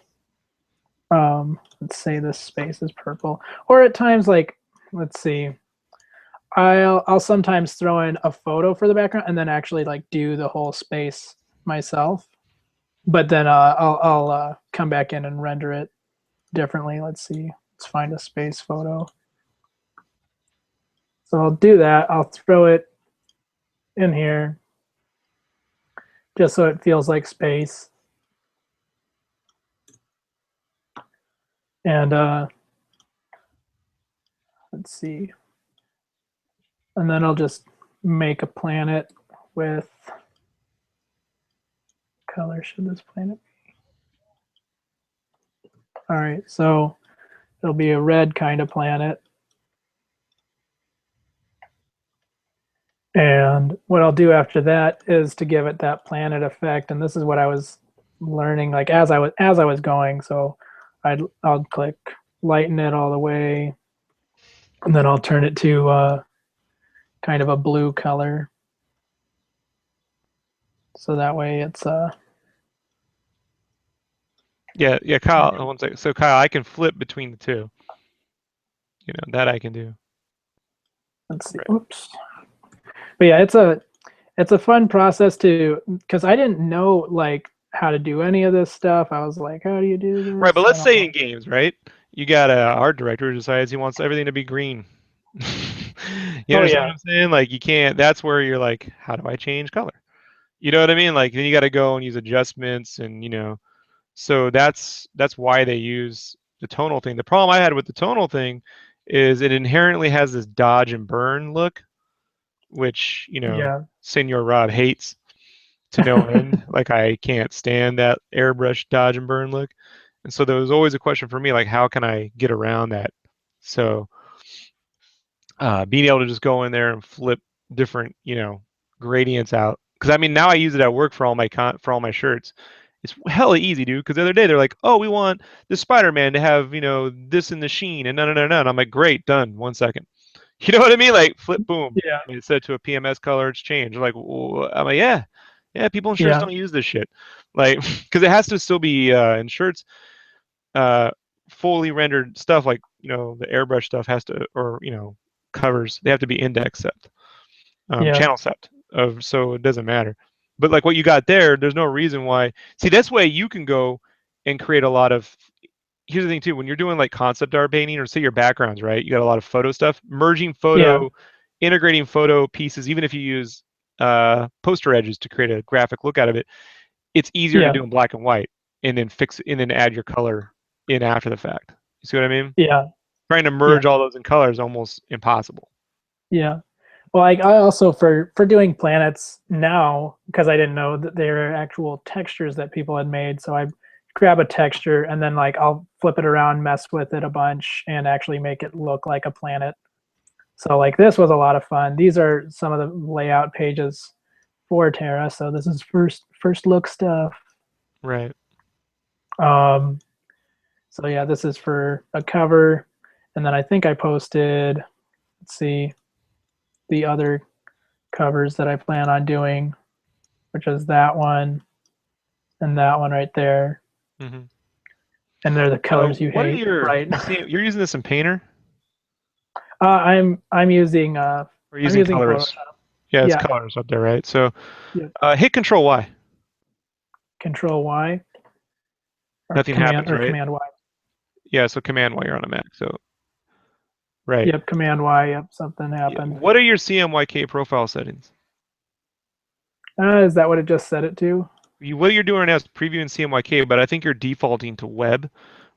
Let's say this space is purple, or at times like, let's see, I'll sometimes throw in a photo for the background and then actually like do the whole space myself. But then I'll come back in and render it differently. Let's see. Let's find a space photo. So I'll do that. I'll throw it in here just so it feels like space. And let's see. And then I'll just make a planet with color should this planet be? All right, so it'll be a red kind of planet. And what I'll do after that is to give it that planet effect. And this is what I was learning like as I was going. So I'll click lighten it all the way, and then I'll turn it to kind of a blue color. So that way it's Yeah, Kyle, one second. So Kyle, I can flip between the two. You know, that I can do. let's see. Right. Oops. But yeah, it's a fun process to, because I didn't know like how to do any of this stuff. I was like, how do you do Right, but this? I let's don't say know. in games, right? You got a art director who decides he wants everything to be green. You Oh understand what yeah. I'm saying? Like you can't. That's where you're like, how do I change color? You know what I mean? Like then you got to go and use adjustments, and you know. So that's why they use the tonal thing. The problem I had with the tonal thing is it inherently has this dodge and burn look, which you know, Yeah. Senor Rob hates to no end. Like I can't stand that airbrush dodge and burn look. And so there was always a question for me, like how can I get around that? So being able to just go in there and flip different, gradients out. Because I mean, now I use it at work for all my shirts. It's hella easy, dude. Because the other day they're like, "Oh, we want the Spider-Man to have this in the sheen," and no. And I'm like, "Great, done. 1 second." You know what I mean? Like flip, boom. Yeah. And it's set to a PMS color. It's changed. I'm like, yeah. People in shirts Yeah. don't use this shit, like, because it has to still be in shirts. Uh, Fully rendered stuff like the airbrush stuff has to, or covers, they have to be index set, Yeah. channel set of, so it doesn't matter. But like what you got there's no reason why. See, that's way you can go and create a lot of. Here's the thing too, when you're doing like concept art painting, or say your backgrounds, right? You got a lot of photo stuff, merging Yeah. photo, integrating photo pieces, even if you use poster edges to create a graphic look out of it, it's easier to Yeah. do in black and white, and then and then add your color in after the fact. You see what I mean? Yeah. Trying to Yeah. merge all those in color is almost impossible. Yeah. Well, like I also for doing planets now, because I didn't know that they were actual textures that people had made, so I grab a texture and then like I'll flip it around, mess with it a bunch, and actually make it look like a planet. So like this was a lot of fun. These are some of the layout pages for Terra. So this is first look stuff. Right. Um, so yeah, this is for a cover, and then I think I posted. Let's see the other covers that I plan on doing, which is that one and that one right there. Mm-hmm. And they're the colors you What are hate, your? right? You're using this in Painter, I'm using or I'm using using colors? Photoshop. Yeah, it's Yeah, colors up there, right? So yeah. hit Control Y. Control Y or Nothing happens, right? Command Y. Yeah, so Command Y, you're on a Mac. So right. Yep, Command Y. Yep, something Yeah. happened. What are your CMYK profile settings? Is that what it just set it to? What you're doing right now is previewing CMYK, but I think you're defaulting to web,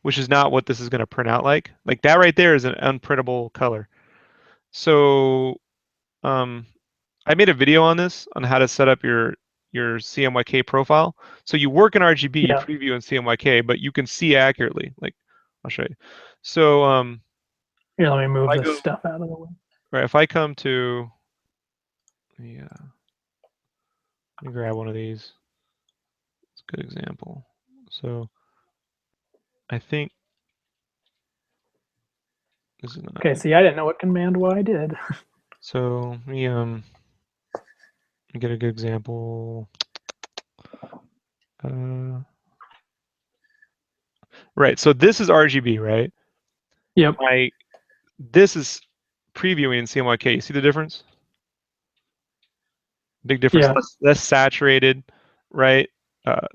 which is not what this is going to print out like. Like that right there is an unprintable color. So I made a video on this on how to set up your CMYK profile. So you work in RGB, you Yeah. preview in CMYK, but you can see accurately. Like I'll show you. So Here, let me if move I this go stuff out of the way. right, if I come to let me grab one of these. It's a good example. So I think this is not Okay, it. see, I didn't know what Command Y did. So let me get a good example. Uh, right. So this is RGB, right? Yep. This is previewing in CMYK. You see the difference? Big difference. Yeah. Less saturated, right?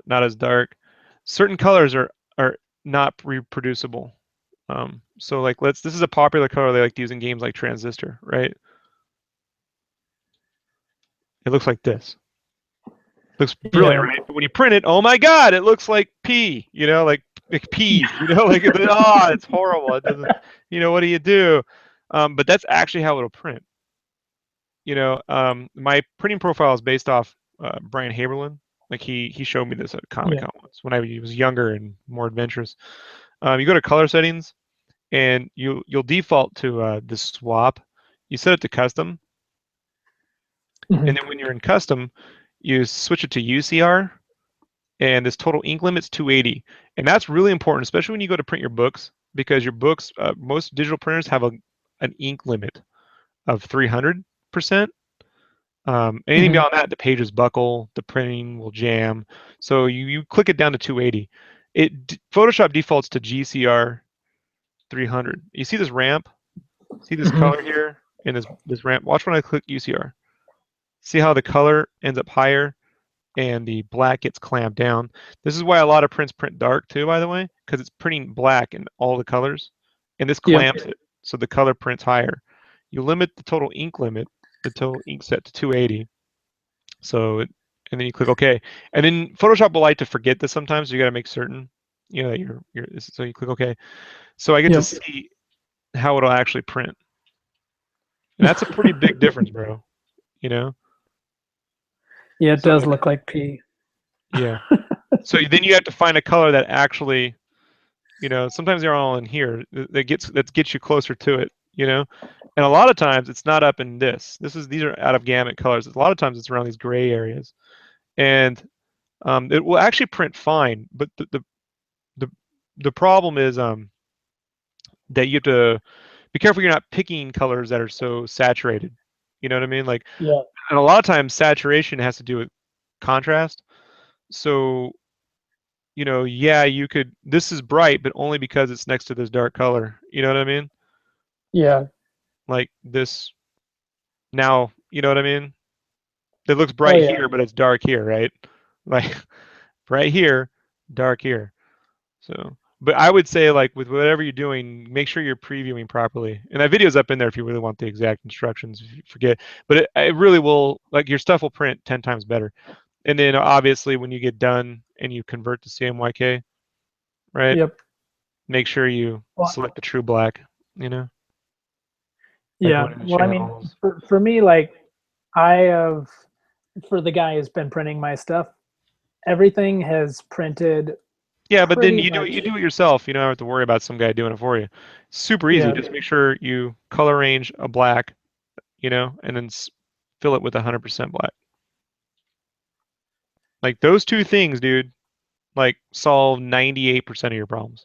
Not as dark. Certain colors are not reproducible. So like this is a popular color they like to use in games like Transistor, right? It looks like this. Looks brilliant, Yeah. right? But when you print it, oh my God, it looks like pea, like peas, like it's horrible. It doesn't, what do you do? But that's actually how it'll print. My printing profile is based off Brian Haberlin. Like he showed me this at Comic Yeah. Con once when I was younger and more adventurous. You go to color settings and you'll default to this swap. You set it to custom, Hmm. and then when you're in custom, you switch it to UCR, and this total ink limit's 280, and that's really important, especially when you go to print your books, because your books, most digital printers have an ink limit of 300%. Anything Hmm. beyond that, the pages buckle, the printing will jam. So you click it down to 280. Photoshop defaults to GCR 300. You see this ramp? See this Hmm. color here and this ramp? Watch when I click UCR. See how the color ends up higher and the black gets clamped down. This is why a lot of prints print dark too, by the way, because it's printing black in all the colors, and this Yep. clamps it, so the color prints higher. You limit the total ink limit, the total ink set to 280. And then you click OK, and then Photoshop will like to forget this sometimes. So you got to make certain, that so you click OK. So I get to Yep. see how it'll actually print, and that's a pretty big difference, bro. You know. Yeah, it So does look like P. yeah. So then you have to find a color that actually, sometimes they're all in here that gets you closer to it. you know. And a lot of times it's not up in this. These are out of gamut colors. A lot of times it's around these gray areas, and it will actually print fine. But the the problem is that you have to be careful you're not picking colors that are so saturated. You know what I mean? Like, Yeah. and a lot of times saturation has to do with contrast. So, yeah, you could. This is bright, but only because it's next to this dark color. You know what I mean? Yeah. Like this now. You know what I mean? It looks Oh bright yeah. here, but it's dark here, right? Like bright here, dark here. So, but I would say like with whatever you're doing, make sure you're previewing properly. And that video's up in there if you really want the exact instructions. If you forget, but it really will, like, your stuff will print 10 times better. And then obviously when you get done and you convert to CMYK, right? Yep. Make sure you Well, select the true black. You know, by yeah. going to the Well, I mean, channels. for me, like, I have, for the guy who's been printing my stuff, everything has printed Yeah, but then pretty you much. do it yourself. You don't have to worry about some guy doing it for you. Super easy. Yeah. Just make sure you color range a black, and then fill it with 100% black. Like those two things, dude, like solve 98% of your problems.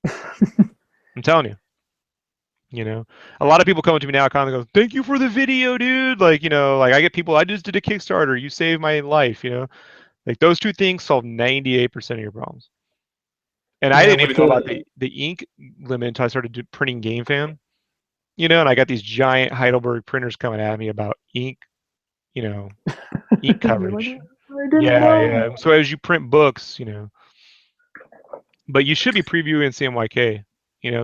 I'm telling you. A lot of people come to me now and go, "Thank you for the video, dude." Like, like I get people, I just did a Kickstarter, you saved my life. Like those two things solve 98% of your problems. And I Yeah. didn't With even know about the the ink limit until I started printing Game Fan. And I got these giant Heidelberg printers coming at me about you know, ink you're like, coverage. I didn't Yeah, know. yeah. So as you print books. But you should be previewing CMYK.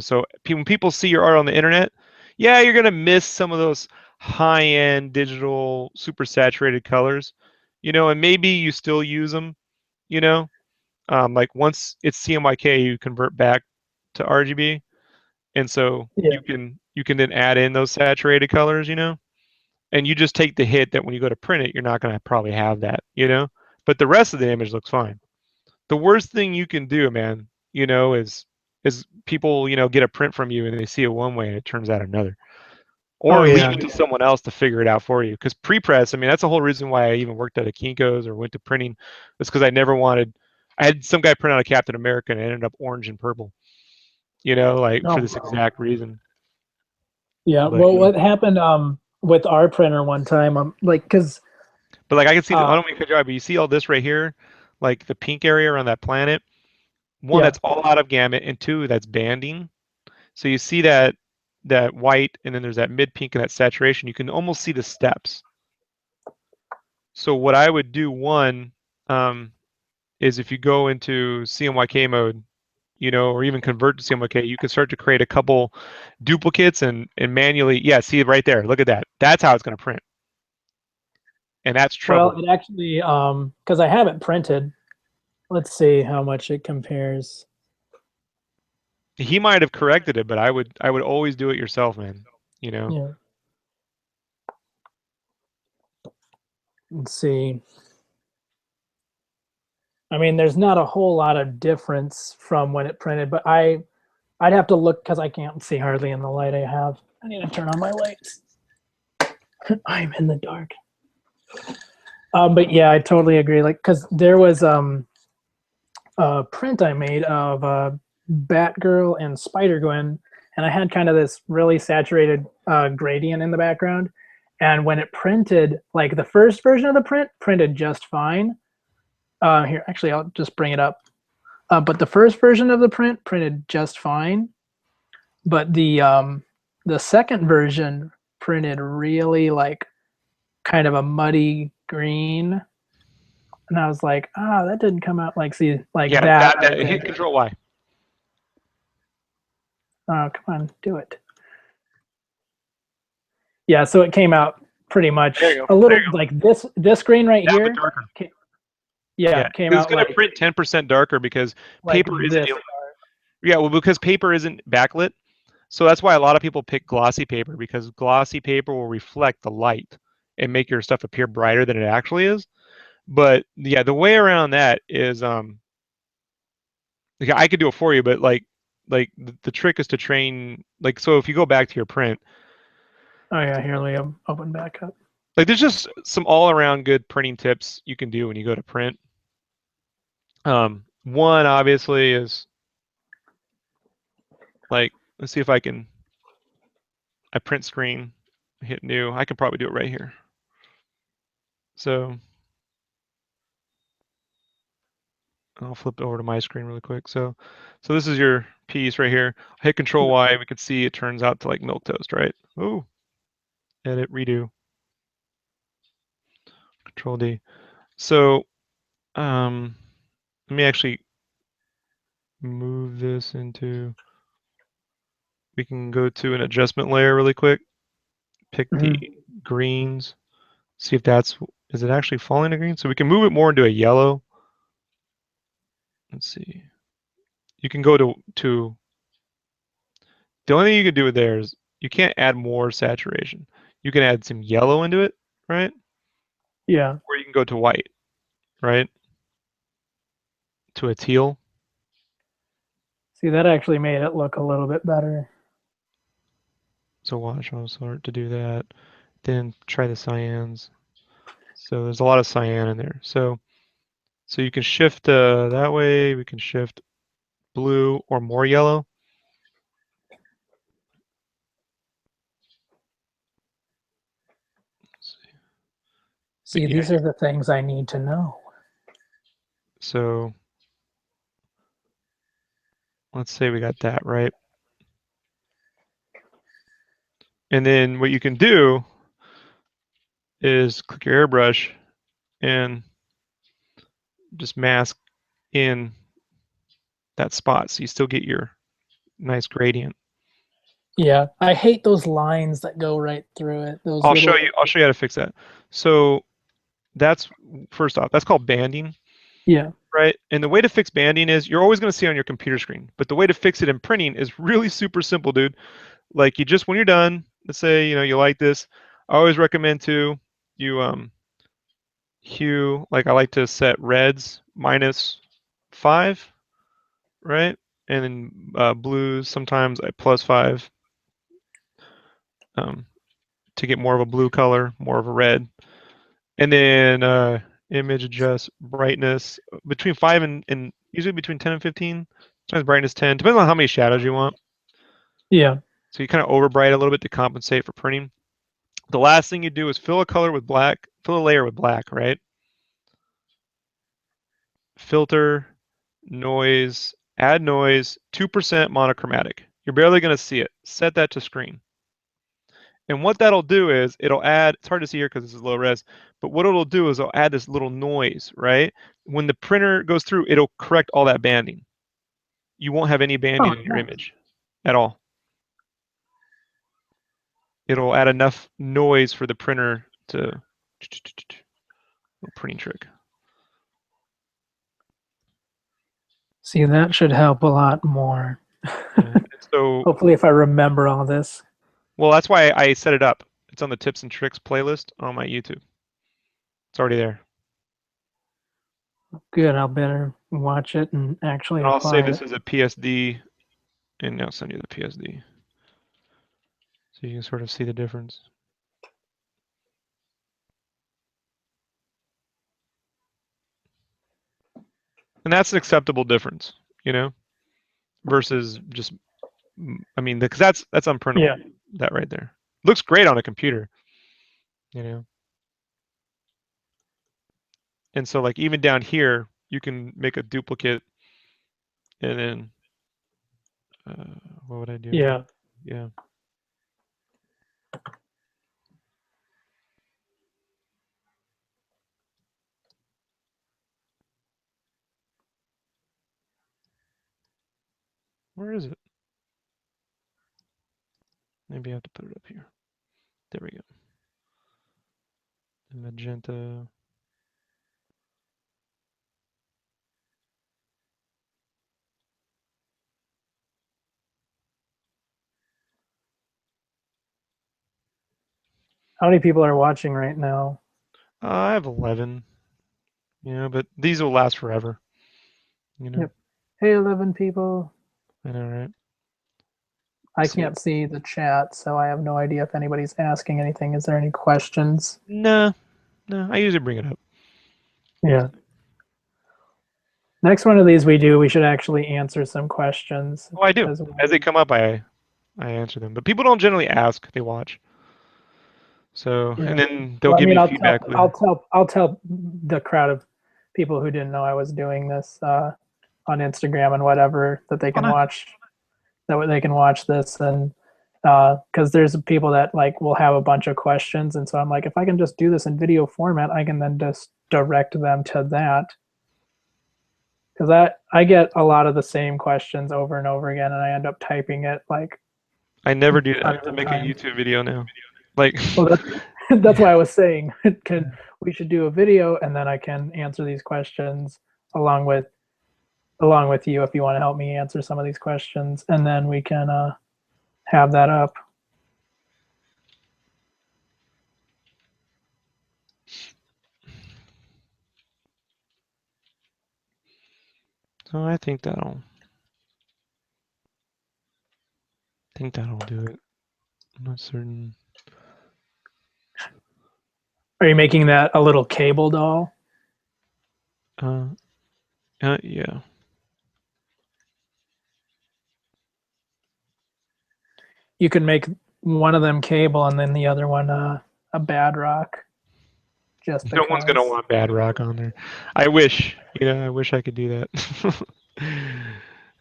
So when people see your art on the internet, yeah, you're gonna miss some of those high-end digital super saturated colors. And maybe you still use them. You know, like once it's CMYK, you convert back to RGB, and so Yeah. you can then add in those saturated colors. And you just take the hit that when you go to print it, you're not gonna probably have that. But the rest of the image looks fine. The worst thing you can do, man, is people, get a print from you and they see it one way and it turns out another. Oh Or leave yeah. it to someone else to figure it out for you. Because pre-press, I mean, that's the whole reason why I even worked at a Kinko's or went to printing, was because I never wanted. I had some guy print out a Captain America and it ended up orange and purple. Like for Oh this exact reason. yeah. But Well, what happened with our printer one time, like, cause like I can see. I uh don't mean to cut you off, but you see all this right here, like the pink area around that planet. One, yeah. that's all out of gamut, and two, that's banding. So you see that white, and then there's that mid pink and that saturation. You can almost see the steps. So what I would do, one, is if you go into CMYK mode, or even convert to CMYK, you can start to create a couple duplicates and manually, yeah, see right there. Look at that. That's how it's going to print, and that's Well, trouble. it actually because I have it printed. Let's see how much it compares. He might have corrected it, but I would always do it yourself, man. You know. Yeah. Let's see. I mean, there's not a whole lot of difference from when it printed, but I'd have to look because I can't see hardly in the light I have. I need to turn on my lights. I'm in the dark. But yeah, I totally agree. Like, because there was a print I made of Batgirl and Spider Gwen, and I had kind of this really saturated gradient in the background. And when it printed, like the first version of the print printed just fine. Here, actually, I'll just bring it up. But the first version of the print printed just fine. But the second version printed really like kind of a muddy green, and I was like, that didn't come out like see like Yeah, that that right hit there. Control Y. Oh, come on, do it. Yeah, so it came out pretty There much you go. a little like this green right Now, but here. darker. Yeah, Yeah, came because it's out going to print 10% darker because like paper isn't. this. Yeah, well, because paper isn't backlit, so that's why a lot of people pick glossy paper, because glossy paper will reflect the light and make your stuff appear brighter than it actually is. But yeah, the way around that is, like, I could do it for you, but like like the trick is to train, like, so if you go back to your print, Oh yeah, here let me open back up. like there's just some all around good printing tips you can do when you go to print. One obviously is like, let's see if I print screen, hit new. I could probably do it right here. So I'll flip over to my screen really quick. So this is your piece right here. I hit Control Y. We could see it turns out to like milk toast, right? Oh, edit, redo, Control D. So let me actually move this into. We can go to an adjustment layer really quick. Pick the Mhm. greens. See if is it actually falling to green? So we can move it more into a yellow. Let's see. You can go to the only thing you can do with there is you can't add more saturation. You can add some yellow into it, right? Yeah. Or you can go to white, right? To a teal. See, that actually made it look a little bit better. So watch, I'll start to do that. Then try the cyans. So there's a lot of cyan in there. So you can shift that way. We can shift blue or more yellow. But See, yeah, these are the things I need to know. so let's say we got that right. And then what you can do is click your airbrush and just mask in that spot so you still get your nice gradient. Yeah, I hate those lines that go right through it. Those little. I'll show you how to fix that. So that's first off, that's called banding, Yeah. right? And the way to fix banding is you're always going to see it on your computer screen, but the way to fix it in printing is really super simple, dude. Like you just when you're done, let's say you like this, I always recommend to you hue, like I like to set reds -5, right? And then blues sometimes at +5 um, to get more of a blue color, more of a red. And then image adjust brightness between 5 and usually between 10 and 15. Sometimes brightness 10, depends on how many shadows you want. Yeah. So you kind of overbright a little bit to compensate for printing. The last thing you do is fill a color with black, fill a layer with black, right? Filter, noise, add noise, 2% monochromatic. You're barely going to see it. Set that to screen. And what that'll do is it'll add, it's hard to see here because this is low res, but what it'll do is it'll add this little noise, right? When the printer goes through, it'll correct all that banding. You won't have any banding Oh, in your nice. image at all. It'll add enough noise for the printer to printing trick. See, that should help a lot more. Yeah. So, Hopefully, if I remember all this. well, that's why I set it up. It's on the tips and tricks playlist on my YouTube. It's already there. Good, I'll better watch it and actually And I'll say apply this it. is a PSD, and I'll send you the PSD so you can sort of see the difference. And that's an acceptable difference, versus just, I mean, because that's unprintable. Yeah. That right there looks great on a computer, you know. And so like even down here, you can make a duplicate, and then what would I do? Yeah. Yeah. Where is it? Maybe I have to put it up here. There we go. The magenta. How many people are watching right now? I have 11, but these will last forever, you know. Yep. Hey, 11 people. I know, right? I See, can't see the chat, so I have no idea if anybody's asking anything. Is there any questions? no, no. I usually bring it up. Yeah. Next one of these we do, we should actually answer some questions Oh, I do. as well. As they come up, I answer them. But people don't generally ask; they watch. So, and Yeah. then they'll Well, I give mean, me I'll tell, feedback I'll later. tell, I'll tell the crowd of people who didn't know I was doing this on Instagram and whatever that they Oh, can no. watch. That way they can watch this and because there's people that like will have a bunch of questions, and so I'm like, if I can just do this in video format, I can then just direct them to that. Because I get a lot of the same questions over and over again, and I end up typing it like I never do that. tons I of make a times. YouTube video now. Like, Well, that's why I was saying we should do a video, and then I can answer these questions along with along with you if you want to help me answer some of these questions, and then we can have that up. so I think that'll do it. I'm not certain. Are you making that a little cable doll? Uh, yeah. You can make one of them cable and then the other one a bad rock, just No one's gonna because. want bad rock on there. I wish, I wish I could do that.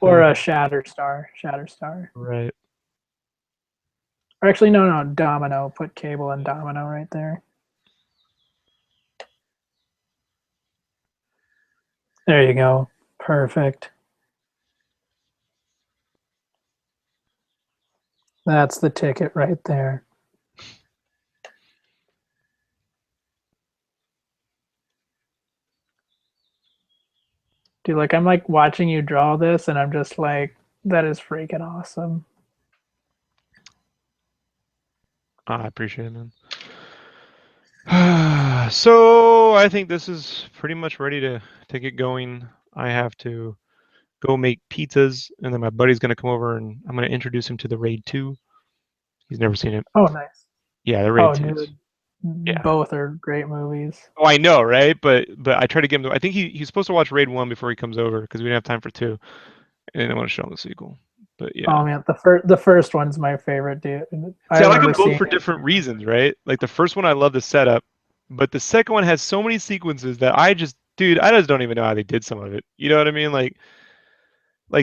Or a shatter star, shatter star. Right. Or actually, no, domino. Put cable and domino right there. There you go. Perfect. That's the ticket right there. Dude, like I'm like watching you draw this and I'm just like, that is freaking awesome. I appreciate it, man. So I think this is pretty much ready to get going. I have to go make pizzas, and then my buddy's gonna come over, and I'm gonna introduce him to the Raid 2. He's never seen it. Oh, nice. Yeah, the Raid Oh, 2's. dude. Yeah. Both are great movies. Oh, I know, right? But I try to get him to. I think he's supposed to watch Raid 1 before he comes over because we didn't have time for 2, and then I want to show him the sequel. But Oh yeah. man, the first one's my favorite, dude. I See, I like them remember both seeing for it. different reasons, right? Like the first one, I love the setup, but the second one has so many sequences that dude, I just don't even know how they did some of it. You know what I mean? Like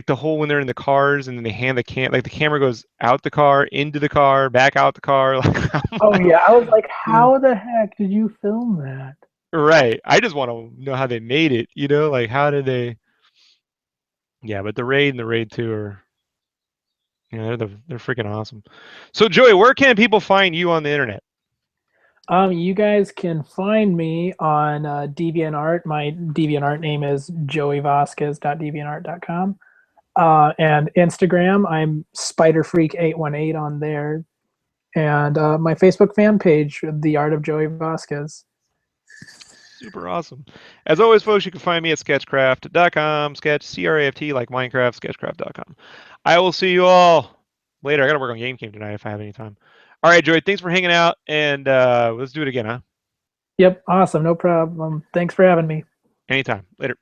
the whole when they're in the cars and then they hand like the camera goes out the car, into the car, back out the car. Like, I'm Oh like, yeah, I was like, yeah. how the heck did you film that? Right. I just want to know how they made it. Like how did they? Yeah, but the Raid and the Raid 2 are, they're freaking awesome. So Joey, where can people find you on the internet? You guys can find me on DeviantArt. My DeviantArt name is joeyvasquez.deviantart.com. And Instagram, I'm SpiderFreak818 on there. And my Facebook fan page, The Art of Joey Vasquez. Super awesome. As always, folks, you can find me at sketchcraft.com, CRAFT, like Minecraft, sketchcraft.com. I will see you all later. I got to work on Game Cam tonight if I have any time. All right, Joey, thanks for hanging out, and let's do it again, huh? Yep, awesome, no problem. Thanks for having me. Anytime. Later.